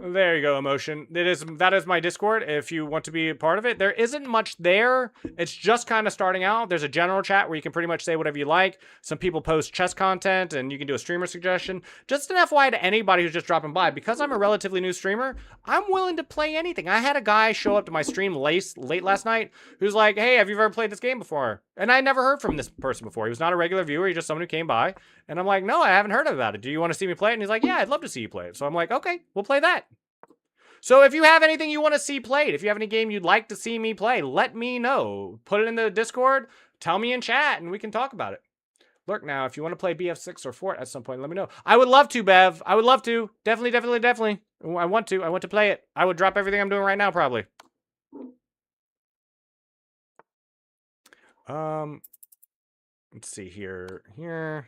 There you go, Emotion. That is my Discord if you want to be a part of it. There isn't much there. It's just kind of starting out. There's a general chat where you can pretty much say whatever you like. Some people post chess content and you can do a streamer suggestion. Just an FYI to anybody who's just dropping by. Because I'm a relatively new streamer, I'm willing to play anything. I had a guy show up to my stream late last night who's like, hey, have you ever played this game before? And I never heard from this person before. He was not a regular viewer. He's just someone who came by. And I'm like, no, I haven't heard about it. Do you want to see me play it? And he's like, yeah, I'd love to see you play it. So I'm like, okay, we'll play that. So if you have anything you want to see played, if you have any game you'd like to see me play, let me know. Put it in the Discord. tell me in chat and we can talk about it. Look, now, if you want to play BF6 or Fort at some point, let me know. I would love to, Bev. I would love to. Definitely. I want to. I want to play it. I would drop everything I'm doing right now, probably. Let's see here, and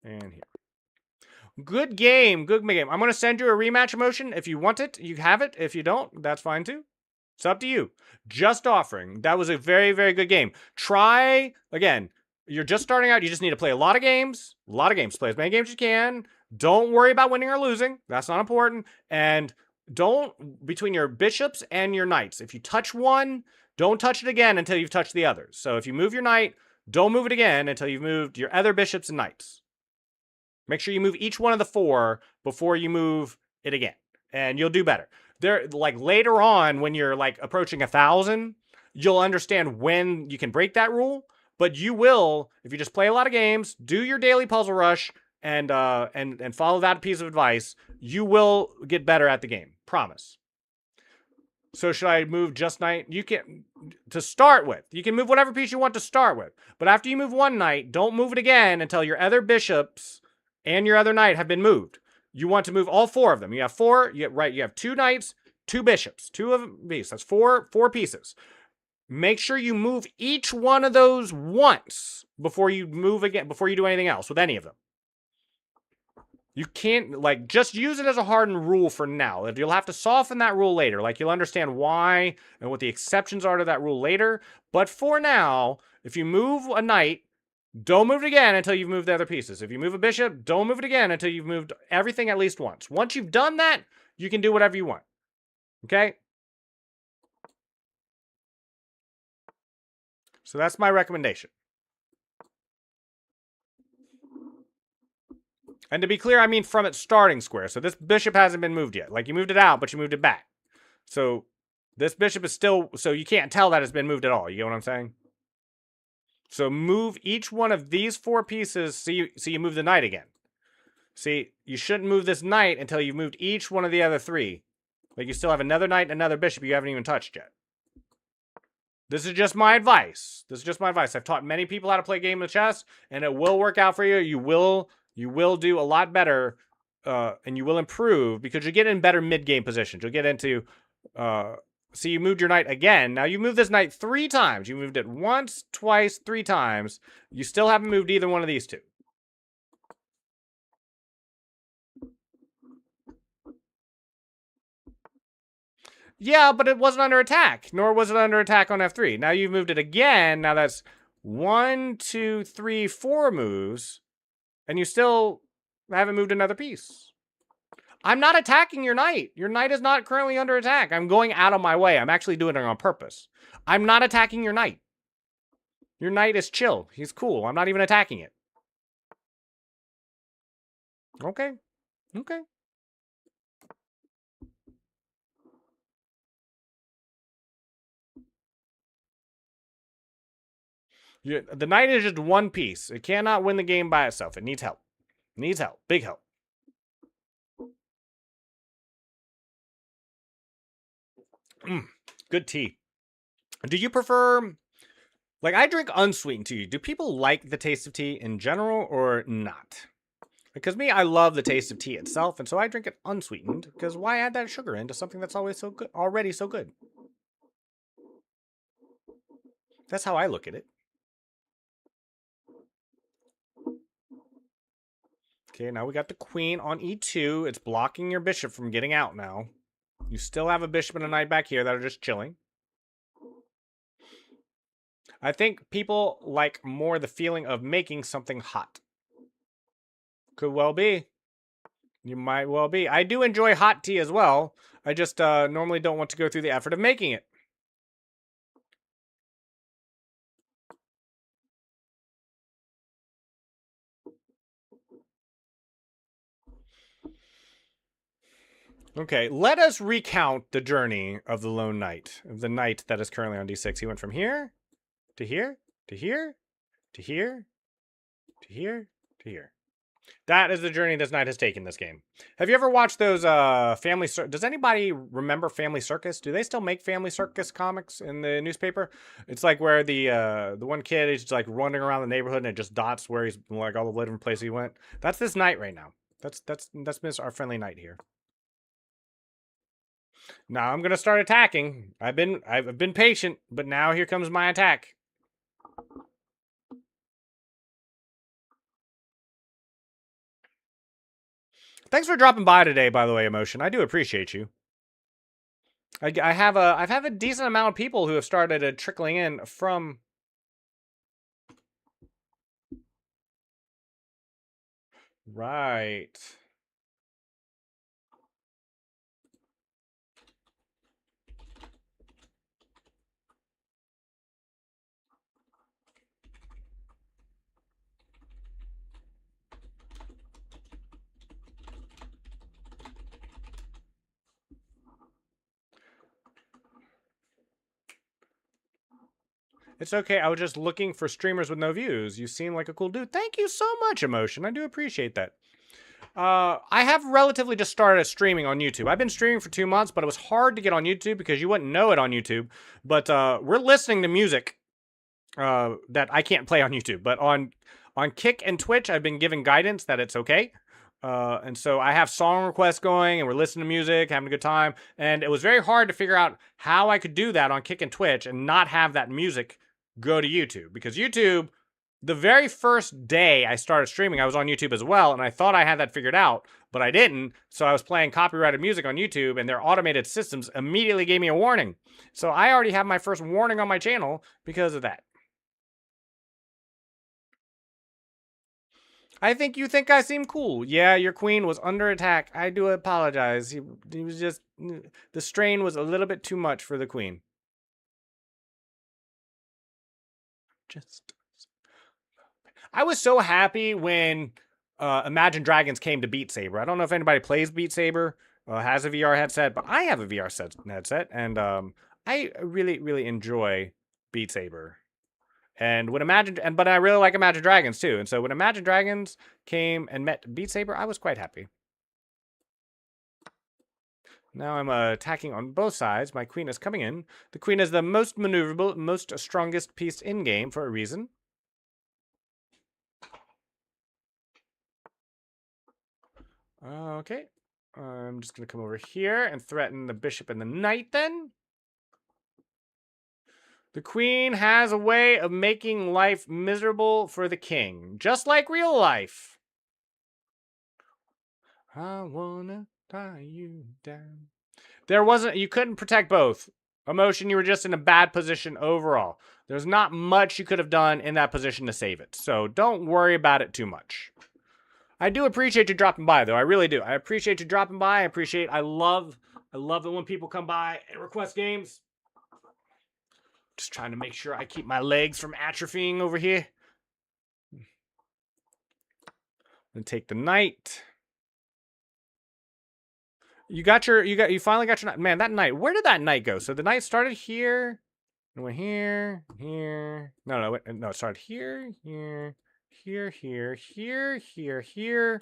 here. Good game. I'm going to send you a rematch emotion. If you want it, you have it. If you don't, that's fine too. It's up to you. Just offering. That was a very, very good game. Try, again, you're just starting out. You just need to play a lot of games. Play as many games as you can. Don't worry about winning or losing. That's not important. And don't, between your bishops and your knights, if you touch one, don't touch it again until you've touched the others. So if you move your knight, don't move it again until you've moved your other bishops and knights. Make sure you move each one of the 4 before you move it again, and you'll do better. There, like later on, when you're like approaching 1,000, you'll understand when you can break that rule. But you will, if you just play a lot of games, do your daily puzzle rush, and follow that piece of advice, you will get better at the game. Promise. So should I move just knight? You can, to start with. You can move whatever piece you want to start with. But after you move one knight, don't move it again until your other bishops and your other knight have been moved. You want to move all 4 of them. You have 4. You have 2 knights, 2 bishops, 2 of these. That's 4 pieces. Make sure you move each one of those once before you move again, before you do anything else with any of them. You can't, like, just use it as a hardened rule for now. You'll have to soften that rule later. Like, you'll understand why and what the exceptions are to that rule later. But for now, if you move a knight, don't move it again until you've moved the other pieces. If you move a bishop, don't move it again until you've moved everything at least once. Once you've done that, you can do whatever you want. Okay? So that's my recommendation. And to be clear, I mean from its starting square. So this bishop hasn't been moved yet. Like, you moved it out, but you moved it back. So this bishop is still... So you can't tell that it's been moved at all. You get what I'm saying? So move each one of these 4 pieces so you move the knight again. See, you shouldn't move this knight until you've moved each one of the other 3. Like, you still have another knight and another bishop you haven't even touched yet. This is just my advice. I've taught many people how to play a game of chess, and it will work out for you. You will do a lot better, and you will improve because you get in better mid-game positions. You'll get into... So you moved your knight again. Now you moved this knight 3 times. You moved it once, twice, 3 times. You still haven't moved either one of these 2. Yeah, but it wasn't under attack, nor was it under attack on F3. Now you've moved it again. Now that's 1, 2, 3, 4 moves, and you still haven't moved another piece. I'm not attacking your knight. Your knight is not currently under attack. I'm going out of my way. I'm actually doing it on purpose. I'm not attacking your knight. Your knight is chill. He's cool. I'm not even attacking it. Okay. Okay. The knight is just one piece. It cannot win the game by itself. It needs help. It needs help. Big help. Good tea. Do you prefer... Like, I drink unsweetened tea. Do people like the taste of tea in general or not? Because me, I love the taste of tea itself, and so I drink it unsweetened. Because why add that sugar into something that's always so good, already so good? That's how I look at it. Okay, now we got the queen on e2. It's blocking your bishop from getting out now. You still have a bishop and a knight back here that are just chilling. I think people like more the feeling of making something hot. Could well be. You might well be. I do enjoy hot tea as well. I just normally don't want to go through the effort of making it. Okay, let us recount the journey of the lone knight, of the knight that is currently on d6. He went from here, to here, to here, to here, to here, to here. That is the journey this knight has taken this game. Have you ever watched those Family Circus? Does anybody remember Family Circus? Do they still make Family Circus comics in the newspaper? It's like where the one kid is just like running around the neighborhood and it just dots where he's like all the different places he went. That's this knight right now. That's our friendly knight here. Now I'm gonna start attacking. I've been patient, but now here comes my attack. Thanks for dropping by today, by the way, Emotion. I do appreciate you. I've had a decent amount of people who have started trickling in from. Right. It's okay. I was just looking for streamers with no views. You seem like a cool dude. Thank you so much, Emotion. I do appreciate that. I have relatively just started streaming on YouTube. I've been streaming for 2 months, but it was hard to get on YouTube because you wouldn't know it on YouTube. But we're listening to music that I can't play on YouTube. But on Kick and Twitch, I've been given guidance that it's okay. And so I have song requests going and we're listening to music, having a good time. And it was very hard to figure out how I could do that on Kick and Twitch and not have that music go to YouTube. Because YouTube, the very first day I started streaming, I was on YouTube as well. And I thought I had that figured out, but I didn't. So I was playing copyrighted music on YouTube and their automated systems immediately gave me a warning. So I already have my first warning on my channel because of that. I think you think I seem cool. Yeah, your queen was under attack. I do apologize. He was just... The strain was a little bit too much for the queen. I was so happy when Imagine Dragons came to Beat Saber. I don't know if anybody plays Beat Saber, has a VR headset, but I have a VR headset, and I really, really enjoy Beat Saber. And when but I really like Imagine Dragons too. And so when Imagine Dragons came and met Beat Saber, I was quite happy. Now I'm attacking on both sides. My queen is coming in. The queen is the most maneuverable, most strongest piece in game for a reason. Okay. I'm just going to come over here and threaten the bishop and the knight then. The queen has a way of making life miserable for the king, just like real life. I wanna tie you down. You couldn't protect both. Emotion, you were just in a bad position overall. There's not much you could have done in that position to save it. So don't worry about it too much. I do appreciate you dropping by, though. I really do. I appreciate you dropping by. I love it when people come by and request games. Just trying to make sure I keep my legs from atrophying over here. Then take the knight. You finally got your knight. Man, that knight. Where did that knight go? So the knight started here. And went here, here. No, it started here, here, here, here, here, here,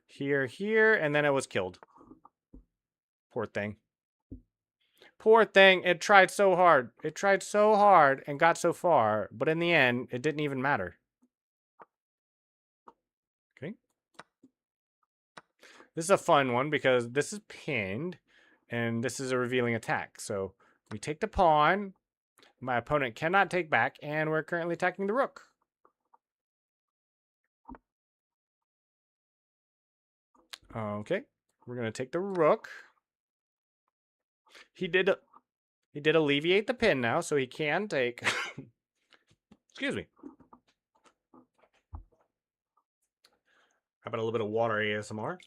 here, here, and then it was killed. Poor thing. Poor thing. It tried so hard. It tried so hard and got so far, but in the end, it didn't even matter. Okay. This is a fun one because this is pinned, and this is a revealing attack. So we take the pawn. My opponent cannot take back, and we're currently attacking the rook. Okay, we're going to take the rook. He did alleviate the pin now, so he can take... Excuse me. How about a little bit of water ASMR?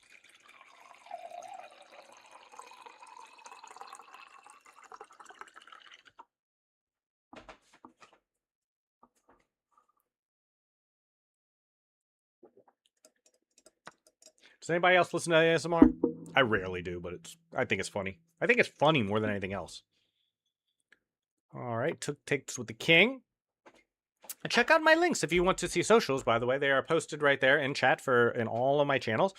Does anybody else listen to ASMR? I rarely do, but I think it's funny. I think it's funny more than anything else. All right, take this with the king. Check out my links if you want to see socials, by the way. They are posted right there in chat in all of my channels.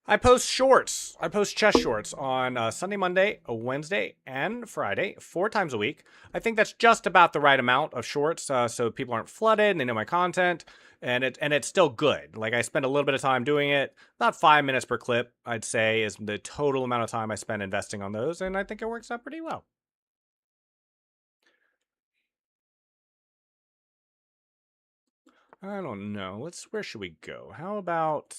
I post shorts. I post chess shorts on Sunday, Monday, Wednesday, and Friday, 4 times a week. I think that's just about the right amount of shorts, so people aren't flooded and they know my content, and it's still good. Like, I spend a little bit of time doing it. About 5 minutes per clip, I'd say, is the total amount of time I spend investing on those, and I think it works out pretty well. I don't know. Where should we go? How about...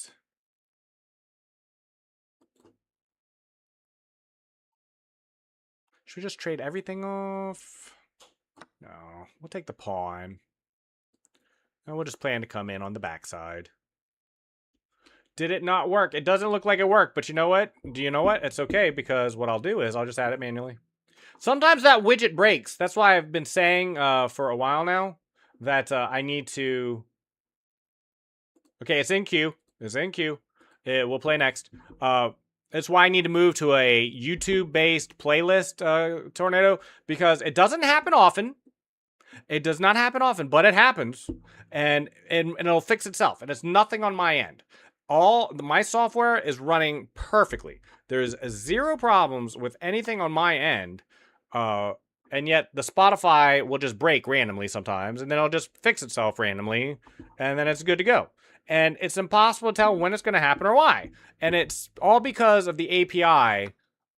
Should we just trade everything off? No, we'll take the pawn. And we'll just plan to come in on the backside. Did it not work? It doesn't look like it worked, but you know what? Do you know what? It's okay, because what I'll do is I'll just add it manually. Sometimes that widget breaks. That's why I've been saying for a while now that I need to... Okay, it's in queue. It's in queue. We'll play next. That's why I need to move to a YouTube-based playlist, Tornado, because it doesn't happen often. It does not happen often, but it happens, and it'll fix itself, and it's nothing on my end. My software is running perfectly. There's 0 problems with anything on my end, and yet the Spotify will just break randomly sometimes, and then it'll just fix itself randomly, and then it's good to go. And it's impossible to tell when it's going to happen or why. And it's all because of the API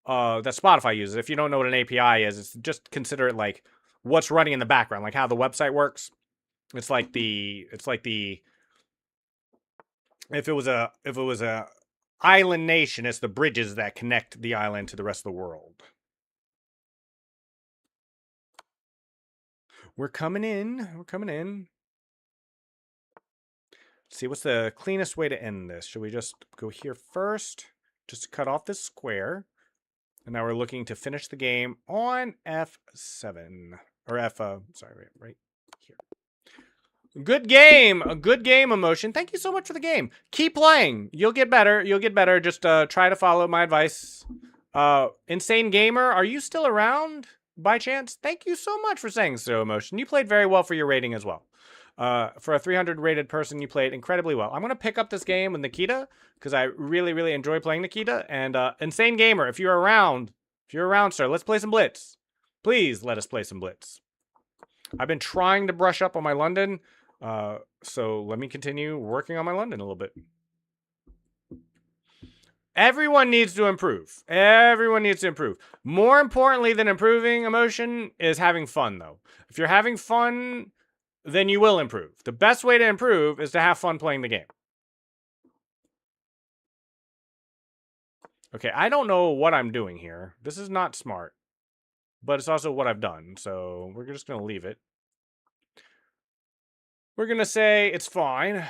that Spotify uses. If you don't know what an API is, it's just consider it like what's running in the background, like how the website works. It's like if it was a island nation, it's the bridges that connect the island to the rest of the world. We're coming in. We're coming in. See, what's the cleanest way to end this? Should we just go here first, just to cut off this square? And now we're looking to finish the game on F7. Or right here. Good game! A good game, Emotion. Thank you so much for the game. Keep playing. You'll get better. You'll get better. Just try to follow my advice. Insane Gamer, are you still around by chance? Thank you so much for saying so, Emotion. You played very well for your rating as well. For a 300 rated person, you played incredibly well. I'm going to pick up this game with Nikita because I really, really enjoy playing Nikita. And Insane Gamer, if you're around, sir, let's play some Blitz. Please let us play some Blitz. I've been trying to brush up on my London, so let me continue working on my London a little bit. Everyone needs to improve. Everyone needs to improve. More importantly than improving, Emotion, is having fun, though. If you're having fun, then you will improve. The best way to improve is to have fun playing the game. Okay, I don't know what I'm doing here. This is not smart. But it's also what I've done, so we're just going to leave it. We're going to say it's fine.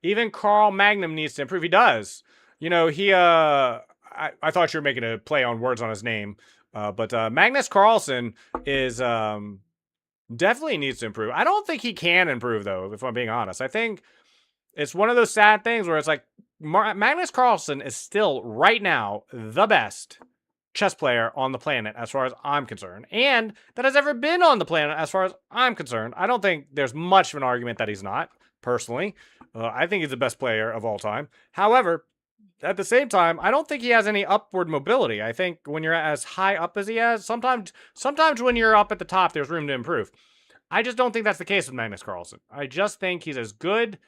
Even Carl Magnum needs to improve. He does. You know, I thought you were making a play on words on his name. But Magnus Carlsen is definitely needs to improve. I don't think he can improve, though, if I'm being honest. I think it's one of those sad things where it's like, Magnus Carlsen is still, right now, the best chess player on the planet, as far as I'm concerned. And that has ever been on the planet, as far as I'm concerned. I don't think there's much of an argument that he's not, personally. I think he's the best player of all time. However, at the same time, I don't think he has any upward mobility. I think when you're as high up as he has, sometimes when you're up at the top, there's room to improve. I just don't think that's the case with Magnus Carlsen. I just think he's as good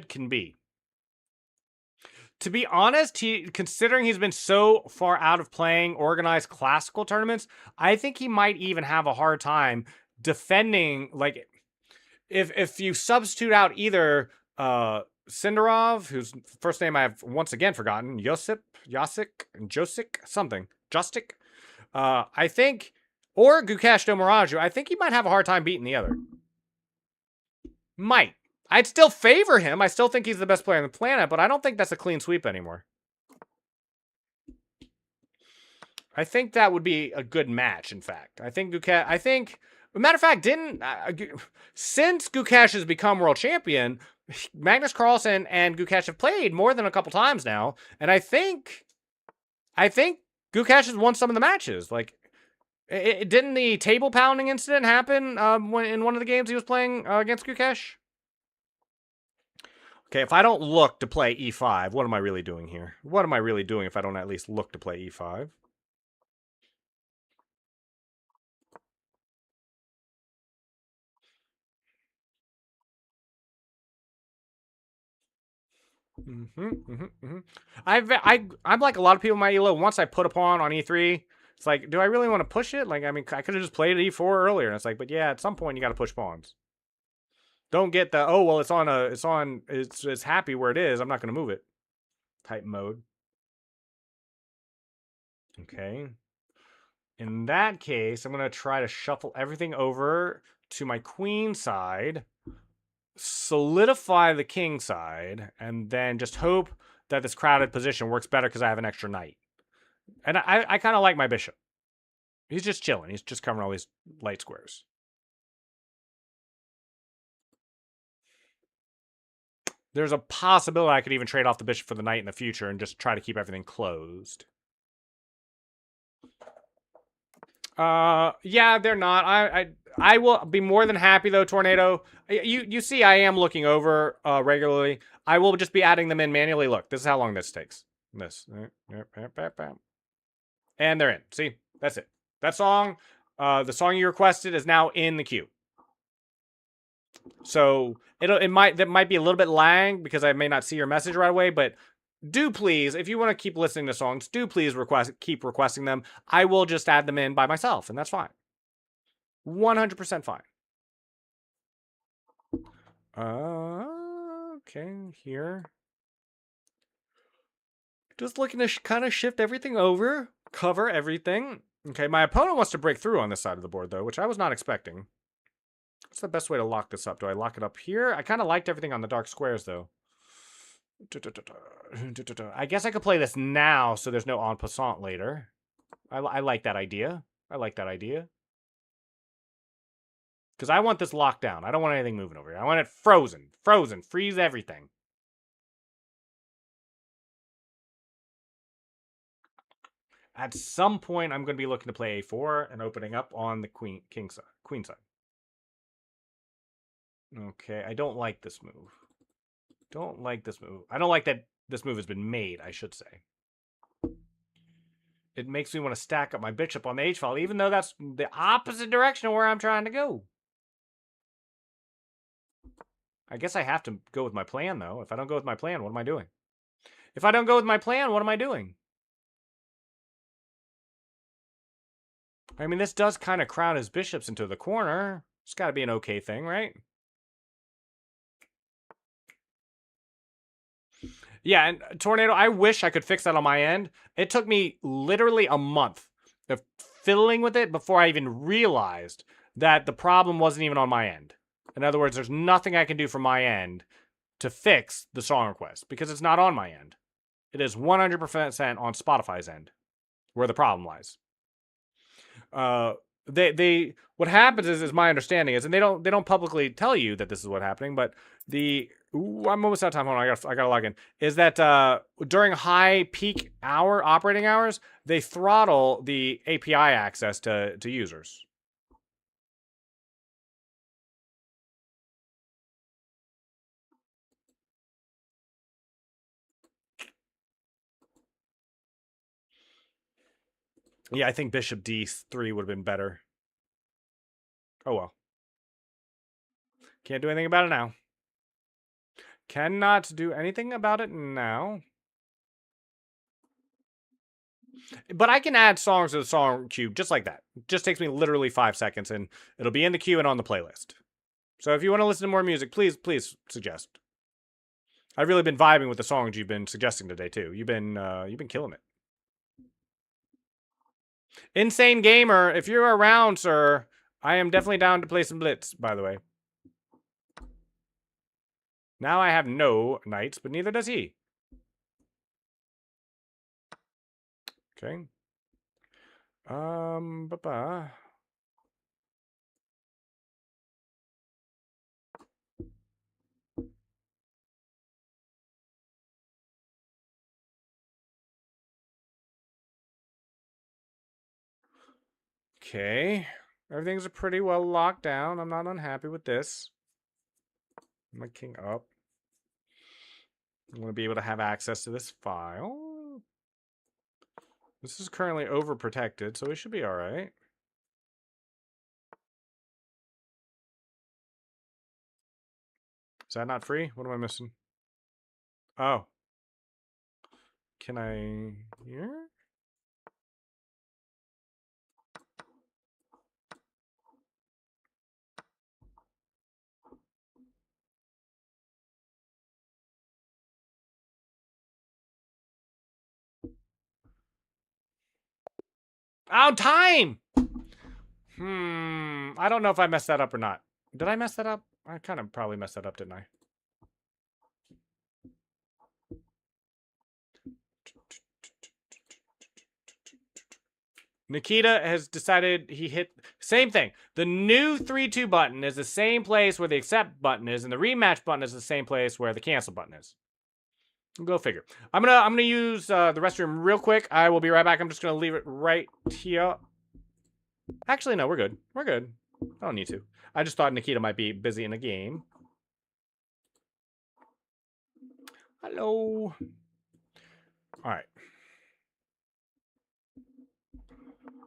can be. To be honest, considering he's been so far out of playing organized classical tournaments, I think he might even have a hard time defending, like, if you substitute out either Sindarov, whose first name I've once again forgotten, Josik, I think, or Gukesh Domaraju, I think he might have a hard time beating the other. Might. I'd still favor him. I still think he's the best player on the planet, but I don't think that's a clean sweep anymore. I think that would be a good match, in fact. I think matter of fact, since Gukesh has become world champion, Magnus Carlsen and Gukesh have played more than a couple times now, and I think Gukesh has won some of the matches. Like, didn't the table pounding incident happen when in one of the games he was playing against Gukesh? Okay, if I don't look to play e5, what am I really doing here? What am I really doing if I don't at least look to play e5? I'm like a lot of people in my elo. Once I put a pawn on e3, it's like, do I really want to push it? Like, I mean, I could have just played e4 earlier, and it's like, but yeah, at some point you got to push pawns. Don't get the well, it's happy where it is. I'm not going to move it. Type mode. Okay. In that case, I'm going to try to shuffle everything over to my queen side, solidify the king side, and then just hope that this crowded position works better because I have an extra knight. And I kind of like my bishop. He's just chilling. He's just covering all these light squares. There's a possibility I could even trade off the bishop for the knight in the future and just try to keep everything closed. Yeah, they're not. I will be more than happy though, Tornado. You see I am looking over regularly. I will just be adding them in manually. Look, this is how long this takes. This. And they're in. See? That's it. That song, the song you requested is now in the queue. So that might be a little bit lag because I may not see your message right away, but do please, if you want to keep listening to songs, do please keep requesting them. I will just add them in by myself, and that's fine. 100% fine. Okay, here. Just looking to kind of shift everything over, cover everything. Okay, my opponent wants to break through on this side of the board, though, which I was not expecting. What's the best way to lock this up? Do I lock it up here? I kind of liked everything on the dark squares, though. I guess I could play this now so there's no en passant later. I like that idea. I like that idea. Because I want this locked down. I don't want anything moving over here. I want it frozen. Frozen. Freeze everything. At some point, I'm going to be looking to play a4 and opening up on the queen side. Okay, I don't like this move. Don't like this move. I don't like that this move has been made, I should say. It makes me want to stack up my bishop on the h file, even though that's the opposite direction of where I'm trying to go. I guess I have to go with my plan, though. If I don't go with my plan, what am I doing? If I don't go with my plan, what am I doing? I mean, this does kind of crowd his bishops into the corner. It's got to be an okay thing, right? Yeah, and Tornado, I wish I could fix that on my end. It took me literally a month of fiddling with it before I even realized that the problem wasn't even on my end. In other words, there's nothing I can do from my end to fix the song request because it's not on my end. It is 100% on Spotify's end where the problem lies. What happens is my understanding is, and they don't publicly tell you that this is what's happening, but I'm almost out of time. Hold on, I gotta log in. Is that during high peak operating hours, they throttle the API access to users. Yeah, I think Bishop D3 would have been better. Oh well. Can't do anything about it now. Cannot do anything about it now. But I can add songs to the song queue just like that. It just takes me literally 5 seconds, and it'll be in the queue and on the playlist. So if you want to listen to more music, please suggest. I've really been vibing with the songs you've been suggesting today too. You've been killing it. Insane Gamer, if you're around, sir, I am definitely down to play some Blitz, by the way. Now I have no knights, but neither does he. Okay. Bye-bye. Okay. Everything's pretty well locked down. I'm not unhappy with this. My king up. I want to be able to have access to this file. This is currently overprotected, so we should be all right. Is that not free? What am I missing? Oh. Can I... Here? Oh, time! I don't know if I messed that up or not. Did I mess that up? I kind of probably messed that up, didn't I? Nikita has decided he hit... Same thing. The new 3-2 button is the same place where the accept button is, and the rematch button is the same place where the cancel button is. Go figure. I'm gonna use the restroom real quick. I will be right back. I'm just gonna leave it right here. Actually, no, we're good. We're good. I don't need to. I just thought Nikita might be busy in a game. Hello. All right.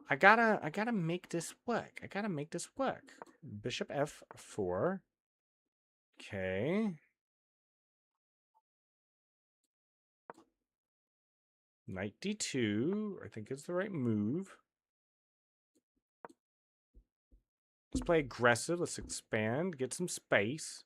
I gotta make this work. I gotta make this work. Bishop F4. Okay. Knight D2, I think is the right move. Let's play aggressive. Let's expand. Get some space.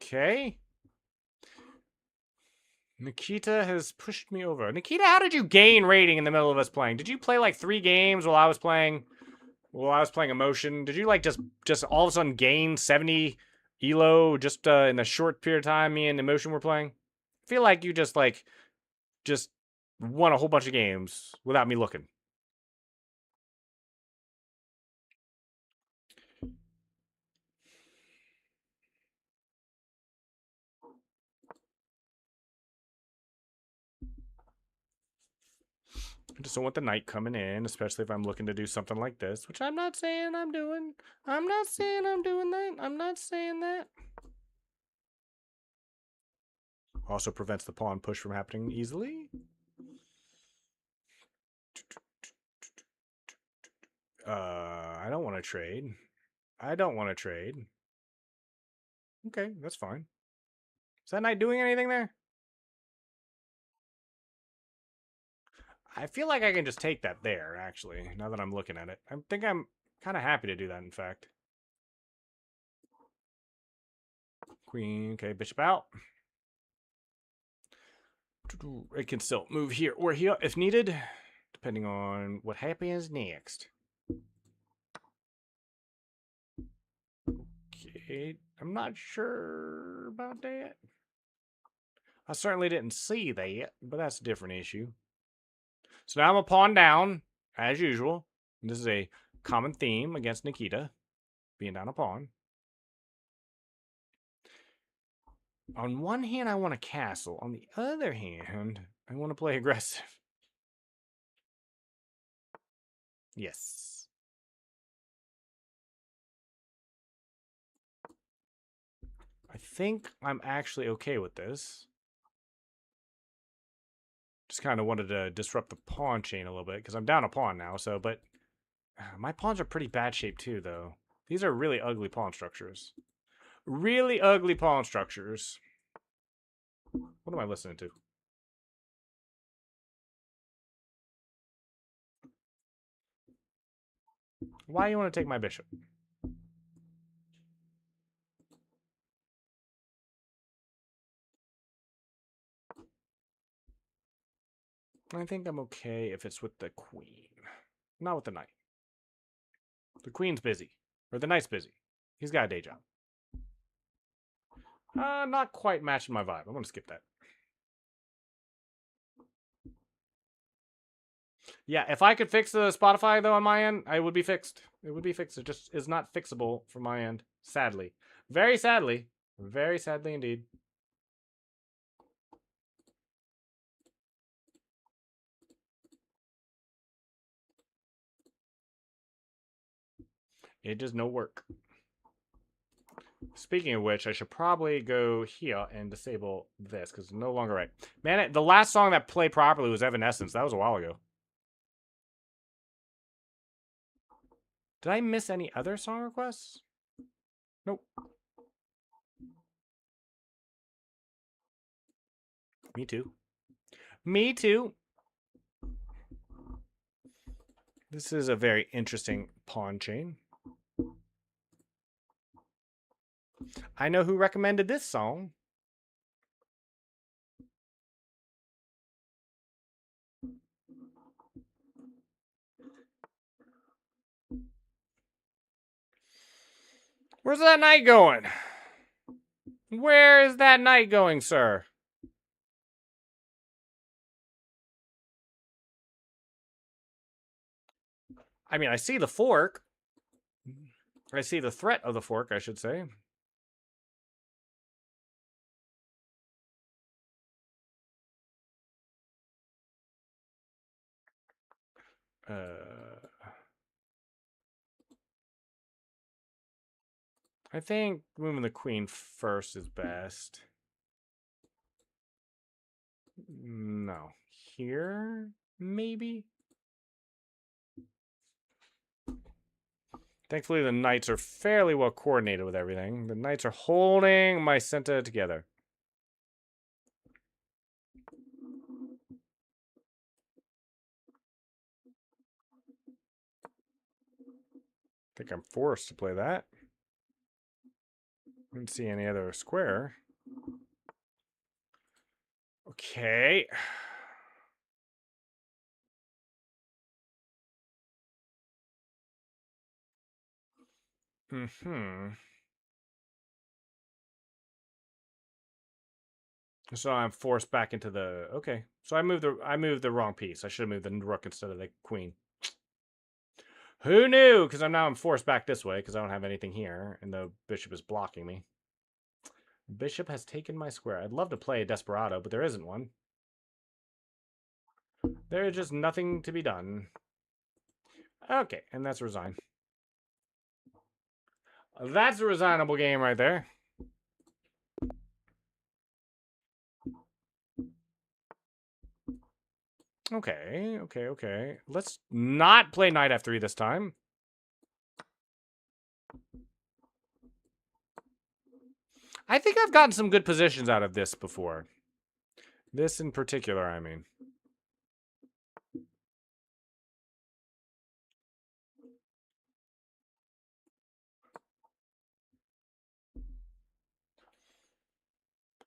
Okay. Nikita has pushed me over. Nikita, how did you gain rating in the middle of us playing? Did you play like 3 games while I was playing Emotion? Did you like just all of a sudden gain 70 elo just in the short period of time me and Emotion were playing? I feel like you just won a whole bunch of games without me looking. I just don't want the knight coming in, especially if I'm looking to do something like this, which I'm not saying I'm doing. I'm not saying I'm doing that. I'm not saying that. Also prevents the pawn push from happening easily. I don't want to trade. I don't want to trade. Okay, that's fine. Is that knight doing anything there? I feel like I can just take that there, actually, now that I'm looking at it. I think I'm kind of happy to do that, in fact. Queen, okay, bishop out. It can still move here or here if needed, depending on what happens next. Okay, I'm not sure about that. I certainly didn't see that, but that's a different issue. So now I'm a pawn down, as usual. And this is a common theme against Nikita, being down a pawn. On one hand, I want a castle. On the other hand, I want to play aggressive. Yes. I think I'm actually okay with this. Just kind of wanted to disrupt the pawn chain a little bit, because I'm down a pawn now, so, but my pawns are pretty bad shape too, though. These are really ugly pawn structures. Really ugly pawn structures. What am I listening to? Why do you want to take my bishop? I think I'm okay if it's with the queen. Not with the knight. The queen's busy. Or the knight's busy. He's got a day job. Not quite matching my vibe. I'm going to skip that. Yeah, if I could fix the Spotify, though, on my end, I would be fixed. It would be fixed. It just is not fixable from my end, sadly. Very sadly. Very sadly indeed. It does no work. Speaking of which, I should probably go here and disable this because it's no longer right. Man, the last song that played properly was Evanescence. That was a while ago. Did I miss any other song requests? Nope. Me too. Me too. This is a very interesting pawn chain. I know who recommended this song. Where's that knight going? Where is that knight going, sir? I mean, I see the fork. I see the threat of the fork, I should say. I think moving the queen first is best. No. Here? Maybe? Thankfully, the knights are fairly well coordinated with everything. The knights are holding my center together. I think I'm forced to play that. I didn't see any other square. Okay. So I'm forced back into the okay. So I moved the wrong piece. I should have moved the rook instead of the queen. Who knew? Because I'm forced back this way because I don't have anything here, and the bishop is blocking me. Bishop has taken my square. I'd love to play a desperado, but there isn't one. There is just nothing to be done. Okay, and that's resign. That's a resignable game right there. Okay. Let's not play knight f3 this time. I think I've gotten some good positions out of this before. This in particular, I mean.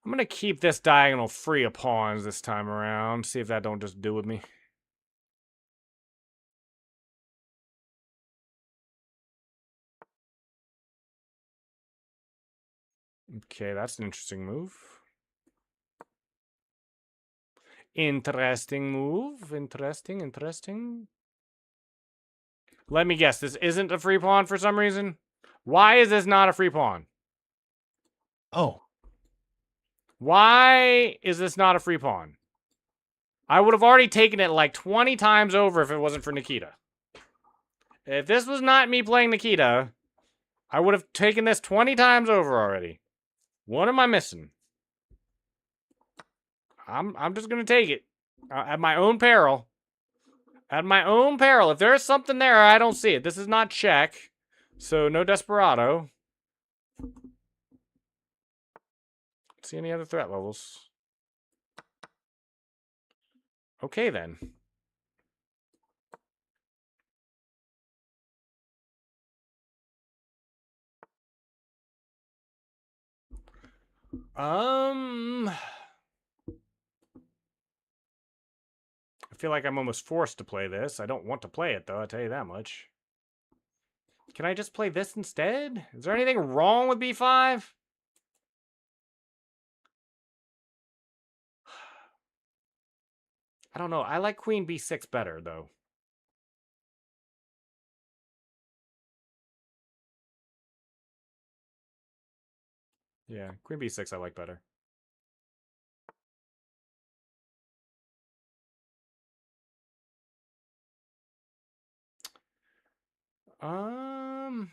I'm going to keep this diagonal free of pawns this time around. See if that don't just do with me. Okay, that's an interesting move. Interesting move. Interesting. Let me guess. This isn't a free pawn for some reason? Why is this not a free pawn? Oh. Why is this not a free pawn? I would have already taken it like 20 times over if it wasn't for Nikita. If this was not me playing Nikita, I would have taken this 20 times over already. What am I missing? I'm just gonna take it at my own peril. At my own peril. If there's something there, I don't see it. This is not check, so no desperado. See any other threat levels? Okay then. I feel like I'm almost forced to play this. I don't want to play it, though, I'll tell you that much. Can I just play this instead? Is there anything wrong with b5? I don't know. I like queen b6 better, though. Yeah, queen b6 I like better. Um...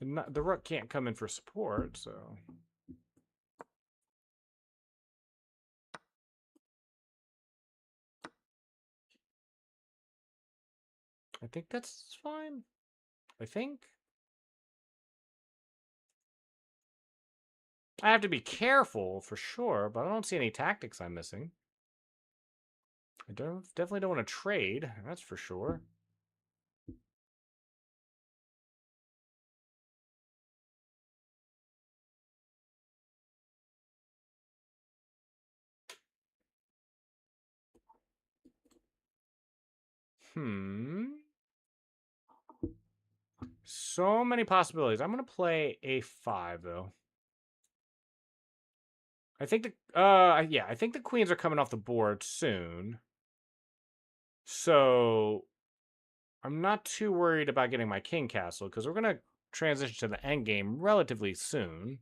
The rook can't come in for support, so... I think that's fine. I think. I have to be careful for sure, but I don't see any tactics I'm missing. I definitely don't want to trade, that's for sure. So many possibilities. I'm gonna play a5 though. I think yeah, I think the queens are coming off the board soon. So I'm not too worried about getting my king castle because we're gonna transition to the endgame relatively soon.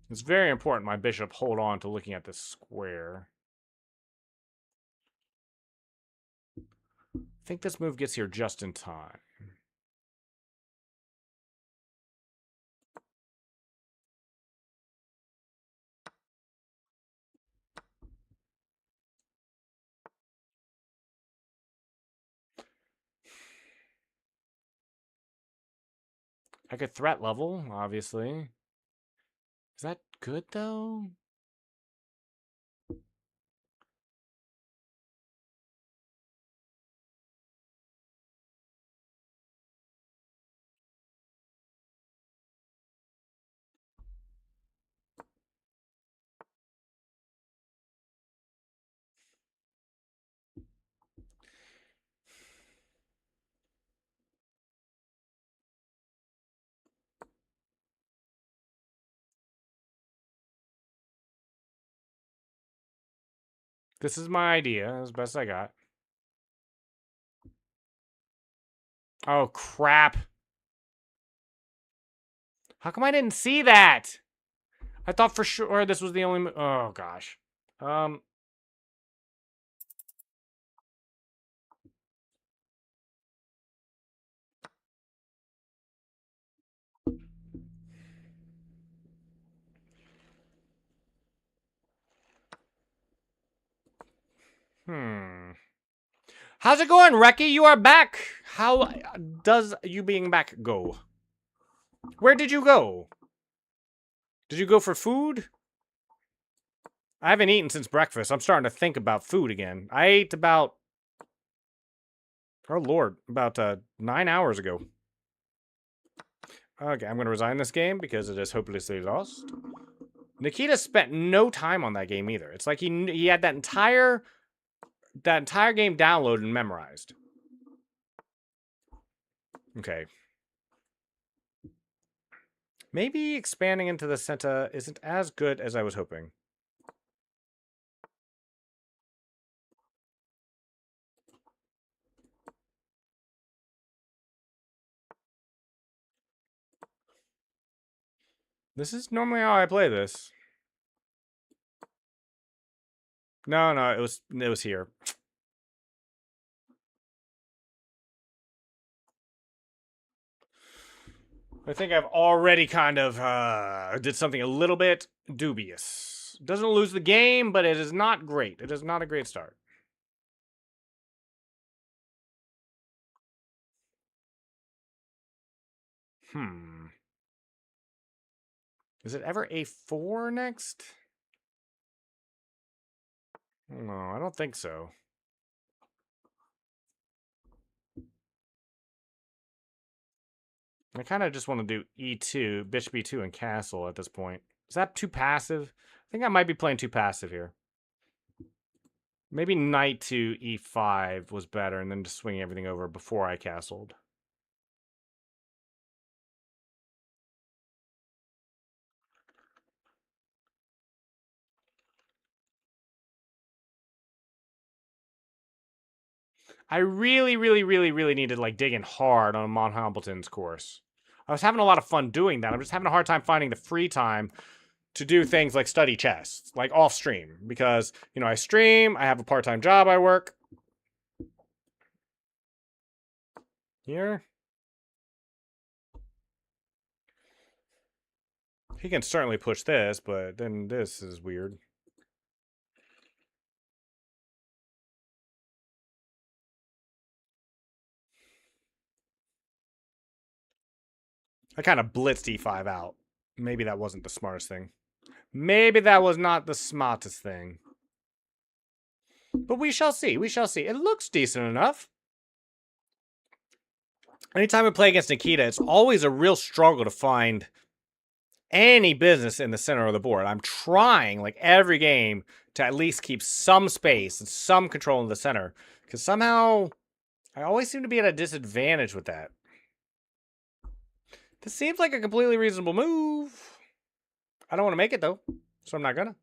It's very important my bishop hold on to looking at this square. I think this move gets here just in time. I could threat level, obviously. Is that good, though? This is my idea, as best I got. Oh, crap. How come I didn't see that? I thought for sure this was the only... Oh, gosh. How's it going, Reki? You are back. How does you being back go? Where did you go? Did you go for food? I haven't eaten since breakfast. I'm starting to think about food again. I ate about... Oh, Lord. About 9 hours ago. Okay, I'm going to resign this game because it is hopelessly lost. Nikita spent no time on that game either. It's like he had that entire game downloaded and memorized. Okay. Maybe expanding into the center isn't as good as I was hoping. This is normally how I play this. No, it was here. I think I've already kind of did something a little bit dubious. Doesn't lose the game, but it is not great. It is not a great start. Is it ever a4 next? No, I don't think so. I kind of just want to do e2, bishop e2, and castle at this point. Is that too passive? I think I might be playing too passive here. Maybe knight to e5 was better, and then just swinging everything over before I castled. I really, really, really, really need to like dig in hard on Mon Hambleton's course. I was having a lot of fun doing that. I'm just having a hard time finding the free time to do things like study chess, like off stream, because, you know, I stream, I have a part-time job I work. Here. He can certainly push this, but then this is weird. I kind of blitzed e5 out. Maybe that wasn't the smartest thing. Maybe that was not the smartest thing. But we shall see. We shall see. It looks decent enough. Anytime we play against Nikita, it's always a real struggle to find any business in the center of the board. I'm trying, like, every game to at least keep some space and some control in the center. Because somehow, I always seem to be at a disadvantage with that. This seems like a completely reasonable move. I don't want to make it, though. So I'm not gonna.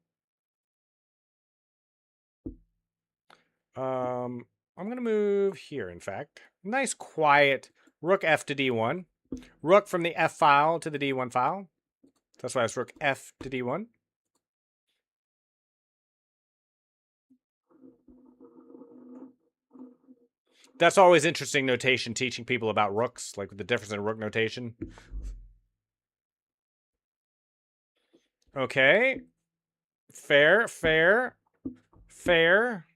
I'm gonna move here, in fact. Nice, quiet rook f to d1. Rook from the f file to the d1 file. That's why it's rook f to d1. That's always interesting notation, teaching people about rooks, like the difference in rook notation. Okay. Fair, fair, fair.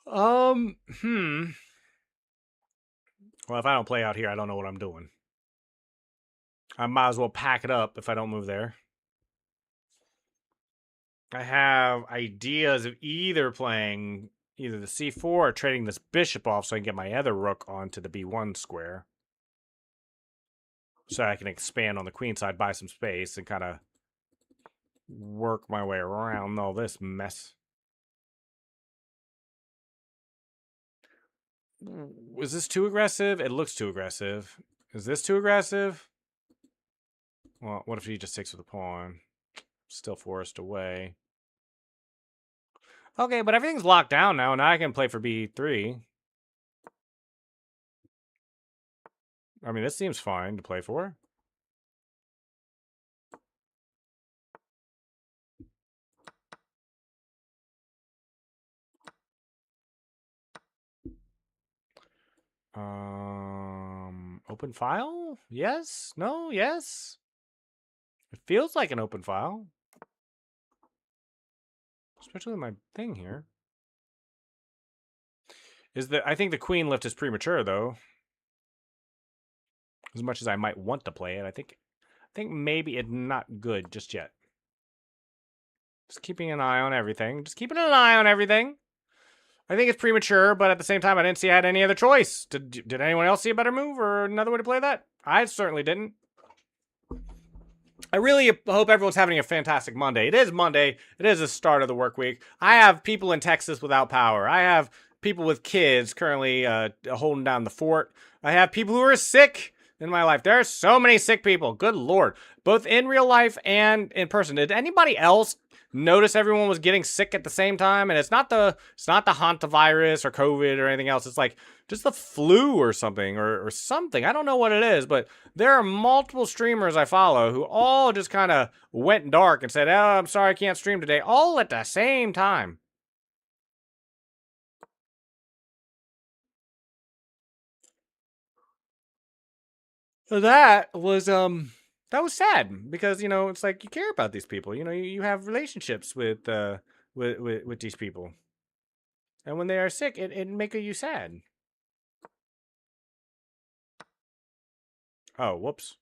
Well, if I don't play out here, I don't know what I'm doing. I might as well pack it up if I don't move there. I have ideas of either playing either the c4 or trading this bishop off so I can get my other rook onto the b1 square. So I can expand on the queen side, buy some space, and kind of work my way around all this mess. Was this too aggressive? It looks too aggressive. Is this too aggressive? Well, what if he just takes with the pawn? Still forced away. Okay, but everything's locked down now. Now I can play for b3. I mean, this seems fine to play for. Open file? Yes? No? Yes? It feels like an open file. Especially with my thing here. I think the queen lift is premature, though. As much as I might want to play it, I think maybe it's not good just yet. Just keeping an eye on everything. Just keeping an eye on everything. I think it's premature, but at the same time, I didn't see I had any other choice. Did anyone else see a better move or another way to play that? I certainly didn't. I really hope everyone's having a fantastic Monday. It is Monday. It is the start of the work week. I have people in Texas without power. I have people with kids currently holding down the fort. I have people who are sick in my life. There are so many sick people. Good Lord. Both in real life and in person. Did anybody else notice everyone was getting sick at the same time? And it's not the hantavirus or COVID or anything else. It's like just the flu or something or something. I don't know what it is, but there are multiple streamers I follow who all just kind of went dark and said, "Oh, I'm sorry I can't stream today," all at the same time. That was sad because, you know, it's like you care about these people. You know, you have relationships with these people. And when they are sick, it makes you sad. Oh, whoops.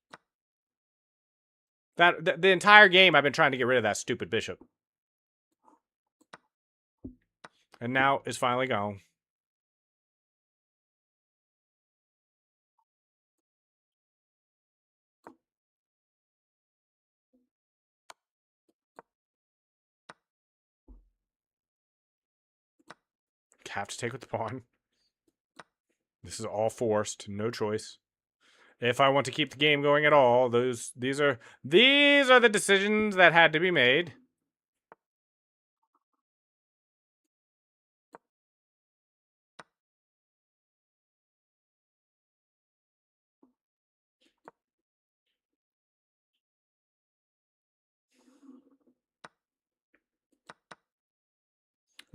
The entire game I've been trying to get rid of that stupid bishop. And now it's finally gone. Have to take with the pawn. This is all forced, no choice. If I want to keep the game going at all, these are the decisions that had to be made.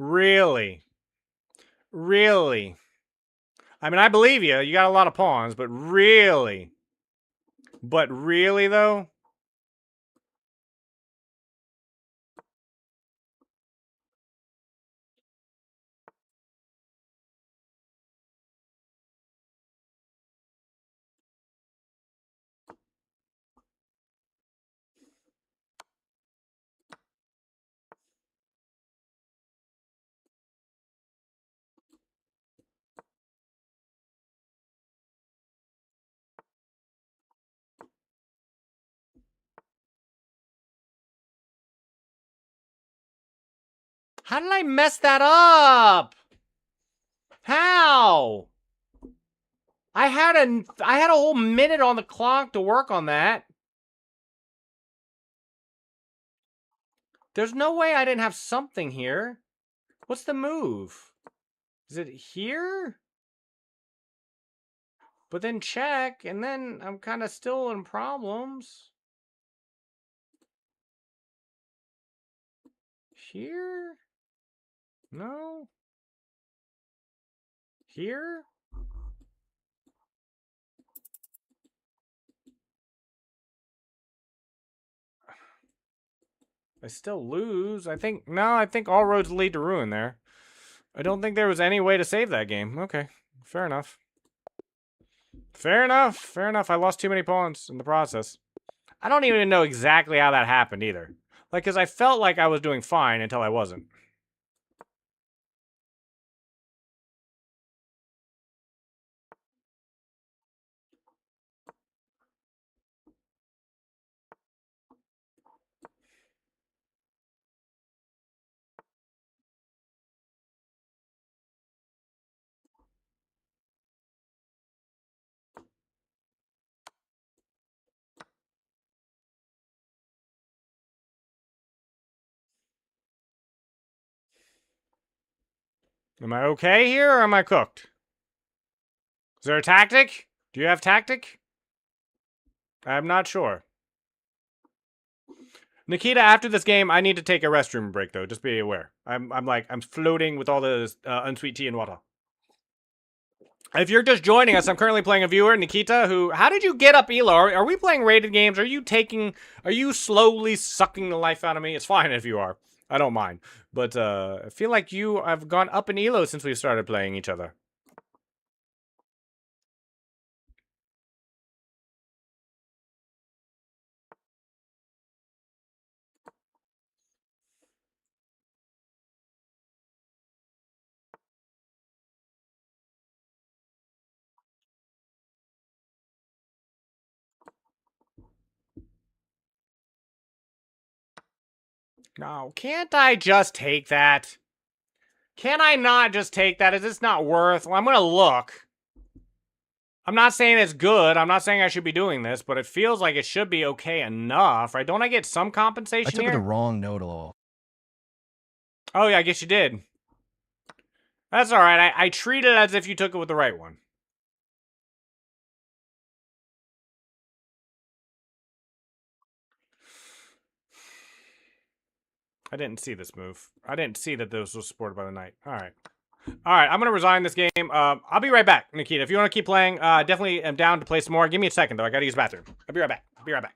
Really? Really? I mean, I believe you. You got a lot of pawns, but really? But really, though? How did I mess that up? How? I had a whole minute on the clock to work on that. There's no way I didn't have something here. What's the move? Is it here? But then check, and then I'm kind of still in problems. Here? No? Here? I still lose. I think all roads lead to ruin there. I don't think there was any way to save that game. Okay, fair enough. Fair enough. Fair enough. I lost too many pawns in the process. I don't even know exactly how that happened either. Like, because I felt like I was doing fine until I wasn't. Am I okay here, or am I cooked? Is there a tactic? Do you have tactic? I'm not sure. Nikita, after this game, I need to take a restroom break, though. Just be aware. I'm floating with all the unsweet tea and water. If you're just joining us, I'm currently playing a viewer, Nikita, who... How did you get up Elo? Are we playing rated games? Are you slowly sucking the life out of me? It's fine if you are. I don't mind. But I feel like you have gone up in Elo since we started playing each other. No, can't I just take that? Can I not just take that? Is this not worth? Well, I'm gonna look. I'm not saying it's good. I'm not saying I should be doing this, but it feels like it should be okay enough, right? Don't I get some compensation I took here? the wrong note a little. Oh, yeah, I guess you did. That's all right. I treat it as if you took it with the right one. I didn't see this move. I didn't see that this was supported by the knight. All right. All right, I'm going to resign this game. I'll be right back, Nikita. If you want to keep playing, definitely am down to play some more. Give me a second, though. I got to use the bathroom. I'll be right back. I'll be right back.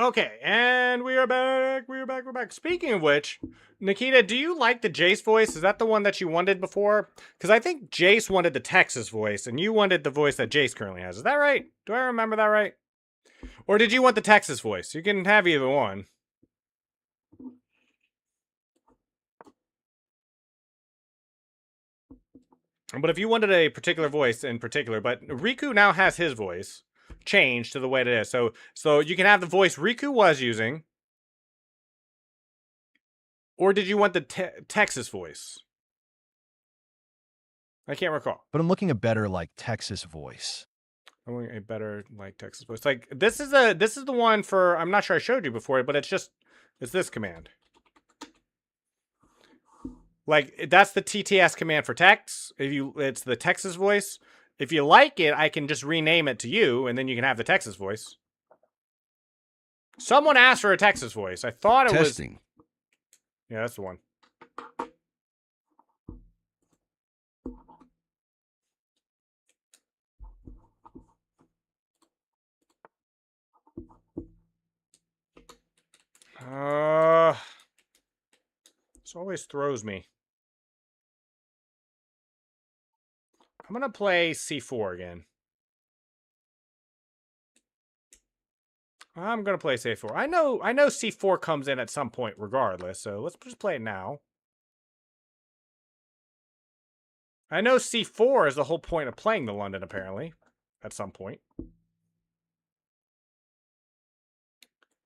Okay, and we are back. We're back. Speaking of which, Nikita, do you like the Jace voice? Is that the one that you wanted before? Because I think Jace wanted the Texas voice, and you wanted the voice that Jace currently has. Is that right? Do I remember that right? Or did you want the Texas voice? You can have either one. But if you wanted a particular voice in particular, but Riku now has his voice changed to the way it is. So you can have the voice Riku was using. Or did you want the Texas voice? I can't recall. But I'm looking at better like Texas voice. I want a better like Texas voice. Like this is the one for, I'm not sure I showed you before, but it's this command. Like that's the TTS command for text. It's the Texas voice. If you like it, I can just rename it to you, and then you can have the Texas voice. Someone asked for a Texas voice. I thought it was. Yeah, that's the one. This always throws me. I'm gonna play C4 again. I'm gonna play C4. I know C4 comes in at some point regardless, so let's just play it now. I know C4 is the whole point of playing the London, apparently, at some point.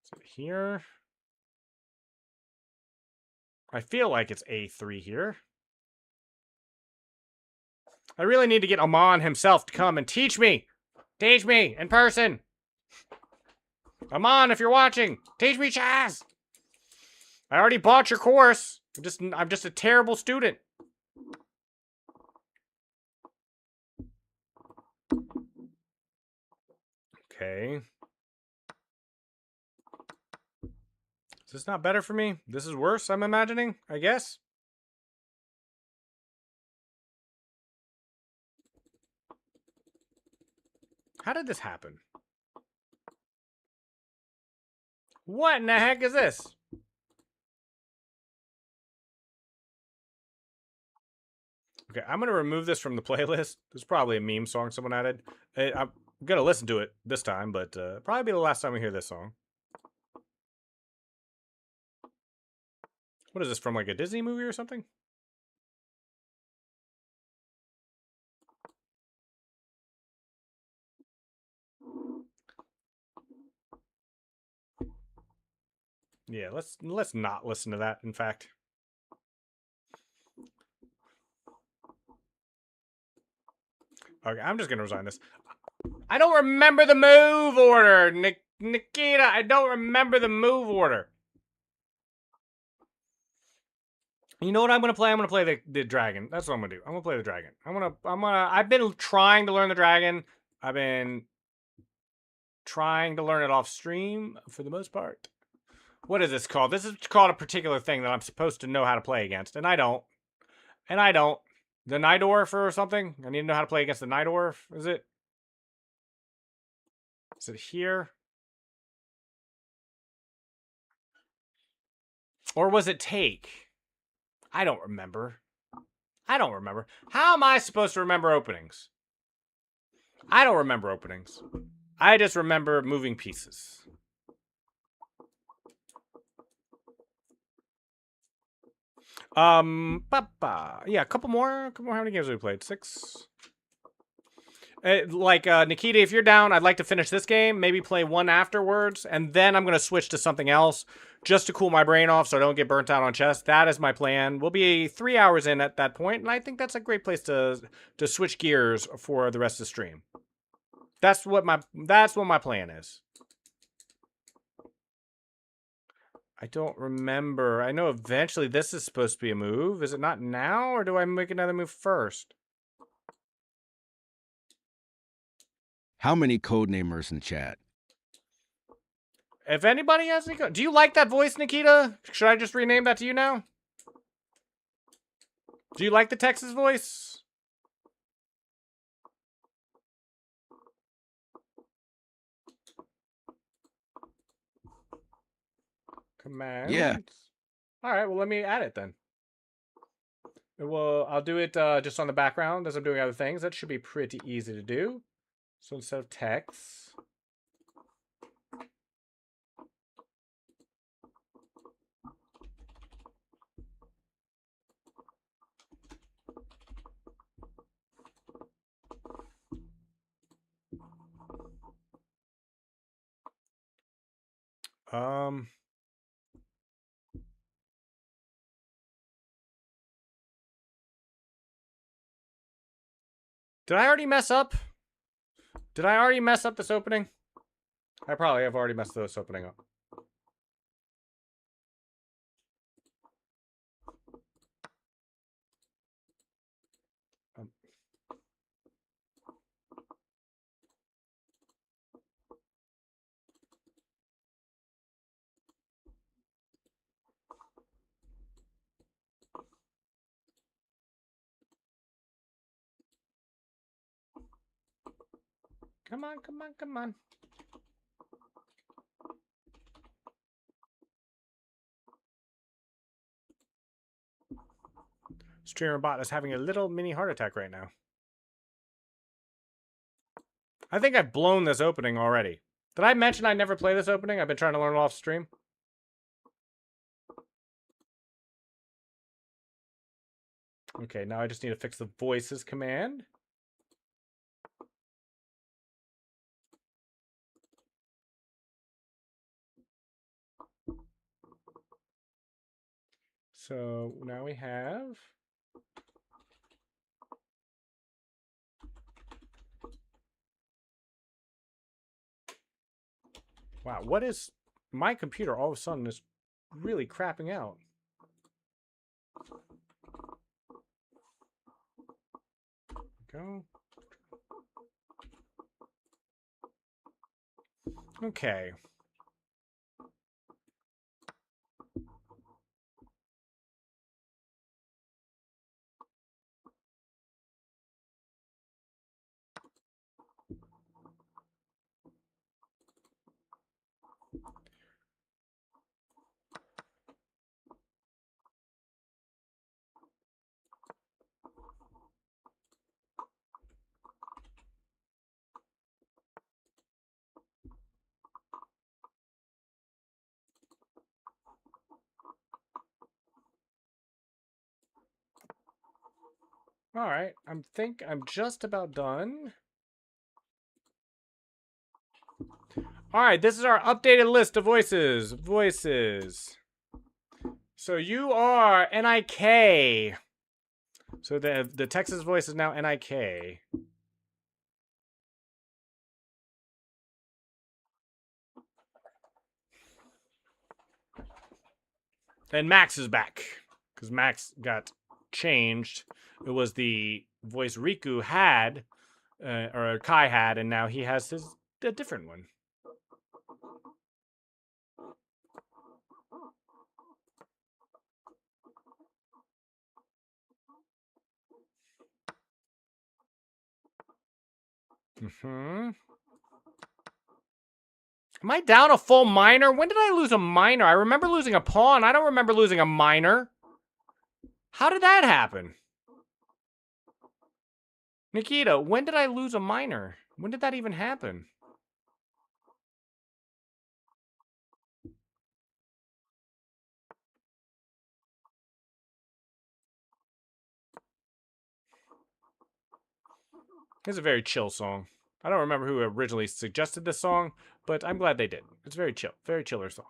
So here. I feel like it's A3 here. I really need to get Amon himself to come and teach me. Teach me in person. Amon, if you're watching, teach me Chaz. I already bought your course. I'm just a terrible student. Okay. Is this not better for me? This is worse, I'm imagining, I guess. How did this happen? What in the heck is this? Okay, I'm going to remove this from the playlist. There's probably a meme song someone added. I'm going to listen to it this time, but probably be the last time we hear this song. What is this, from like a Disney movie or something? Yeah, let's not listen to that, in fact. Okay, I'm just going to resign this. I don't remember the move order, Nikita. I don't remember the move order. You know what I'm gonna play? I'm gonna play the dragon. That's what I'm gonna do. I'm gonna play the dragon. I've been trying to learn the dragon. I've been trying to learn it off stream for the most part. What is this called? This is called a particular thing that I'm supposed to know how to play against, and I don't. The Night Orf or something? I need to know how to play against the Night Orf. Is it? Is it here? Or was it take? I don't remember. How am I supposed to remember openings? I don't remember openings. I just remember moving pieces. Yeah, a couple more. How many games have we played? 6. Nikita, if you're down, I'd like to finish this game, maybe play one afterwards, and then I'm going to switch to something else just to cool my brain off so I don't get burnt out on chess. That is my plan. We'll be 3 hours in at that point, and I think that's a great place to switch gears for the rest of the stream. That's what my plan is. I don't remember. I know eventually this is supposed to be a move. Is it not now, or do I make another move first? How many codenamers in chat? If anybody has any... Do you like that voice, Nikita? Should I just rename that to you now? Do you like the Texas voice? Command. Yeah. All right, well, let me add it then. Well, I'll do it just on the background as I'm doing other things. That should be pretty easy to do. So instead of text, did I already mess up? Did I already mess up this opening? I probably have already messed this opening up. Come on, come on, come on. Streamer bot is having a little mini heart attack right now. I think I've blown this opening already. Did I mention I never play this opening? I've been trying to learn it off stream. Okay, now I just need to fix the voices command. So now we have... Wow, what is... My computer all of a sudden is really crapping out. Go. Okay. All right, I think I'm just about done. All right, this is our updated list of voices. Voices. So you are NIK. So the Texas voice is now NIK. And Max is back. Because Max got changed. It was the voice Riku had, or Kai had, and now he has a different one. Am I down a full minor? When did I lose a minor? I remember losing a pawn. I don't remember losing a minor. How did that happen? Nikita, when did I lose a minor? When did that even happen? It's a very chill song. I don't remember who originally suggested this song, but I'm glad they did. It's very chill. Very chiller song.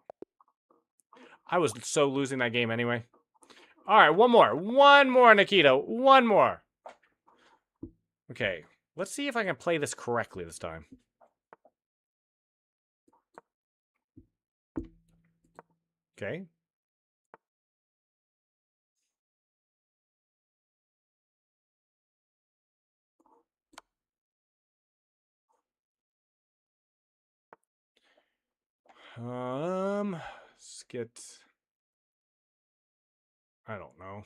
I was so losing that game anyway. All right, one more. One more, Nikita. One more. Okay, let's see if I can play this correctly this time. Okay. Let's get... I don't know.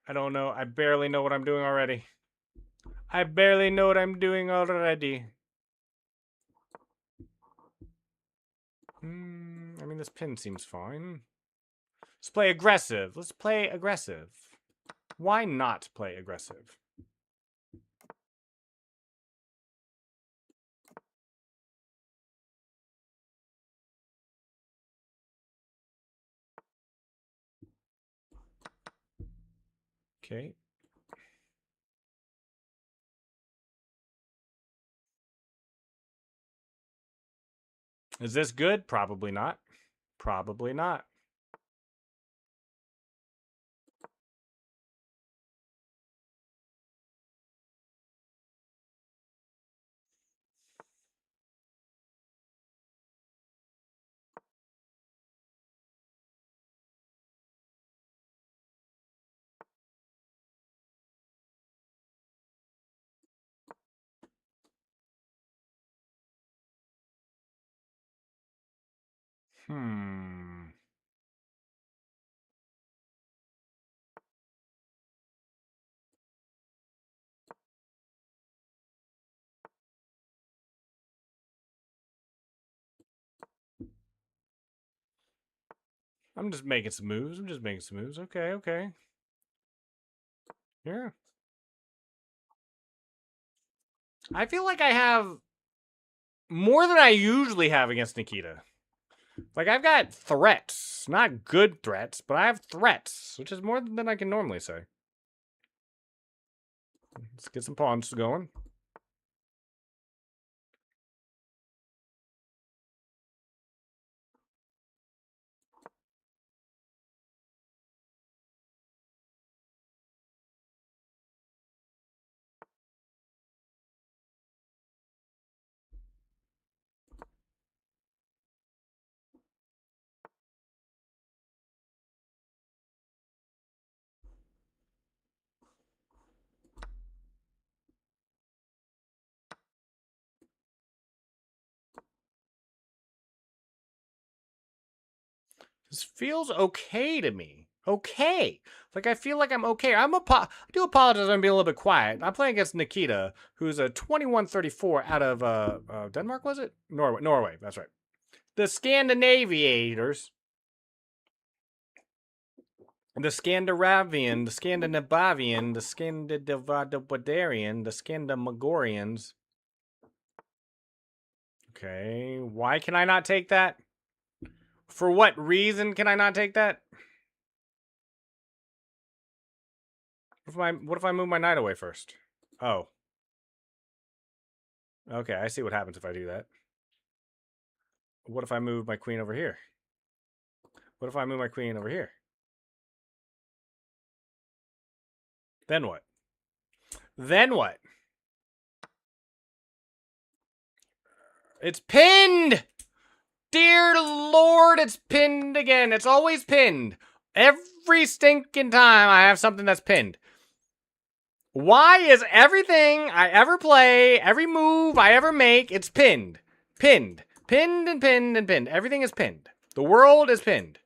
I don't know. I barely know what I'm doing already. I barely know what I'm doing already. I mean, This pin seems fine. Let's play aggressive. Let's play aggressive. Why not play aggressive? Okay. Is this good? Probably not. Probably not. Hmm. I'm just making some moves. I'm just making some moves. Okay, okay. Yeah. I feel like I have more than I usually have against Nikita. Like, I've got threats. Not good threats, but I have threats, which is more than I can normally say. Let's get some pawns going. This feels okay to me. Okay. Like, I feel like I'm okay. I do apologize I'm being a little bit quiet. I'm playing against Nikita, who's a 2134 out of Denmark, was it? Norway, that's right. The Scandinaviators. The Scandinavian, the Scandinavian, the Scandinavadarian, the Scandamagorians. Okay, why can I not take that? For what reason can I not take that? What if I move my knight away first? Oh. Okay, I see what happens if I do that. What if I move my queen over here? What if I move my queen over here? Then what? Then what? It's pinned! Dear Lord, it's pinned again. It's always pinned. Every stinking time I have something that's pinned. Why is everything I ever play, every move I ever make, it's pinned? Pinned. Pinned and pinned and pinned. Everything is pinned. The world is pinned.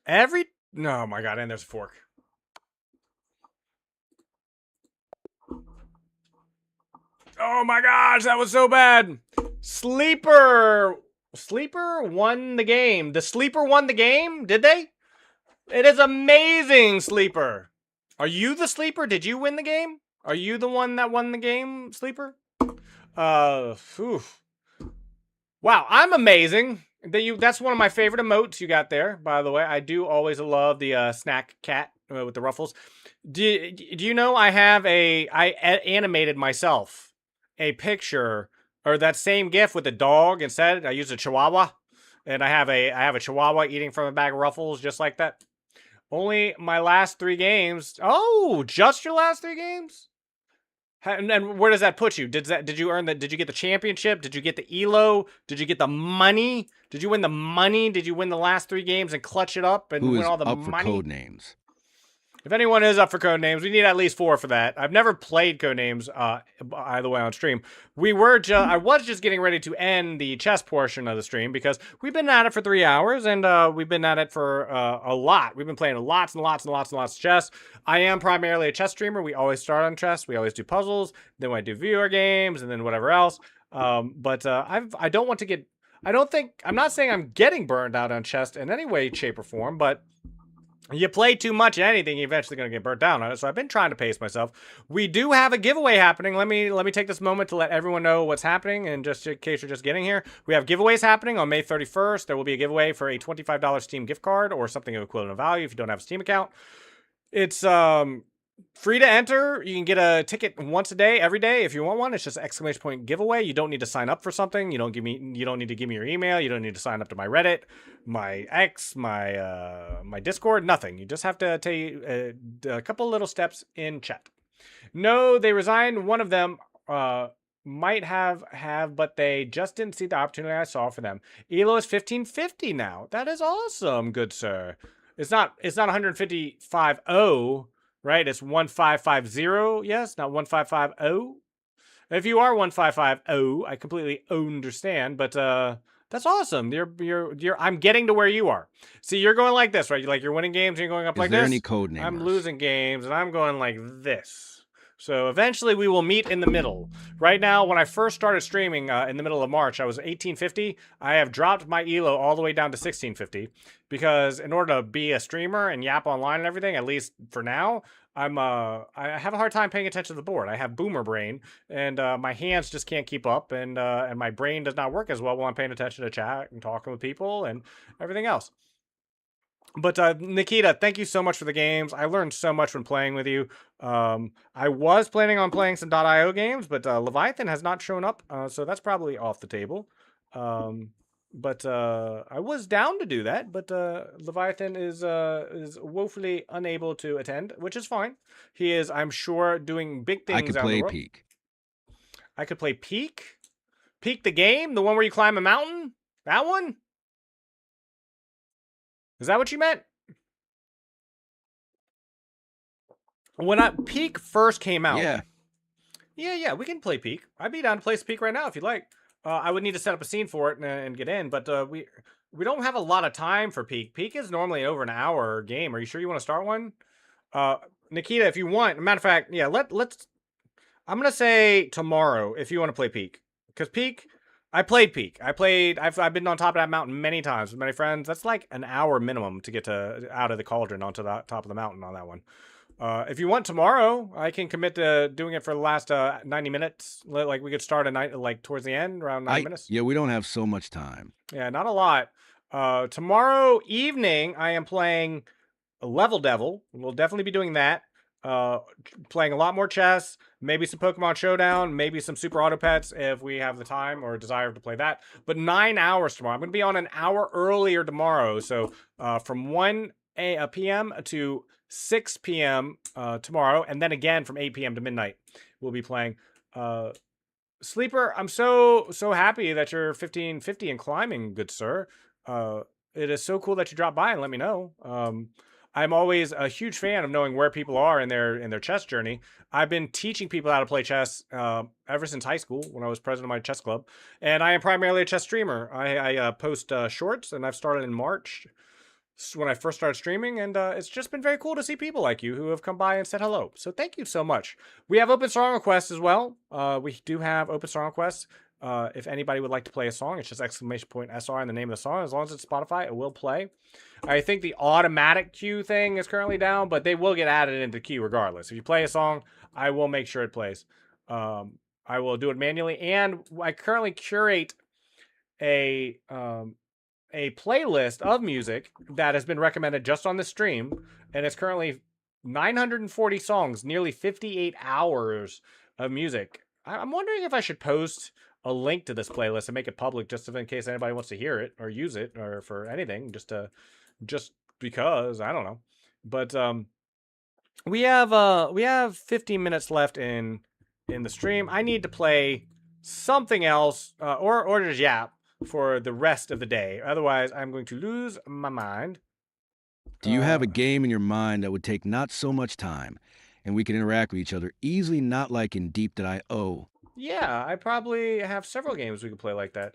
Oh my god, and there's a fork. Oh my gosh, that was so bad. Sleeper won the game. The Sleeper won the game? Did they? It is amazing, Sleeper. Are you the Sleeper? Did you win the game? Are you the one that won the game, Sleeper? Oof. Wow, I'm amazing. That's one of my favorite emotes you got there, by the way. I do always love the snack cat with the ruffles. Do you know I animated myself a picture or that same GIF with the dog instead? I used a Chihuahua, and I have a Chihuahua eating from a bag of ruffles just like that. Only my last 3 games. Oh, just your last 3 games? And where does that put you? Did you get the championship? Did you get the ELO? Did you get the money? Did you win the money? Did you win the last 3 games and clutch it up and win all the money? Who is up for code names? If anyone is up for code names, we need at least 4 for that. I've never played code names either way on stream. I was just getting ready to end the chess portion of the stream because we've been at it for 3 hours and we've been at it for a lot. We've been playing lots and lots and lots and lots of chess. I am primarily a chess streamer. We always start on chess. We always do puzzles. Then I do VR games and then whatever else. But I don't want to get. I'm not saying I'm getting burned out on chess in any way, shape, or form, but you play too much of anything, you're eventually going to get burnt down on it. So I've been trying to pace myself. We do have a giveaway happening. Let me take this moment to let everyone know what's happening. And just in case you're just getting here, we have giveaways happening on May 31st. There will be a giveaway for a $25 Steam gift card or something of equivalent value if you don't have a Steam account. It's free to enter. You can get a ticket once a day, every day if you want one. It's just exclamation point giveaway. You don't need to sign up for something. You don't need to give me your email. You don't need to sign up to my Reddit, my X, my Discord, nothing. You just have to take a couple little steps in chat. No, they resigned. One of them might have, but they just didn't see the opportunity I saw for them. Elo is 1550 now. That is awesome, good sir. It's not 155.0, right? It's 1550. Yes, not 1550. If you are 1550, I completely understand, but that's awesome. I'm getting to where you are. See, you're going like this, right? You're winning games and you're going up like this. Is there any code namers? I'm losing games and I'm going like this. So eventually we will meet in the middle. Right now, when I first started streaming in the middle of March, I was 1850. I have dropped my elo all the way down to 1650 because in order to be a streamer and yap online and everything, at least for now, I have a hard time paying attention to the board. I have boomer brain, and my hands just can't keep up, and my brain does not work as well while I'm paying attention to chat and talking with people and everything else. But Nikita, thank you so much for the games. I learned so much when playing with you. I was planning on playing some .io games, but Leviathan has not shown up, so that's probably off the table. But I was down to do that, but Leviathan is woefully unable to attend, which is fine. He is, I'm sure, doing big things. I could play Peak. I could play Peak? Peak the game? The one where you climb a mountain? That one? Is that what you meant? When Peak first came out. Yeah, we can play Peak. I'd be down to play Peak right now if you'd like. I would need to set up a scene for it and get in, but we don't have a lot of time for Peak. Peak is normally over an hour game. Are you sure you want to start one? Nikita, if you want. Matter of fact, yeah, let's. I'm gonna say tomorrow if you want to play Peak, because Peak. I played Peak. I've been on top of that mountain many times with many friends. That's like an hour minimum to get out of the cauldron onto the top of the mountain on that one. If you want tomorrow, I can commit to doing it for the last 90 minutes. Like we could start a night like towards the end, around 90 minutes. Yeah, we don't have so much time. Yeah, not a lot. Tomorrow evening, I am playing Level Devil. We'll definitely be doing that. Playing a lot more chess, maybe some Pokemon Showdown, maybe some Super Auto Pets if we have the time or desire to play that. But 9 hours tomorrow. I'm going to be on an hour earlier tomorrow. So from 1 p.m. to 6 p.m. Tomorrow, and then again from 8 p.m. to midnight, we'll be playing. Sleeper, I'm so happy that you're 1550 and climbing, good sir. It is so cool that you dropped by and let me know. I'm always a huge fan of knowing where people are in their chess journey. I've been teaching people how to play chess ever since high school when I was president of my chess club, and I am primarily a chess streamer. I post shorts, and I've started in March when I first started streaming, and it's just been very cool to see people like you who have come by and said hello. So thank you so much. We have open song requests as well. We do have open song requests. If anybody would like to play a song, it's just !SR in the name of the song. As long as it's Spotify, it will play. I think the automatic queue thing is currently down, but they will get added into queue regardless. If you play a song, I will make sure it plays. I will do it manually, and I currently curate a playlist of music that has been recommended just on the stream, and it's currently 940 songs, nearly 58 hours of music. I'm wondering if I should post a link to this playlist and make it public just in case anybody wants to hear it or use it or for anything, just because, I don't know. But we have 15 minutes left in the stream. I need to play something else or just yap for the rest of the day. Otherwise, I'm going to lose my mind. Do you have a game in your mind that would take not so much time and we can interact with each other easily, not like in Deep.io? Yeah, I probably have several games we could play like that.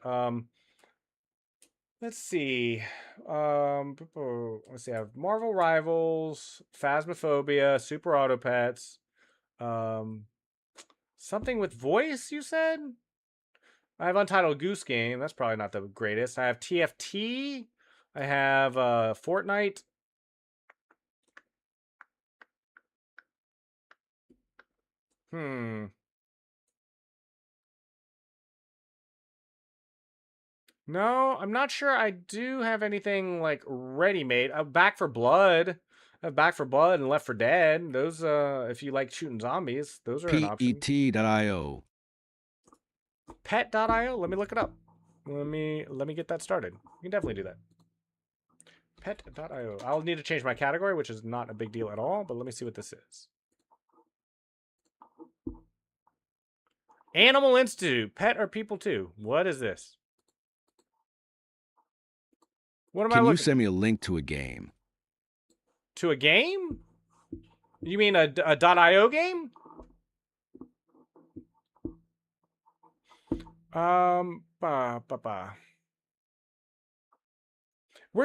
Let's see. Let's see. I have Marvel Rivals, Phasmophobia, Super Auto Pets. Something with voice, you said? I have Untitled Goose Game. That's probably not the greatest. I have TFT. I have Fortnite. No, I'm not sure I do have anything like ready-made. Back for Blood. I have Back for Blood and Left for Dead. Those, if you like shooting zombies, those are an option. PET.io. Pet.io. Let me look it up. Let me get that started. You can definitely do that. Pet.io. I'll need to change my category, which is not a big deal at all, but let me see what this is. Animal Institute. Pet or people too? What is this? What am I Can you looking send me a link to a game? to? A game? You mean a .io game? We're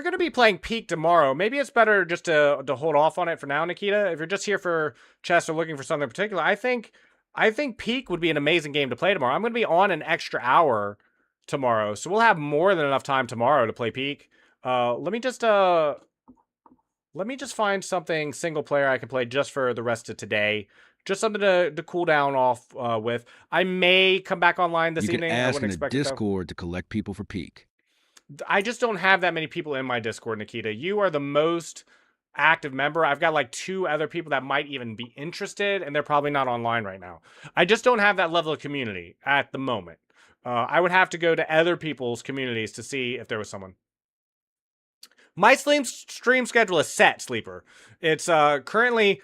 going to be playing Peak tomorrow. Maybe it's better just to hold off on it for now, Nikita. If you're just here for chess or looking for something in particular, I think Peak would be an amazing game to play tomorrow. I'm going to be on an extra hour tomorrow, so we'll have more than enough time tomorrow to play Peak. Let me just find something single player I can play just for the rest of today. Just something to cool down off with. I may come back online this evening. You can I ask wouldn't in the expect it, though. Discord to collect people for Peak. I just don't have that many people in my Discord, Nikita. You are the most active member. I've got like 2 other people that might even be interested, and they're probably not online right now. I just don't have that level of community at the moment. I would have to go to other people's communities to see if there was someone. My stream schedule is set, Sleeper. It's currently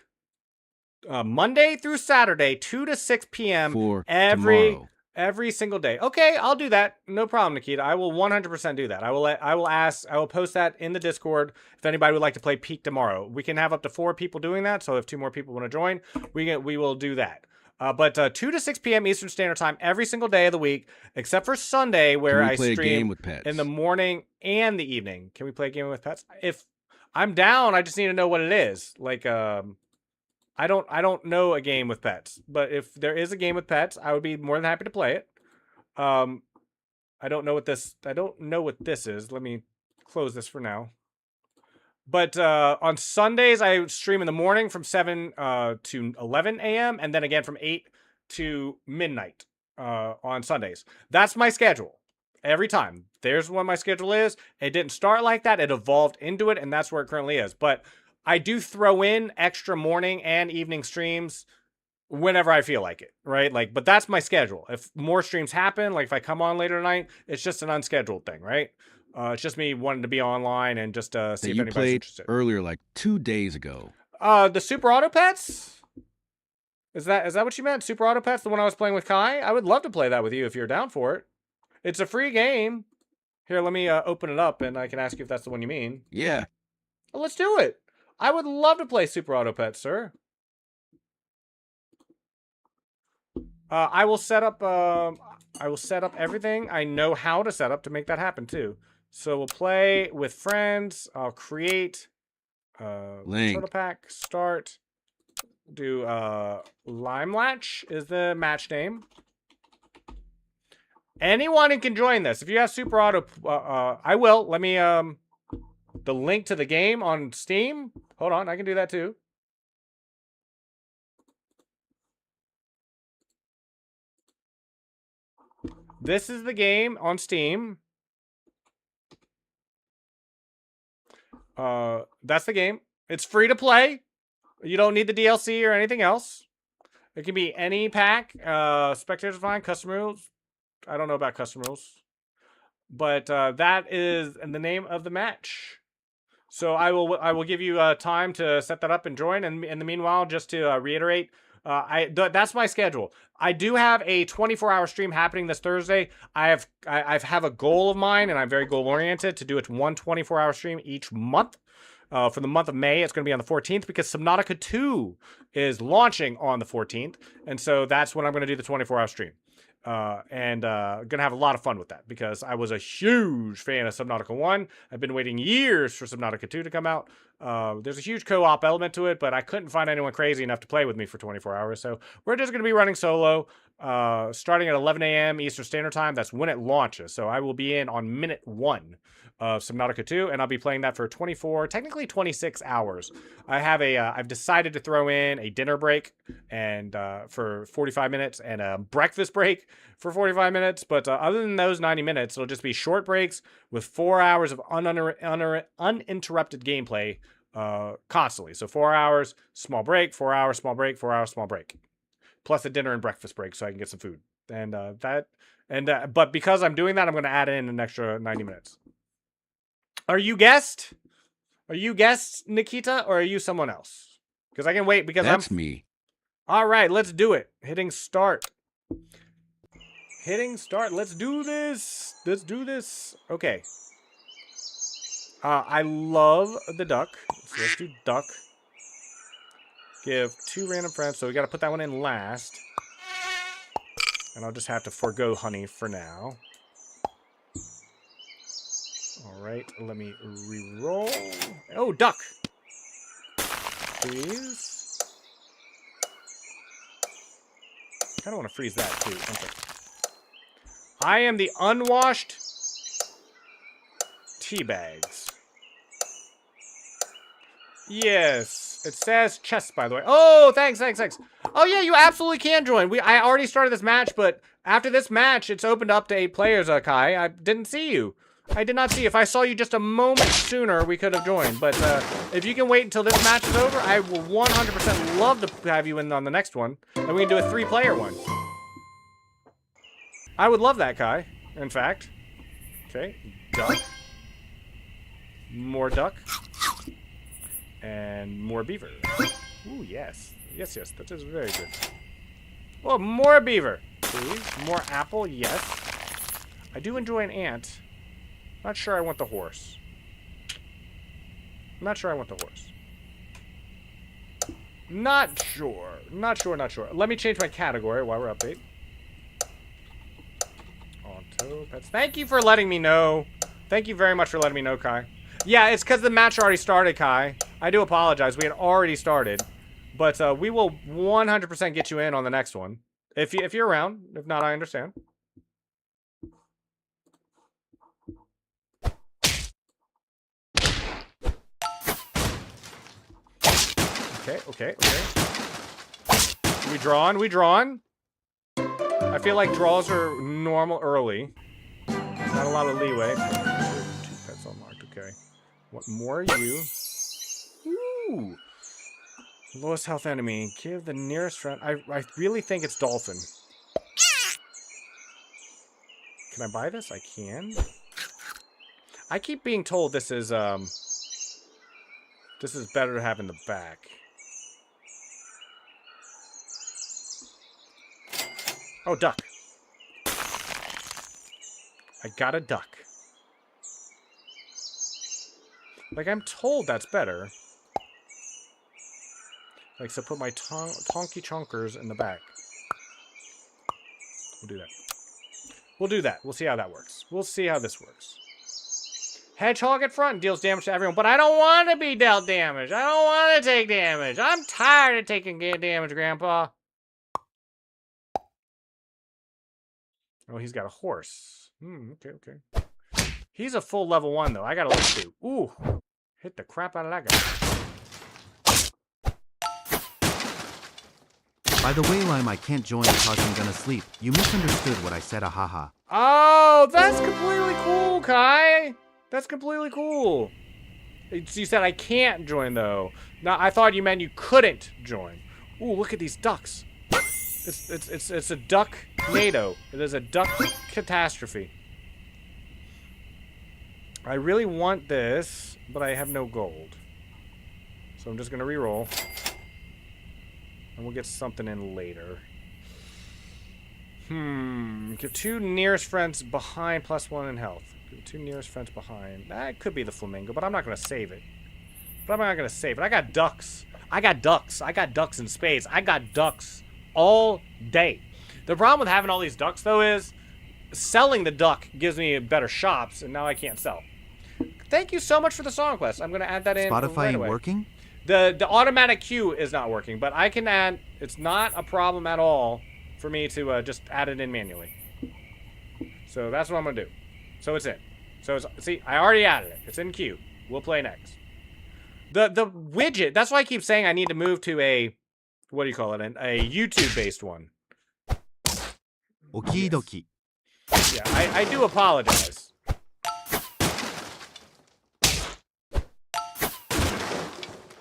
Monday through Saturday, 2 to 6 p.m. For every tomorrow. single day. Okay, I'll do that. No problem, Nikita. I will 100% do that. I will post that in the Discord if anybody would like to play Peak tomorrow. We can have up to 4 people doing that, so if 2 more people want to join, we will do that. But 2 to 6 p.m. Eastern Standard Time every single day of the week, except for Sunday, where I play a game stream with pets? in the morning and the evening. Can we play a game with pets? If I'm down, I just need to know what it is. Like, I don't know a game with pets, but if there is a game with pets, I would be more than happy to play it. I don't know what this is. Let me close this for now. But on Sundays, I stream in the morning from 7 to 11 a.m. and then again from 8 to midnight on Sundays. That's my schedule every time. There's what my schedule is. It didn't start like that. It evolved into it, and that's where it currently is. But I do throw in extra morning and evening streams whenever I feel like it, right? Like, but that's my schedule. If more streams happen, like if I come on later tonight, it's just an unscheduled thing, right? It's just me wanting to be online and just see if You anybody's played interested. earlier, like 2 days ago. The Super Auto Pets? Is that what you meant? Super Auto Pets, the one I was playing with Kai? I would love to play that with you if you're down for it. It's a free game. Here, let me open it up and I can ask you if that's the one you mean. Yeah. Well, let's do it. I would love to play Super Auto Pets, sir. I will set up everything I know how to set up to make that happen too. So we'll play with friends. I'll create Link. turtle pack, start, do Lime Latch is the match name. Anyone can join this. If you have Super Auto, I will. Let me the link to the game on Steam. Hold on, I can do that too. This is the game on Steam. That's the game. It's free to play. You don't need the DLC or anything else. It can be any pack. Spectators fine. Custom rules. I don't know about custom rules. But that is in the name of the match. So I will give you time to set that up and join. And in the meanwhile, just to reiterate, that's my schedule. I do have a 24-hour stream happening this Thursday. I have a goal of mine, and I'm very goal oriented to do it 1 24-hour stream each month. For the month of May, it's going to be on the 14th because Subnautica 2 is launching on the 14th, and so that's when I'm going to do the 24-hour stream. And gonna have a lot of fun with that because I was a huge fan of Subnautica 1. I've been waiting years for Subnautica 2 to come out. There's a huge co-op element to it, but I couldn't find anyone crazy enough to play with me for 24 hours. So we're just gonna be running solo. starting at 11 a.m. Eastern Standard Time. That's when it launches. So I will be in on minute 1 of Subnautica 2, and I'll be playing that for 24, technically 26 hours. I have I've decided to throw in a dinner break and for 45 minutes and a breakfast break for 45 minutes. But other than those 90 minutes, it'll just be short breaks with 4 hours of uninterrupted gameplay constantly. So 4 hours, small break, 4 hours, small break, 4 hours, small break. Plus a dinner and breakfast break so I can get some food. And but because I'm doing that, I'm going to add in an extra 90 minutes. Are you guest? Are you guest, Nikita, or are you someone else? Because I can wait because That's me. All right, let's do it. Hitting start. Hitting start. Let's do this. Let's do this. Okay. I love the duck. So let's do duck. Give 2 random friends, so we got to put that one in last. And I'll just have to forego honey for now. All right, let me re-roll. Oh, duck! Please. I don't want to freeze that, too. Okay. I am the unwashed tea bags. Yes. It says chest, by the way. Oh, thanks. Oh, yeah, you absolutely can join. I already started this match, but after this match, it's opened up to 8 players, Kai. I didn't see you. I did not see you. If I saw you just a moment sooner, we could have joined. But if you can wait until this match is over, I will 100% love to have you in on the next one. And we can do a 3-player one. I would love that, Kai. In fact. Okay. Duck. More duck. And more beaver. Ooh, yes. Yes. That is very good. Oh, more beaver. Please. More apple. Yes. I do enjoy an ant. Not sure I want the horse. Not sure. Let me change my category while we're update. Auto pets. Thank you for letting me know. Thank you very much for letting me know, Kai. Yeah, it's because the match already started, Kai. I do apologize. We had already started. But we will 100% get you in on the next one. If you're around. If not, I understand. Okay. We drawn. I feel like draws are normal early. Not a lot of leeway. 2 pets unlocked, okay. What more are you? Ooh. Lowest health enemy. Give the nearest friend. I really think it's dolphin. Can I buy this? I can. I keep being told this is better to have in the back. Oh, duck. I got a duck. Like, I'm told that's better. Like, so put my tonky chonkers in the back. We'll do that. We'll see how that works. We'll see how this works. Hedgehog at front deals damage to everyone, but I don't want to be dealt damage. I don't want to take damage. I'm tired of taking damage, Grandpa. Oh, he's got a horse. Okay. He's a full level 1, though. I got a level 2. Ooh. Hit the crap out of that guy. By the way, Lime, I can't join because I'm gonna sleep. You misunderstood what I said, ahaha. Oh, that's completely cool, Kai. That's completely cool. You said I can't join, though. No, I thought you meant you couldn't join. Ooh, look at these ducks. It's a duck NATO. It is a duck catastrophe. I really want this, but I have no gold. So I'm just gonna re-roll. And we'll get something in later. Give 2 nearest friends behind +1 in health. Give 2 nearest friends behind. That could be the flamingo, but I'm not gonna save it. I got ducks. I got ducks in spades. I got ducks all day. The problem with having all these ducks, though, is selling the duck gives me better shops, and now I can't sell. Thank you so much for the song quest. I'm going to add that in Spotify right ain't away. working? The automatic queue is not working, but I can add. It's not a problem at all for me to just add it in manually. So that's what I'm gonna do. So it's in. So it's, see, I already added it. It's in queue. We'll play next. The widget. That's why I keep saying I need to move to a, what do you call it? A YouTube based one. Okie dokie. Yeah, I do apologize.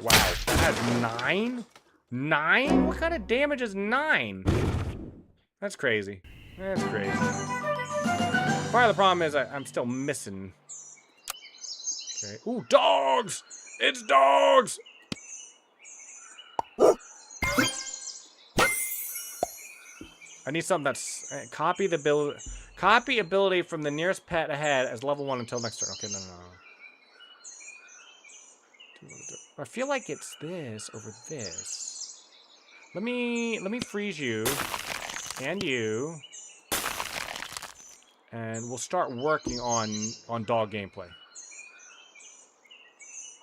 Wow, that has 9? 9? What kind of damage is 9? That's crazy. That's crazy. Part of the problem is I'm still missing. Okay. Ooh, dogs! It's dogs! I need something that's copy ability from the nearest pet ahead as level 1 until next turn. Okay, no. I feel like it's this over this. Let me freeze you and you, and we'll start working on dog gameplay.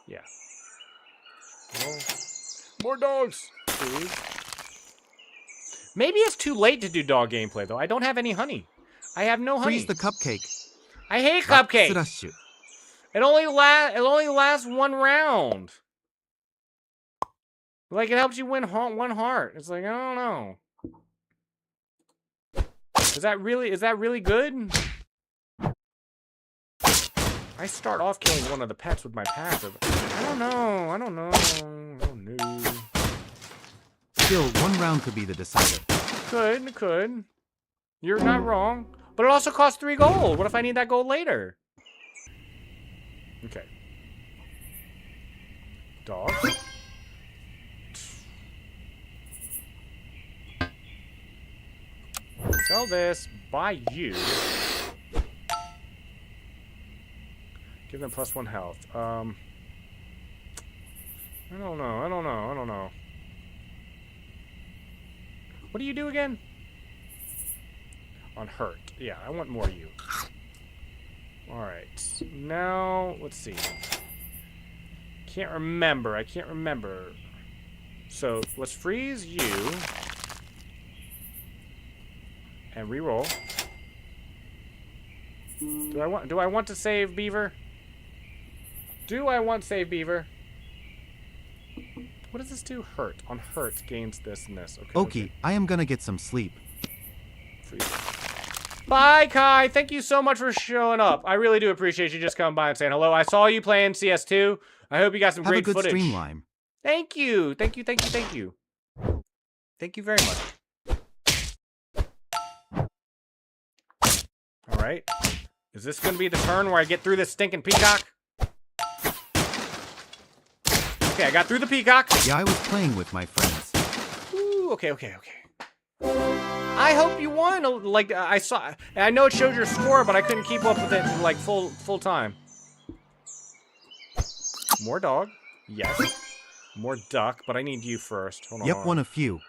Yeah. Oh. More dogs, please. Maybe it's too late to do dog gameplay though. I don't have any honey. I have no honey. Freeze the cupcake. I hate Back cupcakes. slash. It only lasts 1 round. Like, it helps you win 1 heart. It's like, I don't know. Is that really good? I start off killing one of the pets with my passive. I don't know. Oh no. Still, 1 round could be the decider. Could. You're not wrong. But it also costs 3 gold. What if I need that gold later? Okay. Dog. Sell this. Buy you. Give them +1 health. I don't know. What do you do again? On hurt. Yeah, I want more you. Alright. Now, let's see. I can't remember. So, let's freeze you. And reroll. Do I want to save Beaver? Do I want to save Beaver? What does this do? Hurt. On hurt gains this and this. Okay. I am gonna get some sleep. Bye, Kai. Thank you so much for showing up. I really do appreciate you just coming by and saying hello. I saw you playing CS2. I hope you got some great footage. Have a good stream, Lime. Thank you. Thank you very much. All right. Is this going to be the turn where I get through this stinking peacock? Okay, I got through the peacock. Yeah, I was playing with my friends. Ooh, okay. I hope you won. Like, I saw, I know it showed your score, but I couldn't keep up with it like full time. More dog. Yes. More duck, but I need you first. Hold on. Yep, won a few.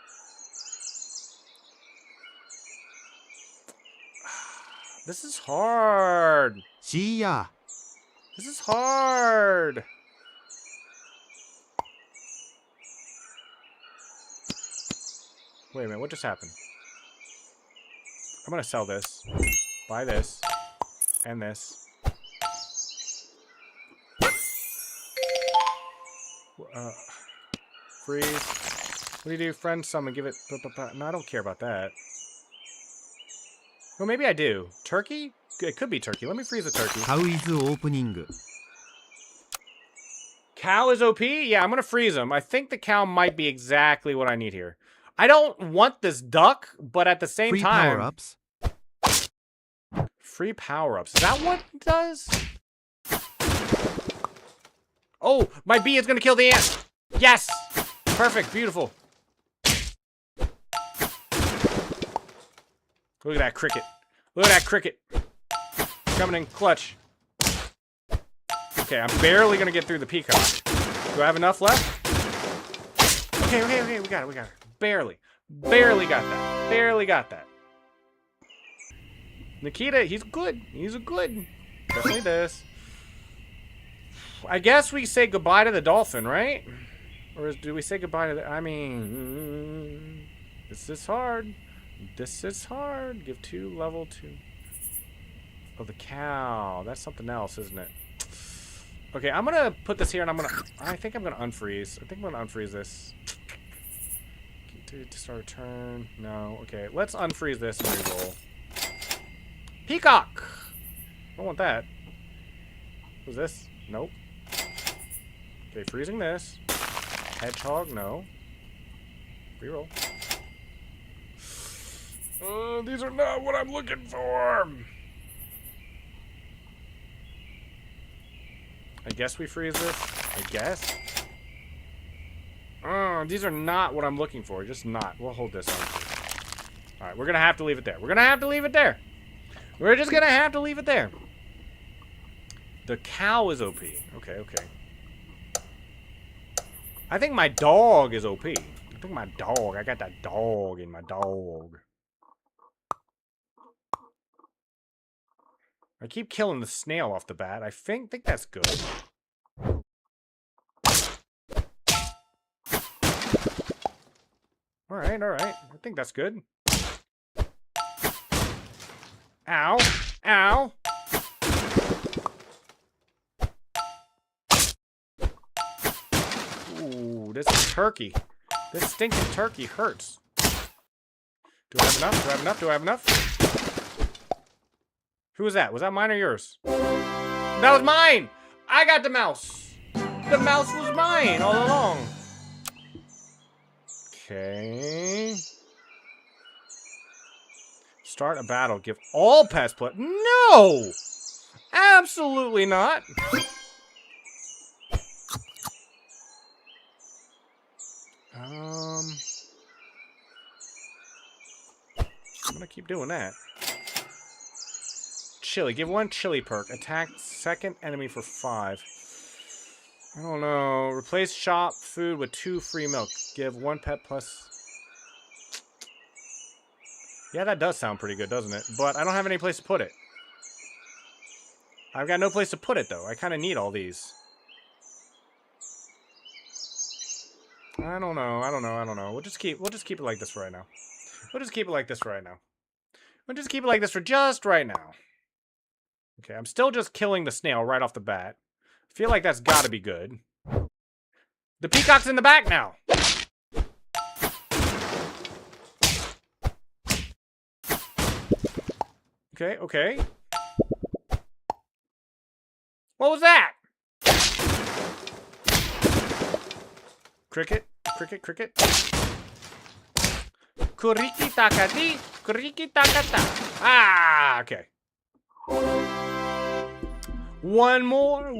This is hard. See ya. This is hard. Wait a minute, what just happened? I'm gonna sell this, buy this, and this. Freeze. What do you do? Friend summon, give it... No, I don't care about that. Well, maybe I do. Turkey? It could be turkey. Let me freeze the turkey. How is the opening? Cow is OP? Yeah, I'm gonna freeze him. I think the cow might be exactly what I need here. I don't want this duck, but at the same time... Free power-ups? Free power-ups. Is that what it does? Oh, my bee is gonna kill the ant! Yes! Perfect, beautiful. Look at that cricket. Look at that cricket. Coming in clutch. Okay, I'm barely gonna get through the peacock. Do I have enough left? Okay, we got it. Barely got that. Nikita, he's good. Definitely this. I guess we say goodbye to the dolphin, right? Or do we say goodbye to the... I mean... This is hard. This is hard. Give 2, level 2. Oh, the cow. That's something else, isn't it? Okay, I'm gonna put this here, and I think I'm gonna unfreeze. I think I'm gonna unfreeze this. To start a turn. No. Okay, let's unfreeze this and reroll. Peacock! I don't want that. What's this? Nope. Okay, freezing this. Hedgehog, no. Reroll. These are not what I'm looking for. I guess we freeze this. I guess. These are not what I'm looking for. Just not. We'll hold this on. Alright, we're gonna have to leave it there. We're gonna have to leave it there. We're just gonna have to leave it there. The cow is OP. Okay, okay. I think my dog is OP. I think my dog. I got that dog in my dog. I keep killing the snail off the bat. I think that's good. Alright, alright. I think that's good. Ow. Ow. Ooh, this is turkey. This stinking turkey hurts. Do I have enough? Do I have enough? Do I have enough? Who was that? Was that mine or yours? That was mine! I got the mouse! The mouse was mine all along. Okay. Start a battle. Give all pets plus. No! Absolutely not. I'm gonna keep doing that. Chili. Give 1 chili perk. Attack second enemy for 5. I don't know. Replace shop food with 2 free milk. Give 1 pet plus. Yeah, that does sound pretty good, doesn't it? But I don't have any place to put it. I've got no place to put it, though. I kind of need all these. I don't know. I don't know. I don't know. We'll just keep it like this for right now. We'll just keep it like this for right now. We'll just keep it like this for just right now. Okay, I'm still just killing the snail right off the bat. I feel like that's got to be good. The peacock's in the back now. Okay, okay. What was that? Cricket, cricket, cricket. Kuriki takati, kuriki takata. Ah, okay. One more.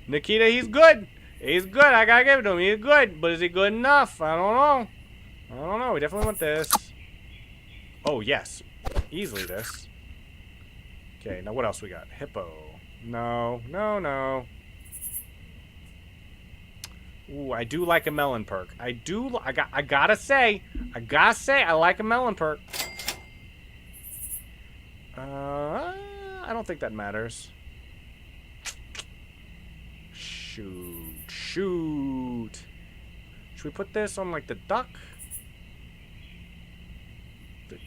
Nikita, he's good. He's good. I gotta give it to him. He's good. But is he good enough? I don't know. I don't know. We definitely want this. Oh, yes. Easily this. Okay, now what else we got? Hippo. No. No, no. Ooh, I do like a melon perk. I gotta say, I like a melon perk. I don't think that matters. Shoot. Should we put this on, like, the duck?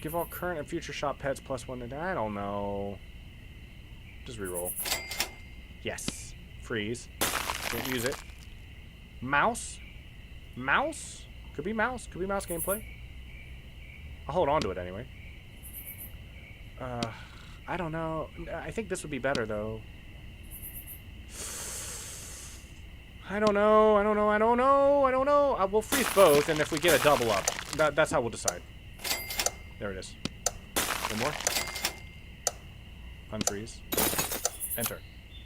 Give all current and future shop pets +1 to... I don't know. Just reroll. Yes. Freeze. Can't use it. Mouse? Mouse? Could be mouse. Could be mouse gameplay. I'll hold on to it anyway. I don't know. I think this would be better, though. I don't know. I don't know. I don't know. I don't know. We'll freeze both, and if we get a double up, that's how we'll decide. There it is. One more. Unfreeze. Enter.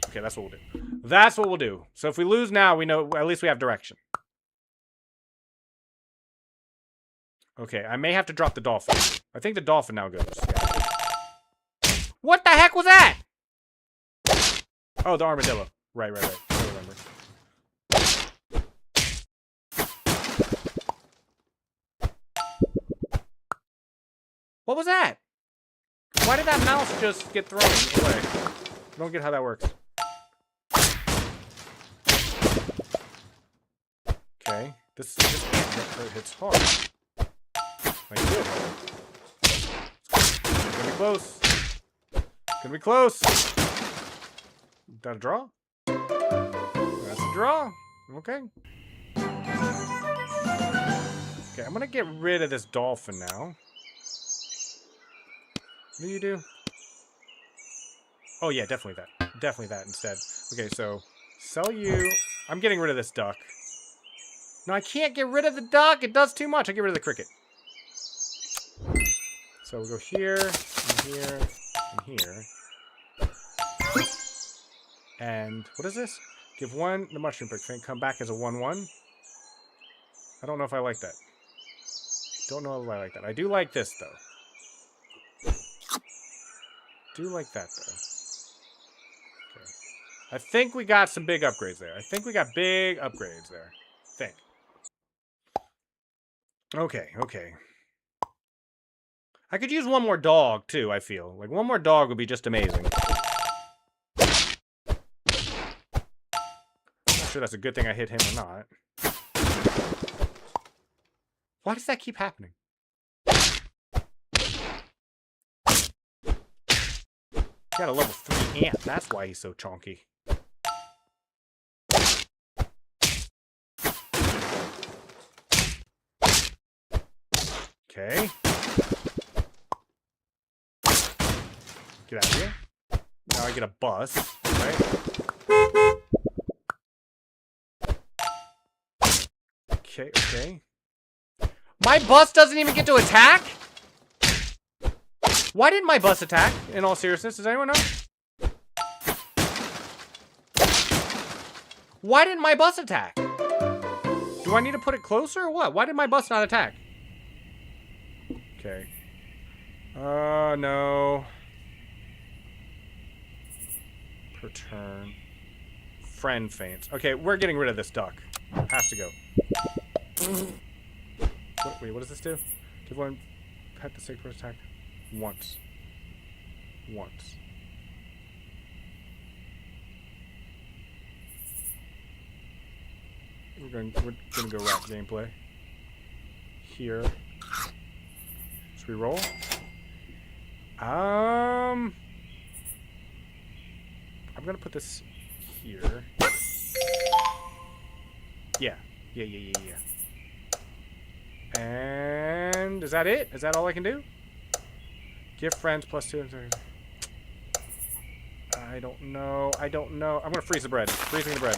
Okay, that's what we'll do. That's what we'll do. So if we lose now, we know, at least we have direction. Okay, I may have to drop the dolphin. I think the dolphin now goes. Yeah. What the heck was that? Oh, the armadillo. Right. I remember. What was that? Why did that mouse just get thrown away? I don't get how that works. Okay. This can't hit hard. Thank you. It's gonna be close. Gonna be close. Is that a draw? That's a draw. Okay. Okay, I'm gonna get rid of this dolphin now. What do you do? Oh yeah, definitely that. Definitely that instead. Okay, so sell you. I'm getting rid of this duck. No, I can't get rid of the duck. It does too much. I get rid of the cricket. So we'll go here, and here, and here. And what is this? Give one the mushroom brick thing. Come back as a 1/1. I don't know if I like that. Don't know if I like that. I do like this though. Do like that though. Okay. I think we got some big upgrades there. I think we got big upgrades there. I think. Okay, okay. I could use one more dog too, I feel. Like one more dog would be just amazing. Not sure that's a good thing I hit him or not. Why does that keep happening? Got a level 3 ant. That's why he's so chonky. Okay. Get out of here. Now I get a bus, right? Okay, okay. My bus doesn't even get to attack? Why didn't my bus attack, in all seriousness? Does anyone know? Why didn't my bus attack? Do I need to put it closer or what? Why did my bus not attack? Okay. No. Per turn. Friend faints. Okay, we're getting rid of this duck. Has to go. Wait, what does this do? Give one pet the sacred first attack once. Once. We're gonna go wrap gameplay. Here. Should we roll? I'm gonna put this here. Yeah. Yeah. And is that it? Is that all I can do? Give friends +2. I don't know. I don't know. I'm gonna freeze the bread. Freezing the bread.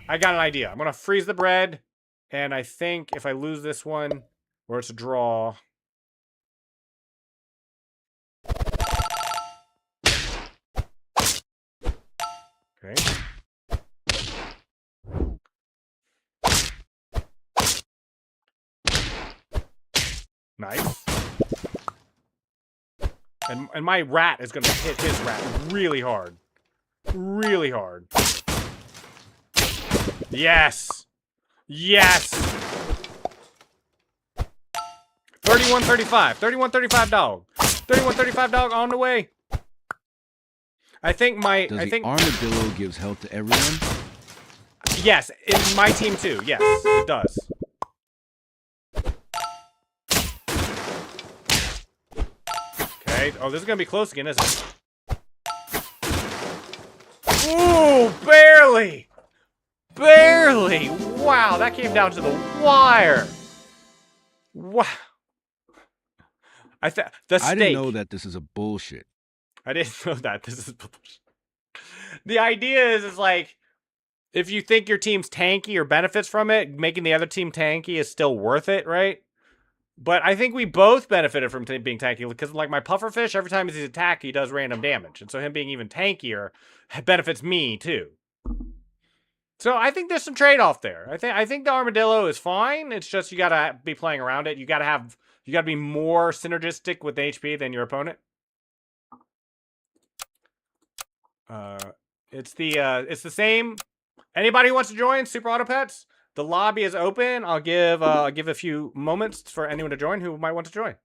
I got an idea. I'm gonna freeze the bread, and I think if I lose this one, or it's a draw. Okay. Nice. And my rat is gonna hit his rat really hard. Really hard. Yes! Yes! 31-35. 31-35 dog. 31-35 dog on the way. I think my... Does the armadillo gives health to everyone? Yes, in my team too. Yes, it does. Okay. Oh, this is gonna be close again, isn't it? Ooh, barely! Barely! Wow, that came down to the wire. Wow. I didn't know that this is a bullshit. I didn't know that. This is bullshit. The idea is like, if you think your team's tanky or benefits from it, making the other team tanky is still worth it, right? But I think we both benefited from being tanky, because like my pufferfish, every time he's attacked, he does random damage. And so him being even tankier benefits me too. So I think there's some trade-off there. I think the armadillo is fine. It's just you gotta be playing around it. You gotta be more synergistic with HP than your opponent. It's the same. Anybody who wants to join Super Auto Pets? The lobby is open. I'll give a few moments for anyone to join who might want to join.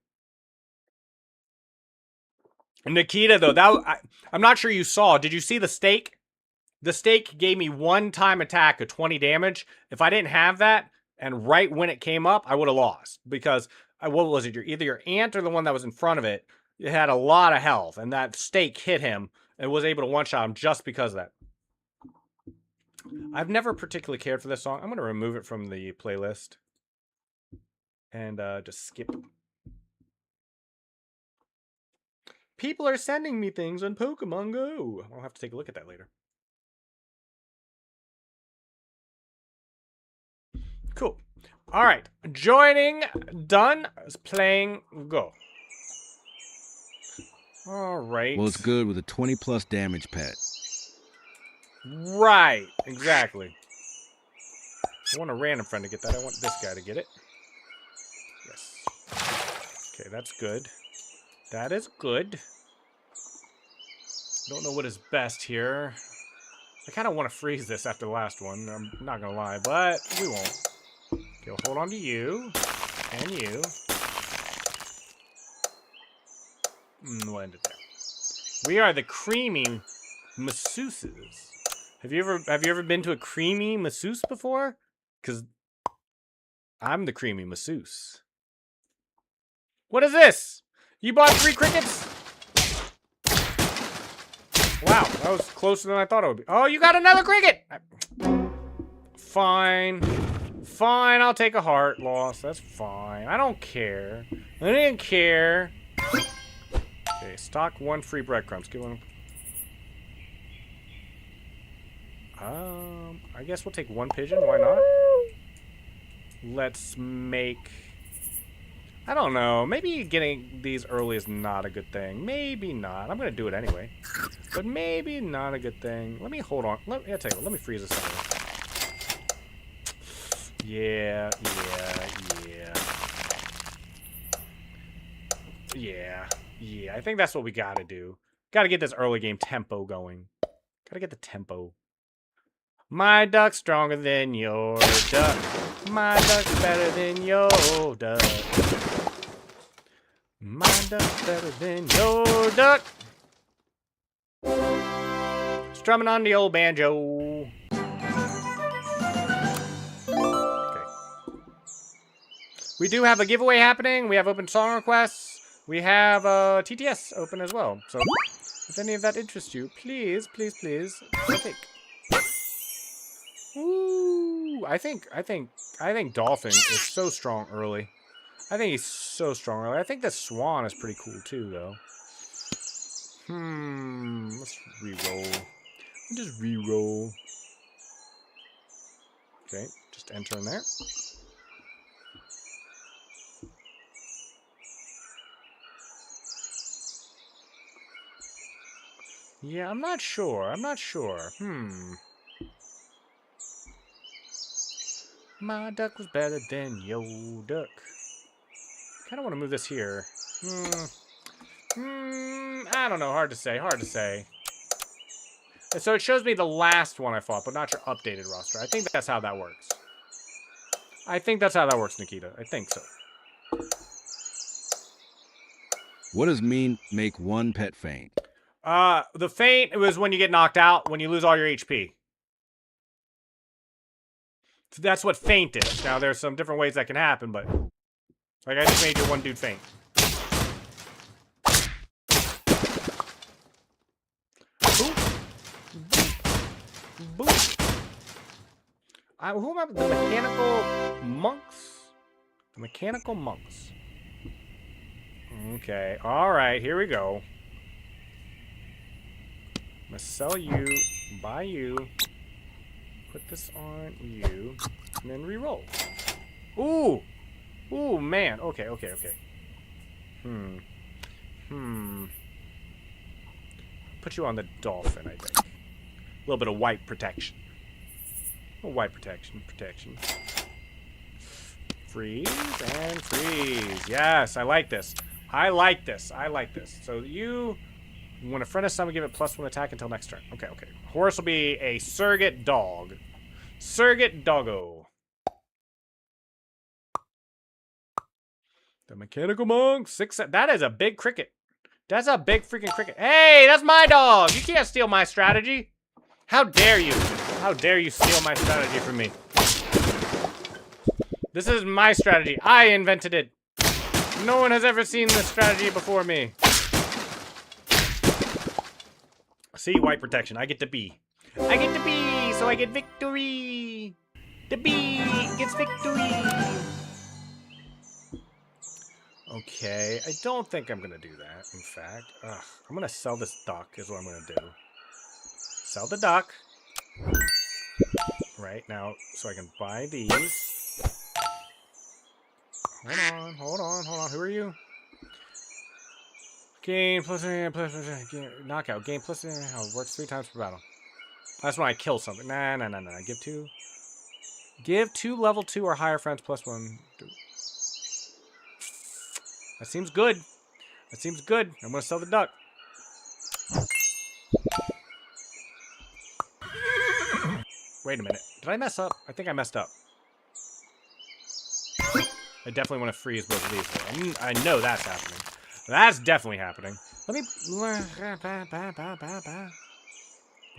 Nikita, though, I'm not sure you saw. Did you see the stake? The stake gave me one-time attack of 20 damage. If I didn't have that, and right when it came up, I would have lost. Because what was it? Either your ant or the one that was in front of it. It had a lot of health, and that stake hit him and was able to one-shot him just because of that. I've never particularly cared for this song. I'm going to remove it from the playlist and just skip. People are sending me things on Pokemon Go. I'll have to take a look at that later. Cool. All right. Joining. Done. Playing. Go. All right. Well, it's good with a 20+ damage pet. Right. Exactly. I want a random friend to get that. I want this guy to get it. Yes. Okay, that's good. That is good. Don't know what is best here. I kind of want to freeze this after the last one. I'm not going to lie, but we won't. Okay, we'll hold on to you. And you. We'll end it there. We are the creamy masseuses. Have you ever been to a creamy masseuse before? Because I'm the creamy masseuse. What is this? You bought 3 crickets? Wow, that was closer than I thought it would be. Oh, you got another cricket! Fine. Fine, I'll take a heart loss. That's fine. I don't care. I didn't care. Okay, stock 1 free breadcrumbs. Give one. I guess we'll take 1 pigeon. Why not? Let's make... I don't know. Maybe getting these early is not a good thing. Maybe not. I'm going to do it anyway. But maybe not a good thing. Let me hold on. I'll tell you what. Let me freeze this anyway. Yeah. I think that's what we got to do. Got to get this early game tempo going. Got to get the tempo. My duck's stronger than your duck. My duck's better than your duck. My duck's better than your duck. Strumming on the old banjo. Okay. We do have a giveaway happening. We have open song requests. We have TTS open as well. So if any of that interests you, please partake. Ooh, I think Dolphin is so strong early. I think he's so strong early. I think the Swan is pretty cool too, though. Let's re-roll. Just re-roll. Okay, just enter in there. Yeah, I'm not sure. My duck was better than your duck. Kind of want to move this here. I don't know. Hard to say. And so it shows me the last one I fought, but not your updated roster. I think that's how that works. Nikita. I think so. What does mean make 1 pet faint? The faint was when you get knocked out, when you lose all your HP. So that's what faint is. Now, there's some different ways that can happen, but... Like, I just made your one dude faint. Boom. Who am I? The mechanical monks? The mechanical monks. Okay. Alright, here we go. I'm gonna sell you, buy you, put this on you, and then re-roll. Ooh! Ooh, man. Okay. Put you on the Dolphin, I think. A little bit of white protection. White protection. Freeze and freeze. Yes, I like this. So you... When a friend is summoned, give it +1 attack until next turn. Okay. Horse will be a surrogate dog. Surrogate doggo. The mechanical monk. 6. That is a big cricket. That's a big freaking cricket. Hey, that's my dog. You can't steal my strategy. How dare you? How dare you steal my strategy from me? This is my strategy. I invented it. No one has ever seen this strategy before me. See, white protection. I get to be. I get to be, so I get victory. The bee gets victory. Okay, I don't think I'm gonna do that. In fact, I'm gonna sell this duck. Is what I'm gonna do. Sell the duck. Right now, so I can buy these. Hold on. Who are you? Gain plus knockout. Gain plus works 3 times per battle. That's when I kill something. Nah. Give 2. Give 2 level 2 or higher friends plus 1. That seems good. That seems good. I'm gonna sell the duck. Wait a minute. Did I mess up? I think I messed up. I definitely want to freeze both of these. I know that's happening. That's definitely happening. Let me...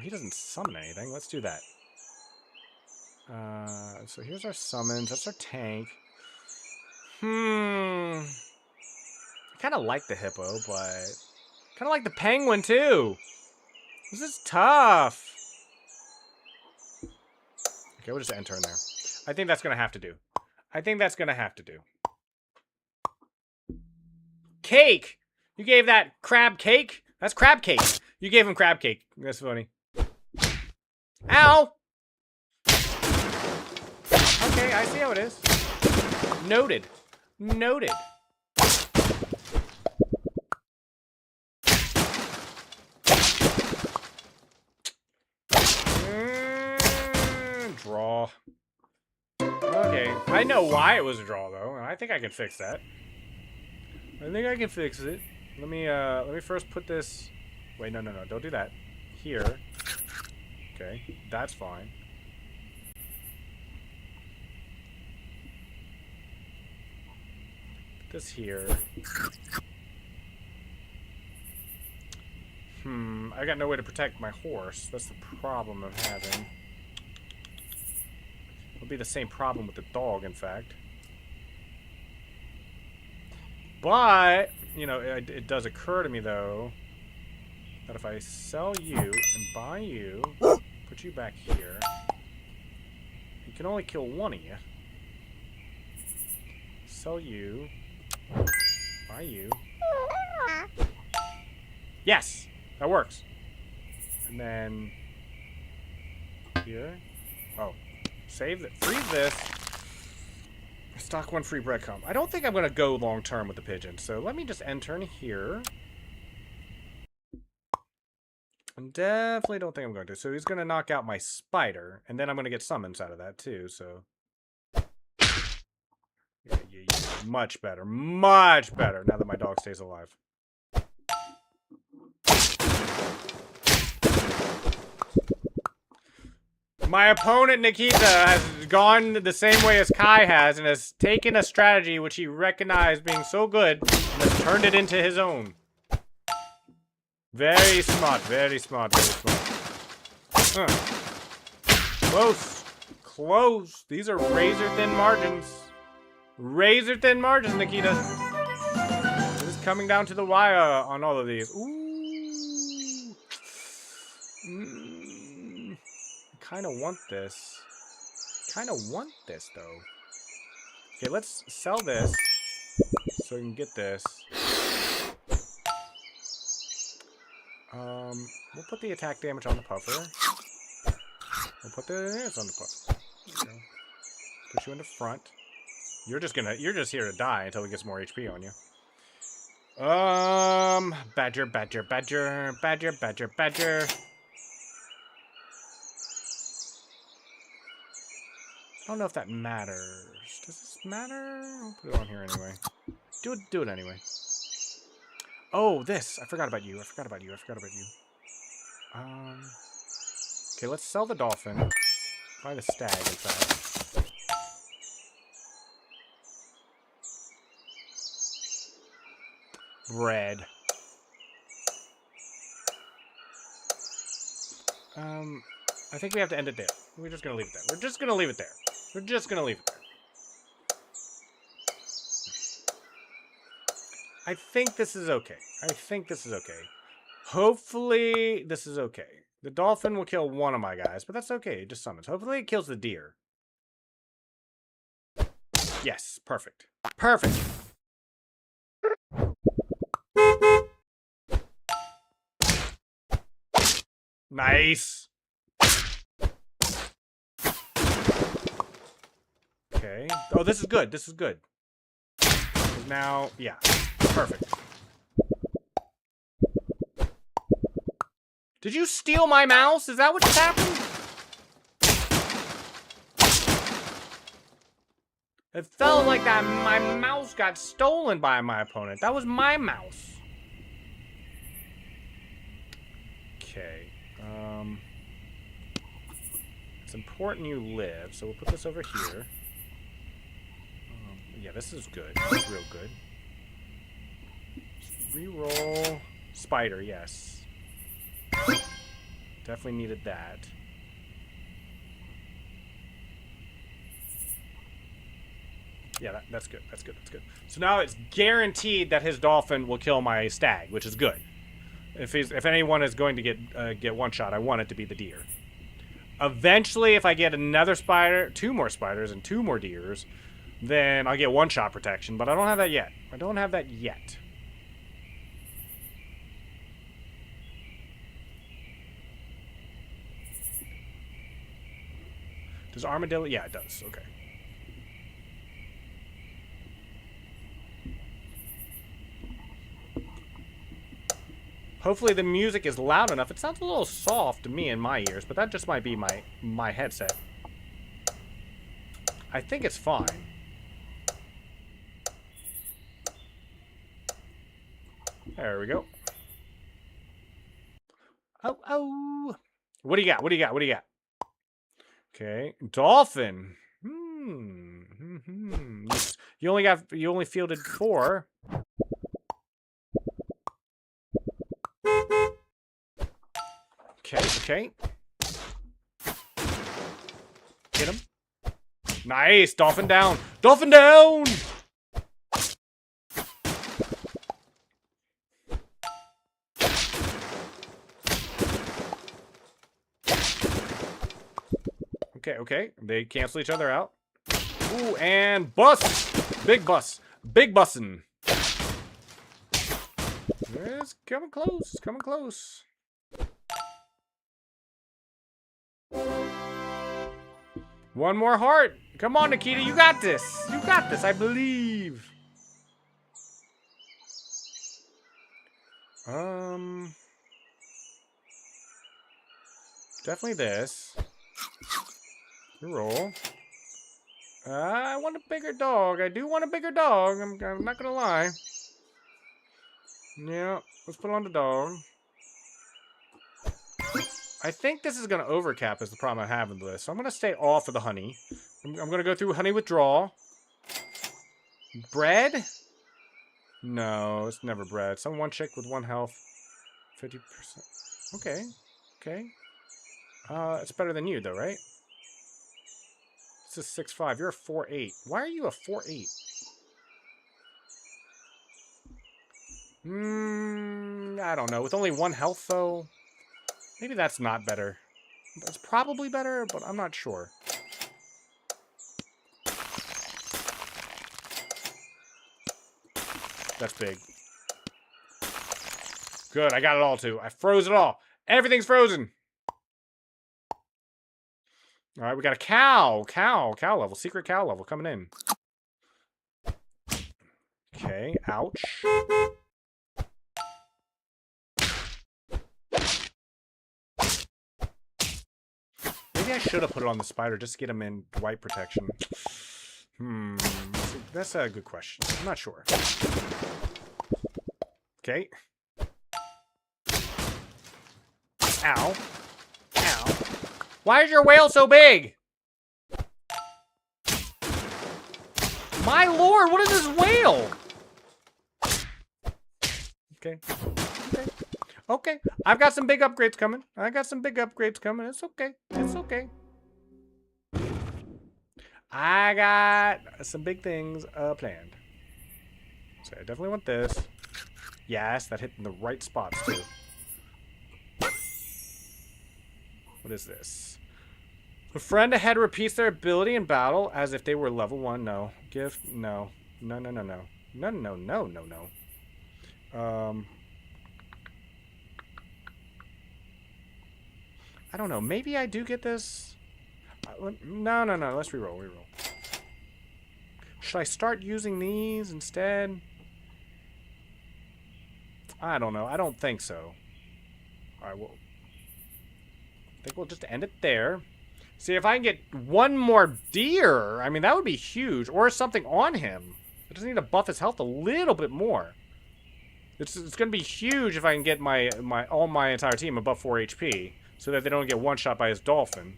He doesn't summon anything. Let's do that. So here's our summons. That's our tank. I kind of like the hippo, but... kind of like the penguin, too. This is tough. Okay, we'll just enter in there. I think that's going to have to do. Cake! You gave that crab cake? That's crab cake. You gave him crab cake. That's funny. Ow! Okay, I see how it is. Noted. Draw. Okay, I know why it was a draw though. I think I can fix that. Let me first put this. Wait, no, don't do that. Here. Okay, that's fine. Put this here. I got no way to protect my horse. That's the problem I'm having. It'll be the same problem with the dog, in fact. But, you know, it does occur to me, though, that if I sell you and buy you, put you back here, you can only kill one of you. Sell you, buy you. Yes! That works. And then here. Oh. Save it. Freeze this. Stock 1 free breadcrumb. I don't think I'm going to go long term with the pigeon, so let me just enter in here. I definitely don't think I'm going to. So he's going to knock out my spider, and then I'm going to get summons out of that too, so. Yeah. Much better. Much better now that my dog stays alive. My opponent, Nikita, has gone the same way as Kai has and has taken a strategy which he recognized being so good and has turned it into his own. Very smart, very smart, very smart. Close. Close. These are razor-thin margins. Razor-thin margins, Nikita. It is coming down to the wire on all of these. Ooh. Kind of want this. Though. Okay, let's sell this so we can get this. We'll put the attack damage on the puffer. We'll put the damage on the puffer. There you go. Put you in the front. You're just here to die until we get some more HP on you. Badger. I don't know if that matters. Does this matter? I'll put it on here anyway. Do it anyway. Oh, this. I forgot about you. Okay, let's sell the dolphin. Buy the stag, in fact. Bread. I think we have to end it there. We're just gonna leave it there. We're just gonna leave it there. I think this is okay. I think this is okay. Hopefully, this is okay. The dolphin will kill one of my guys, but that's okay. It just summons. Hopefully, it kills the deer. Yes, perfect. Perfect. Nice. Okay. Oh, this is good. This is good. 'Cause now, yeah. Perfect. Did you steal my mouse? Is that what just happened? It felt like that my mouse got stolen by my opponent. That was my mouse. Okay. It's important you live, so we'll put this over here. Yeah, this is good. This is real good. Reroll. Spider, yes. Definitely needed that. Yeah, that's good. That's good. That's good. So now it's guaranteed that his dolphin will kill my stag, which is good. If anyone is going to get one shot, I want it to be the deer. Eventually, if I get another spider, 2 more spiders and 2 more deers, then I'll get one shot protection. But I don't have that yet. I don't have that yet. Does armadillo? Yeah, it does. Okay. Hopefully the music is loud enough. It sounds a little soft to me in my ears, but that just might be my headset. I think it's fine. There we go. Oh. What do you got? What do you got? What do you got? Okay. Dolphin. You only fielded 4. Okay. Hit him. Nice. Dolphin down. Dolphin down! Okay. They cancel each other out. Ooh, and bust! Big bus. Big bussin'. It's coming close. It's coming close. One more heart. Come on, Nikita. You got this. You got this. I believe. Definitely this. Roll. I want a bigger dog. I do want a bigger dog. I'm not gonna lie. Yeah, let's put on the dog. I think this is gonna overcap is the problem I have with this. So I'm gonna stay off of the honey. I'm gonna go through honey withdrawal. Bread? No, it's never bread. Some one chick with 1 health. 50%. Okay. It's better than you though, right? This is 6'5". You're a 4'8". Why are you a 4'8"? I don't know. With only 1 health though, maybe that's not better. It's probably better, but I'm not sure. That's big. Good, I got it all too. I froze it all. Everything's frozen. All right, we got a cow level, secret cow level coming in. Okay, ouch. Maybe I should have put it on the spider just to get him in white protection. That's a good question. I'm not sure. Okay. Ow. Why is your whale so big? My lord, what is this whale? Okay. I've got some big upgrades coming. It's okay. I got some big things planned. So I definitely want this. Yes, that hit in the right spots too. What is this? A friend ahead repeats their ability in battle as if they were level 1. No. Gift? No. No, no, no, no. No, no, no, no, no. I don't know. Maybe I do get this. No, no, no. Let's reroll. Should I start using these instead? I don't know. I don't think so. Alright, well. I think we'll just end it there. See, if I can get one more deer, I mean, that would be huge. Or something on him. I just need to buff his health a little bit more. It's going to be huge if I can get my entire team above 4 HP. So that they don't get one-shot by his dolphin.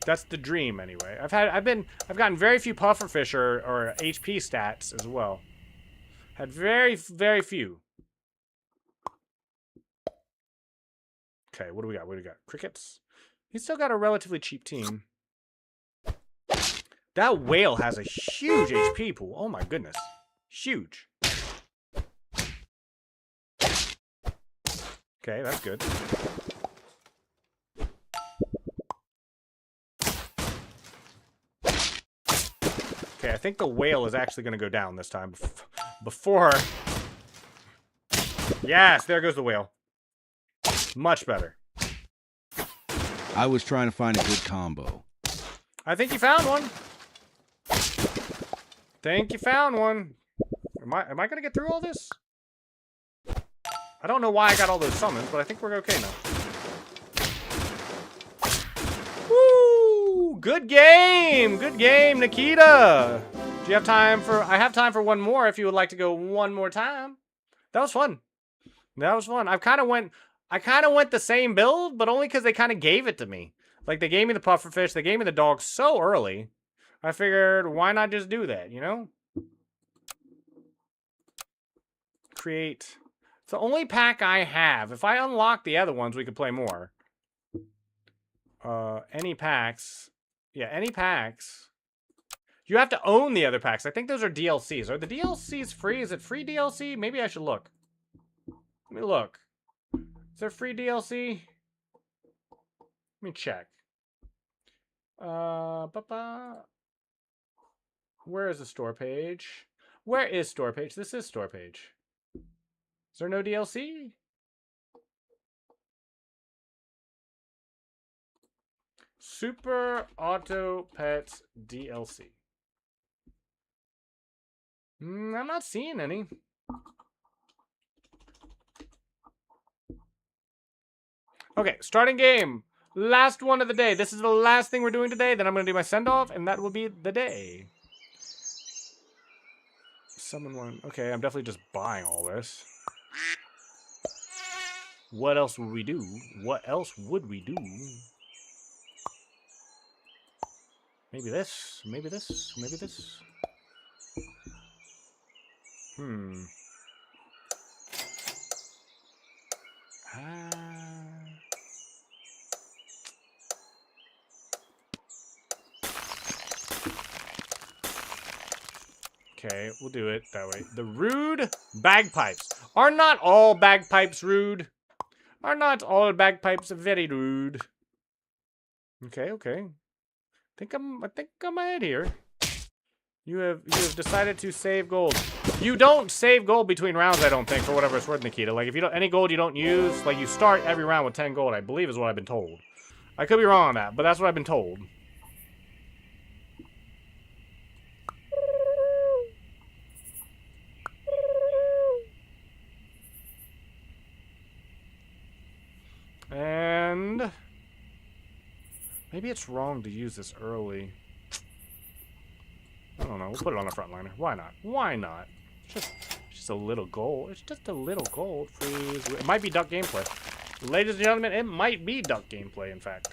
That's the dream, anyway. I've gotten very few pufferfish or HP stats as well. Had very, very few. Okay, what do we got? What do we got? Crickets. He's still got a relatively cheap team. That whale has a huge HP pool. Oh my goodness. Huge. Okay, that's good. Okay, I think the whale is actually going to go down this time. Before... Yes, there goes the whale. Much better. I was trying to find a good combo. I think you found one. Think you found one. Am I going to get through all this? I don't know why I got all those summons, but I think we're okay now. Woo! Good game! Good game, Nikita! Do you have time for... I have time for one more if you would like to go one more time. That was fun. That was fun. I kind of went the same build, but only because they kind of gave it to me. Like, they gave me the pufferfish, they gave me the dog so early. I figured, why not just do that, you know? Create... It's the only pack I have. If I unlock the other ones, we could play more. Any packs. Yeah, any packs. You have to own the other packs. I think those are DLCs. Are the DLCs free? Is it free DLC? Maybe I should look. Let me look. Is there free DLC? Let me check. Where is the store page? Where is store page? This is store page. Is there no DLC? Super Auto Pets DLC. I'm not seeing any. Okay, starting game. Last one of the day. This is the last thing we're doing today. Then I'm going to do my send-off, and that will be the day. Summon one. Okay, I'm definitely just buying all this. What else would we do? What else would we do? Maybe this. Maybe this. Maybe this. Okay, we'll do it that way. The rude bagpipes. Are not all bagpipes rude? Are not all bagpipes very rude? Okay, okay. I think I'm ahead here. You have decided to save gold. You don't save gold between rounds, I don't think, for whatever it's worth, Nikita. Like, if you don't, any gold you don't use, like, you start every round with 10 gold, I believe is what I've been told. I could be wrong on that, but that's what I've been told. And maybe it's wrong to use this early. I don't know. We'll put it on the frontliner. Why not? Why not? It's just a little gold. It's just a little gold. Freeze. It might be duck gameplay. Ladies and gentlemen, it might be duck gameplay, in fact.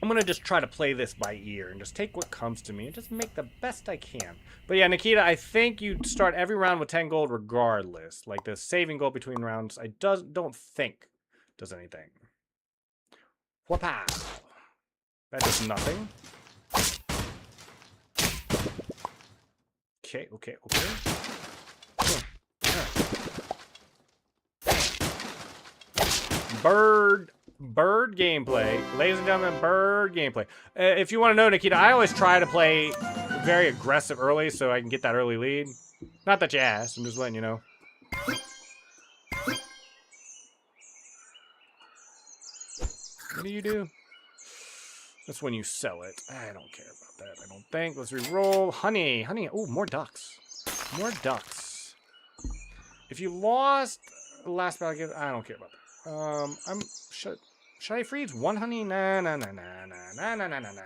I'm going to just try to play this by ear and just take what comes to me and just make the best I can. But yeah, Nikita, I think you start every round with 10 gold regardless. Like, the saving gold between rounds, I don't think does anything. Whoop-pow. That does nothing. Okay, okay, okay. Bird gameplay. Ladies and gentlemen, bird gameplay. If you want to know, Nikita, I always try to play very aggressive early so I can get that early lead. Not that you asked, I'm just letting you know. What do you do? That's when you sell it. I don't care about that, I don't think. Let's re-roll. Honey, honey. Oh, more ducks. More ducks. If you lost the last battle, I don't care about that. Should I freeze one honey? Nah, nah, nah, nah, nah, nah, nah, nah, nah, nah.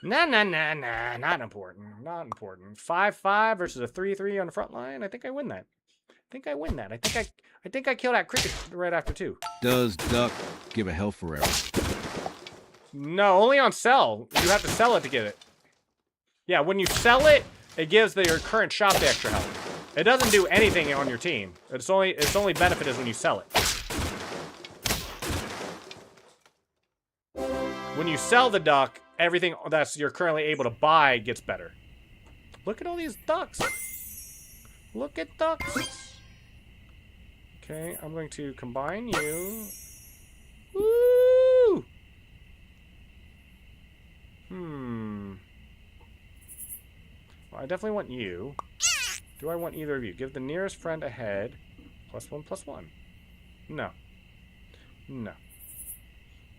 Nah, nah, nah, nah. Not important. Not important. 5-5 versus a 3-3 on the front line. I think I win that. I think I kill that cricket right after 2. Does duck give a hell forever? No, only on sell. You have to sell it to get it. Yeah, when you sell it, it gives your current shop the extra health. It doesn't do anything on your team. Its only benefit is when you sell it. When you sell the duck, everything that's you're currently able to buy gets better. Look at all these ducks. Look at ducks. Okay, I'm going to combine you. Woo! Well, I definitely want you. Do I want either of you? Give the nearest friend a head. +1/+1. No. No.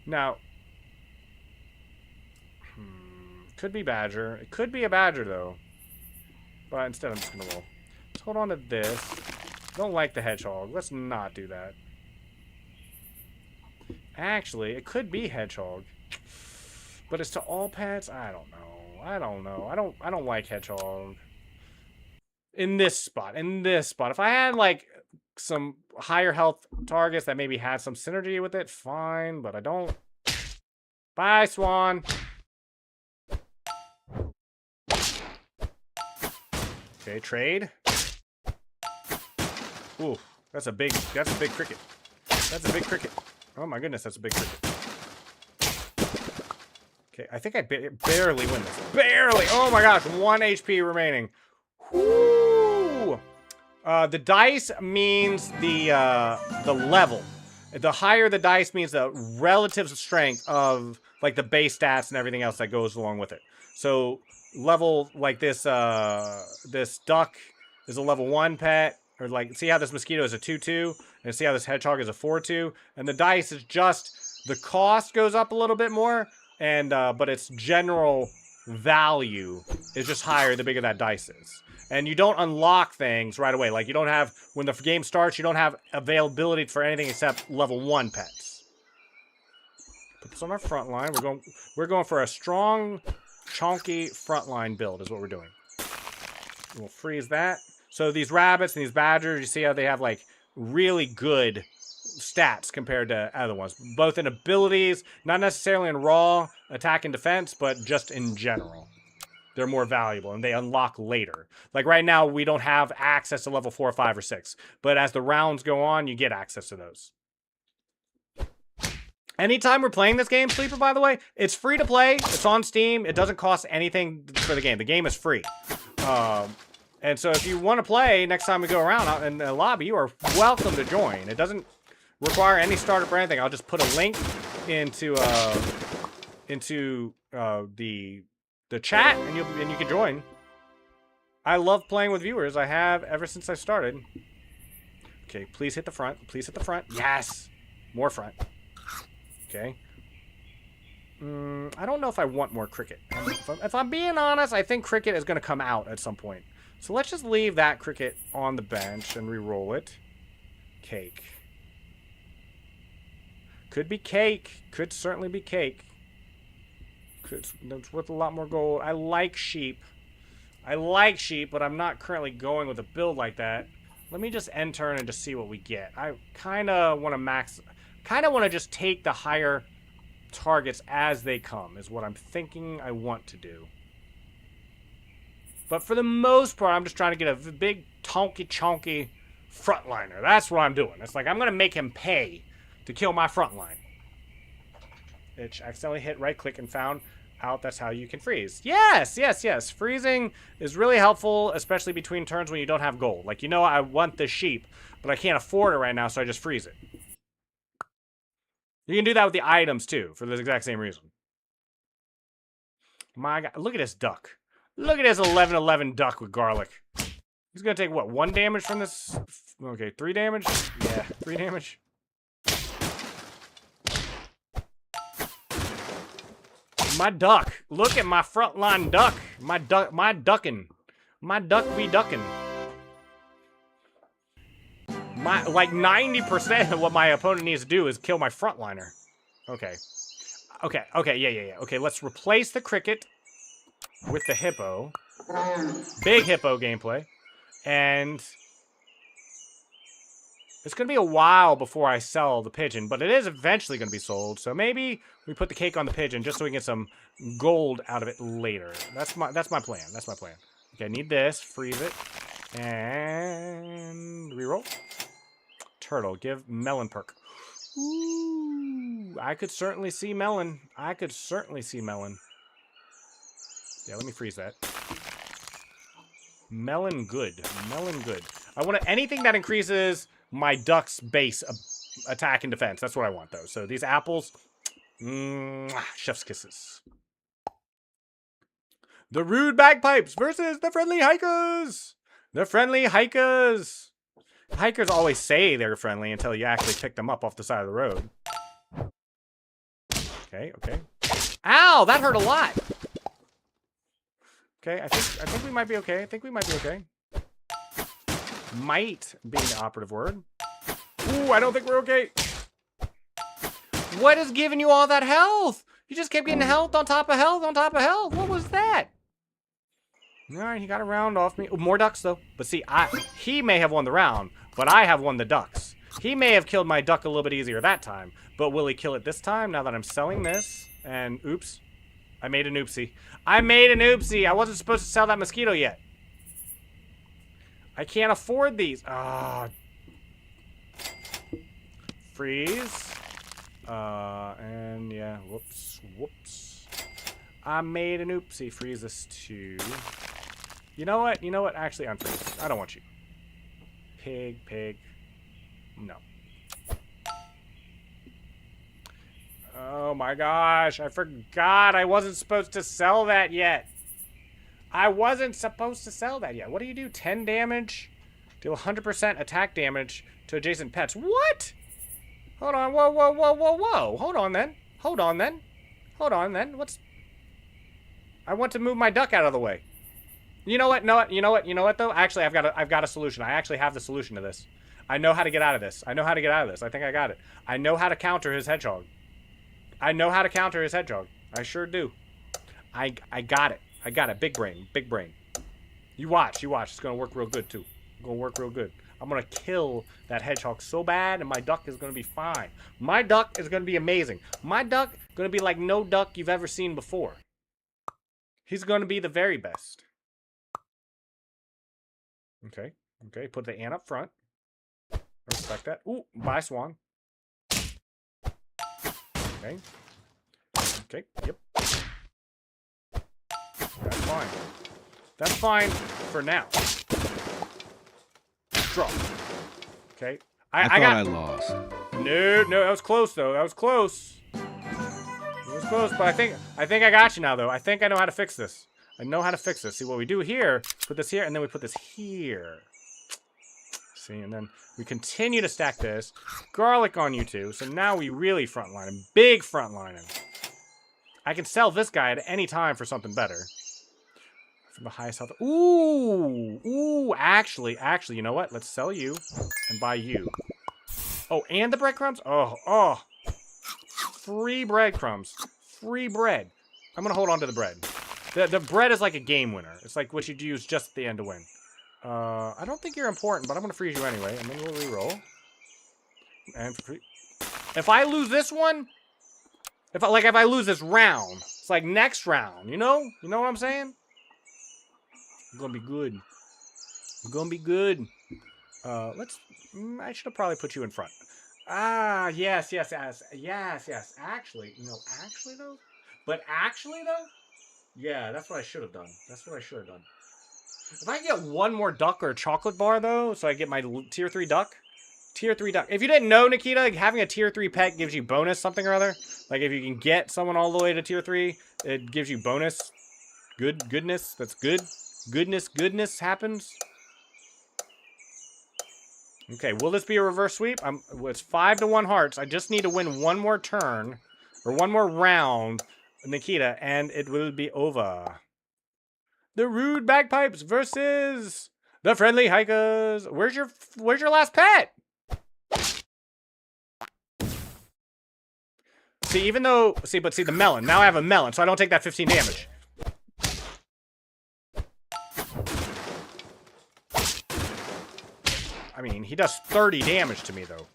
Now. Could be Badger. It could be a Badger, though. But instead, I'm just going to roll. Let's hold on to this. Don't like the Hedgehog. Let's not do that. Actually, it could be Hedgehog. But it's to all pets? I don't know. I don't like Hedgehog. In this spot. If I had, like, some higher health targets that maybe had some synergy with it, fine. But I don't. Bye, Swan. Okay, trade. Ooh, that's a big cricket. That's a big cricket. Oh my goodness, that's a big cricket. Okay, I think I barely win this. Barely! Oh my gosh, 1 HP remaining. Whoo! The dice means the level. The higher the dice means the relative strength of like the base stats and everything else that goes along with it. So level like this this duck is a level 1 pet. Or like, see how this mosquito is a 2-2, and see how this hedgehog is a 4-2, and the dice is just, the cost goes up a little bit more, and but its general value is just higher the bigger that dice is. And you don't unlock things right away. Like, you don't have, when the game starts, you don't have availability for anything except level 1 pets. Put this on our front line. We're going for a strong, chunky front line build is what we're doing. We'll freeze that. So these rabbits and these badgers, you see how they have like really good stats compared to other ones. Both in abilities, not necessarily in raw attack and defense, but just in general. They're more valuable and they unlock later. Like right now, we don't have access to level 4, 5, or 6. But as the rounds go on, you get access to those. Anytime we're playing this game, Sleeper, by the way, it's free to play. It's on Steam. It doesn't cost anything for the game. The game is free. And so if you want to play next time we go around out in the lobby, you are welcome to join. It doesn't require any startup or anything. I'll just put a link into the chat and you can join. I love playing with viewers. I have ever since I started. Okay, please hit the front. Please hit the front. Yes. More front. Okay. I don't know if I want more cricket. If I'm being honest, I think cricket is going to come out at some point. So let's just leave that cricket on the bench and re-roll it. Cake. Could be cake. Could certainly be cake. It's worth a lot more gold. I like sheep. But I'm not currently going with a build like that. Let me just end turn and just see what we get. I kind of want to max... kind of want to just take the higher targets as they come, is what I'm thinking I want to do. But for the most part, I'm just trying to get a big, chonky frontliner. That's what I'm doing. It's like, I'm going to make him pay to kill my frontline. itch. Accidentally hit right click and found out that's how you can freeze. Yes, yes, yes. Freezing is really helpful, especially between turns when you don't have gold. Like, you know, I want the sheep, but I can't afford it right now, so I just freeze it. You can do that with the items, too, for the exact same reason. My God, look at this duck. Look at this 11-11 duck with garlic. He's gonna take, what, 1 damage from this? Okay, 3 damage? Yeah, 3 damage. My duck. Look at my frontline duck. My ducking. My duck be ducking. Like 90% of what my opponent needs to do is kill my frontliner. Okay. Okay, yeah. Okay, let's replace the cricket with the hippo. Big hippo gameplay. And it's going to be a while before I sell the pigeon, but it is eventually going to be sold. So maybe we put the cake on the pigeon just so we can get some gold out of it later. That's my plan. That's my plan. Okay, I need this. Freeze it. And reroll. Turtle. Give melon perk. Ooh, I could certainly see melon. I could certainly see melon. Yeah, let me freeze that. Melon good. Melon good. I want anything that increases my duck's base attack and defense. That's what I want, though. So these apples, chef's kisses. The rude bagpipes versus the friendly hikers. The friendly hikers. Hikers always say they're friendly until you actually pick them up off the side of the road. Okay, okay. Ow, that hurt a lot. Okay, I think we might be okay. I think we might be okay. Might being the operative word. Ooh, I don't think we're okay. What is giving you all that health? You just kept getting health on top of health on top of health. What was that? All right, he got a round off me. Oh, more ducks, though. But see, he may have won the round, but I have won the ducks. He may have killed my duck a little bit easier that time, but will he kill it this time now that I'm selling this? And oops, I made an oopsie. I made an oopsie. I wasn't supposed to sell that mosquito yet. I can't afford these. Ah. Freeze. And yeah, whoops. I made an oopsie. Freeze this too. You know what? You know what? Actually, unfreeze. I don't want you. Pig. No. Oh my gosh, I forgot I wasn't supposed to sell that yet. I wasn't supposed to sell that yet. What do you do? 10 damage? Deal 100% attack damage to adjacent pets. What? Hold on. Whoa. Hold on then. What's... I want to move my duck out of the way. You know what though? Actually, I've got a solution. I actually have the solution to this. I know how to get out of this. I think I got it. I know how to counter his hedgehog. I sure do. I got it. Big brain. You watch. It's gonna work real good too. I'm gonna kill that hedgehog so bad, and my duck is gonna be fine. My duck is gonna be amazing. My duck gonna be like no duck you've ever seen before. He's gonna be the very best. Okay. Put the ant up front. I respect that. Ooh, bye, swan. Okay, yep. That's fine for now. Draw. Okay. I thought I lost. No, that was close though. It was close, but I think I got you now though. I think I know how to fix this. See what we do here, put this here, and then we put this here. See, and then we continue to stack this. Garlic on you two, so now we really frontline him. Big frontline him. I can sell this guy at any time for something better. From the highest health. Ooh, actually, you know what? Let's sell you and buy you. Oh, and the breadcrumbs? Oh. Free breadcrumbs. Free bread. I'm gonna hold on to the bread. The bread is like a game winner. It's like what you'd use just at the end to win. I don't think you're important, but I'm gonna freeze you anyway, and then we'll re-roll. And if I lose this one, if I lose this round, it's like next round, you know? You know what I'm saying? I'm gonna be good. I should have probably put you in front. Ah, yes. Actually, actually though, yeah, that's what I should have done. If I get one more duck or a chocolate bar though, so I get my tier 3 duck. Tier 3 duck. If you didn't know, Nikita, having a tier 3 pet gives you bonus something or other. Like if you can get someone all the way to tier 3, it gives you bonus. Goodness. That's good. Goodness happens. Okay, will this be a reverse sweep? It's 5-1 hearts. I just need to win one more turn, or one more round, Nikita, and it will be over. The rude bagpipes versus the friendly hikers. Where's your last pet? See, but the melon. Now I have a melon, so I don't take that 15 damage. I mean, he does 30 damage to me, though.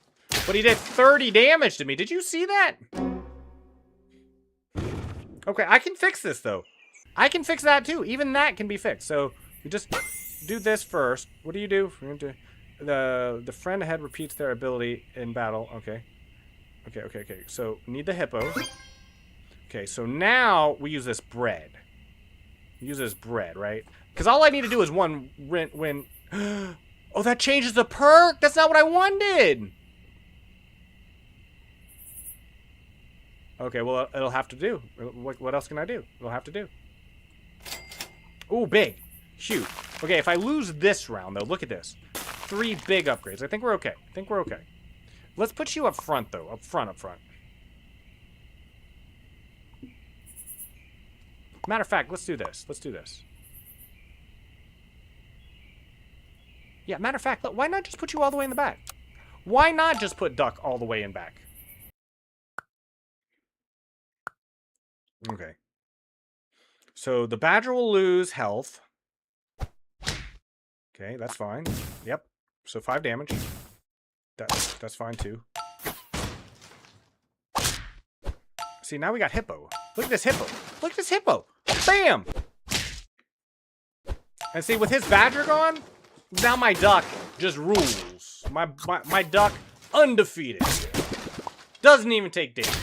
But he did 30 damage to me. Did you see that? Okay, I can fix this, though. I can fix that, too. Even that can be fixed. So, you just do this first. What do you do? The friend ahead repeats their ability in battle. Okay. Okay. So, need the hippo. Okay, so now we use this bread. Right? Because all I need to do is one win. Oh, that changes the perk? That's not what I wanted! Okay, well, it'll have to do. What else can I do? It'll have to do. Ooh, big. Huge. Okay, if I lose this round, though, look at this. 3 big upgrades. I think we're okay. Let's put you up front, though. Up front. Matter of fact, let's do this. Yeah, matter of fact, look, why not just put you all the way in the back? Why not just put Duck all the way in back? Okay. So the Badger will lose health. Okay, that's fine. Yep. So 5 damage. That's fine too. See, now we got Hippo. Look at this Hippo. Bam! And see, with his Badger gone, now my Duck just rules. My Duck, undefeated. Doesn't even take damage.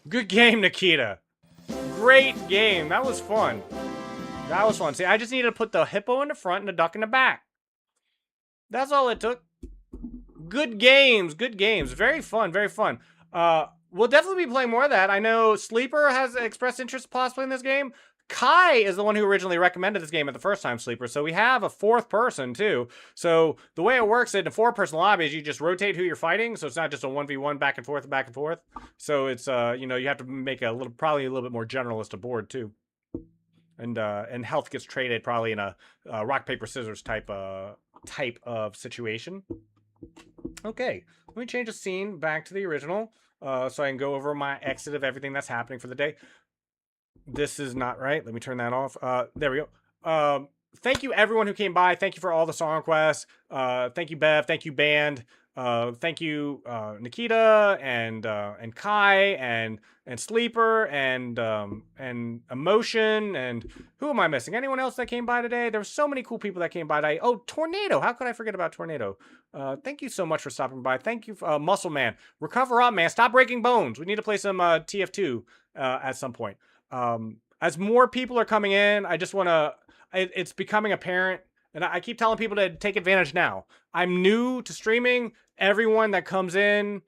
Good game, Nikita. Great game. That was fun. See, I just needed to put the Hippo in the front and the Duck in the back. That's all it took. Good games. Very fun. We'll definitely be playing more of that. I know Sleeper has expressed interest possibly in this game. Kai is the one who originally recommended this game at the first time, Sleeper. So we have a 4th person, too. So the way it works in a 4-person lobby is you just rotate who you're fighting. So it's not just a 1v1 back and forth. So it's, you have to make probably a little bit more generalist a board, too. And health gets traded probably in a rock, paper, scissors type of situation. Okay, let me change the scene back to the original so I can go over my exit of everything that's happening for the day. This is not right. Let me turn that off. There we go. Thank you, everyone who came by. Thank you for all the song requests. Thank you, Bev. Thank you, Band. Thank you, Nikita and Kai and Sleeper and Emotion and who am I missing? Anyone else that came by today? There were so many cool people that came by today. Oh, Tornado. How could I forget about Tornado? Thank you so much for stopping by. Thank you, Muscle Man. Recover up, man. Stop breaking bones. We need to play some TF2 at some point. As more people are coming in, I just want to, it's becoming apparent, and I keep telling people to take advantage now. I'm new to streaming. Everyone that comes in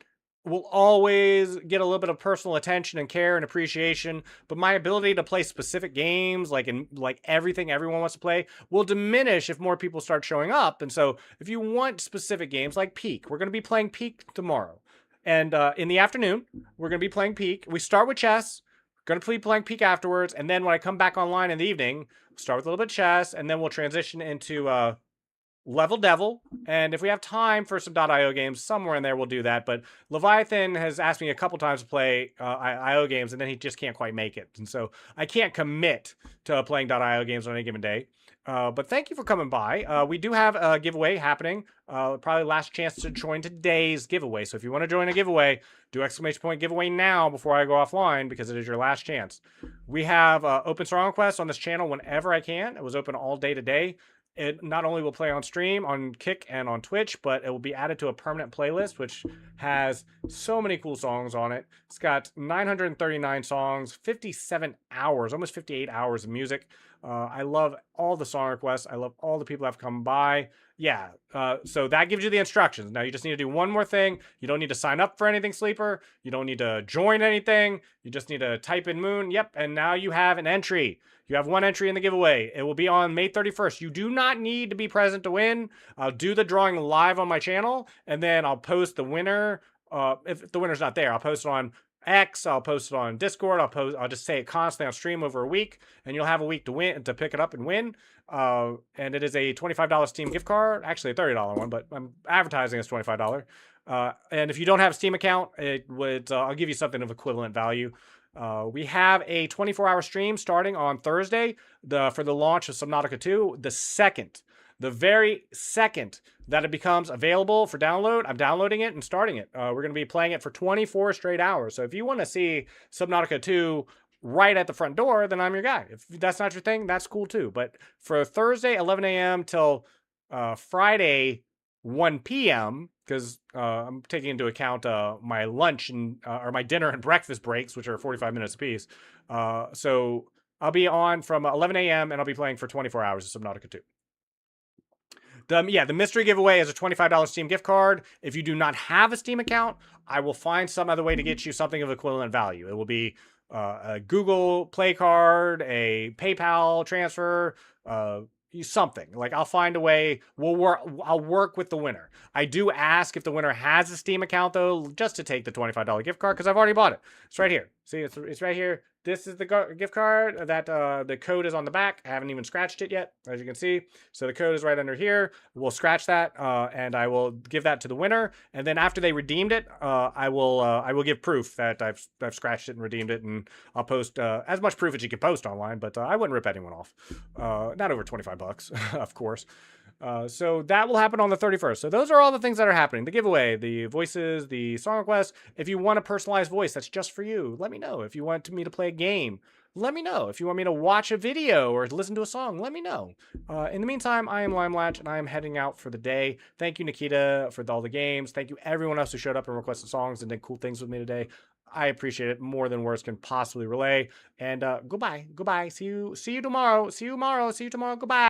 will always get a little bit of personal attention and care and appreciation, but my ability to play specific games, like everything everyone wants to play, will diminish if more people start showing up. And so if you want specific games like Peak, we're going to be playing Peak tomorrow. And in the afternoon, we're going to be playing Peak. We start with chess. Going to be playing Peak afterwards, and then when I come back online in the evening, we'll start with a little bit of chess, and then we'll transition into Level Devil. And if we have time for some .io games, somewhere in there we'll do that. But Leviathan has asked me a couple times to play IO games, and then he just can't quite make it. And so I can't commit to playing .io games on any given day. But thank you for coming by. We do have a giveaway happening. Probably last chance to join today's giveaway. So if you want to join a giveaway, do ! Giveaway now before I go offline because it is your last chance. We have open song requests on this channel whenever I can. It was open all day today. It not only will play on stream, on Kick, and on Twitch, but it will be added to a permanent playlist, which has so many cool songs on it. It's got 939 songs, 57 hours, almost 58 hours of music. I love all the song requests. I love all the people that have come by. Yeah, so that gives you the instructions. Now you just need to do one more thing. You don't need to sign up for anything, Sleeper. You don't need to join anything. You just need to type in Moon. Yep, and now you have an entry. You have one entry in the giveaway. It will be on May 31st. You do not need to be present to win. I'll do the drawing live on my channel, and then I'll post the winner. If the winner's not there, I'll post it on X. I'll post it on Discord. I'll just say it constantly on stream over a week, and you'll have a week to win, to pick it up and win. And it is a $25 Steam gift card, actually a $30 one, but I'm advertising as $25. And if you don't have a Steam account, it would I'll give you something of equivalent value. We have a 24-hour stream starting on Thursday for the launch of Subnautica 2. The very second that it becomes available for download, I'm downloading it and starting it. We're going to be playing it for 24 straight hours. So if you want to see Subnautica 2 right at the front door, then I'm your guy. If that's not your thing, that's cool too. But for Thursday, 11 a.m. till Friday, 1 p.m., because I'm taking into account my lunch and or my dinner and breakfast breaks, which are 45 minutes apiece. So I'll be on from 11 a.m. and I'll be playing for 24 hours of Subnautica 2. The mystery giveaway is a $25 Steam gift card. If you do not have a Steam account, I will find some other way to get you something of equivalent value. It will be a Google Play card, a PayPal transfer, something. Like, I'll find a way. I'll work with the winner. I do ask if the winner has a Steam account, though, just to take the $25 gift card, because I've already bought it. It's right here. See, it's right here. This is the gift card that the code is on the back. I haven't even scratched it yet, as you can see. So the code is right under here. We'll scratch that, and I will give that to the winner. And then after they redeemed it, I will give proof that I've scratched it and redeemed it, and I'll post as much proof as you can post online. But I wouldn't rip anyone off. Not over 25 bucks, of course. So that will happen on the 31st. So those are all the things that are happening. The giveaway, the voices, the song requests. If you want a personalized voice that's just for you, let me know. If you want me to play a game, let me know. If you want me to watch a video or listen to a song, let me know. In the meantime, I am Limelatch, and I am heading out for the day. Thank you, Nikita, for all the games. Thank you, everyone else who showed up and requested songs and did cool things with me today. I appreciate it more than words can possibly relay. And goodbye. Goodbye. See you tomorrow. See you tomorrow. Goodbye.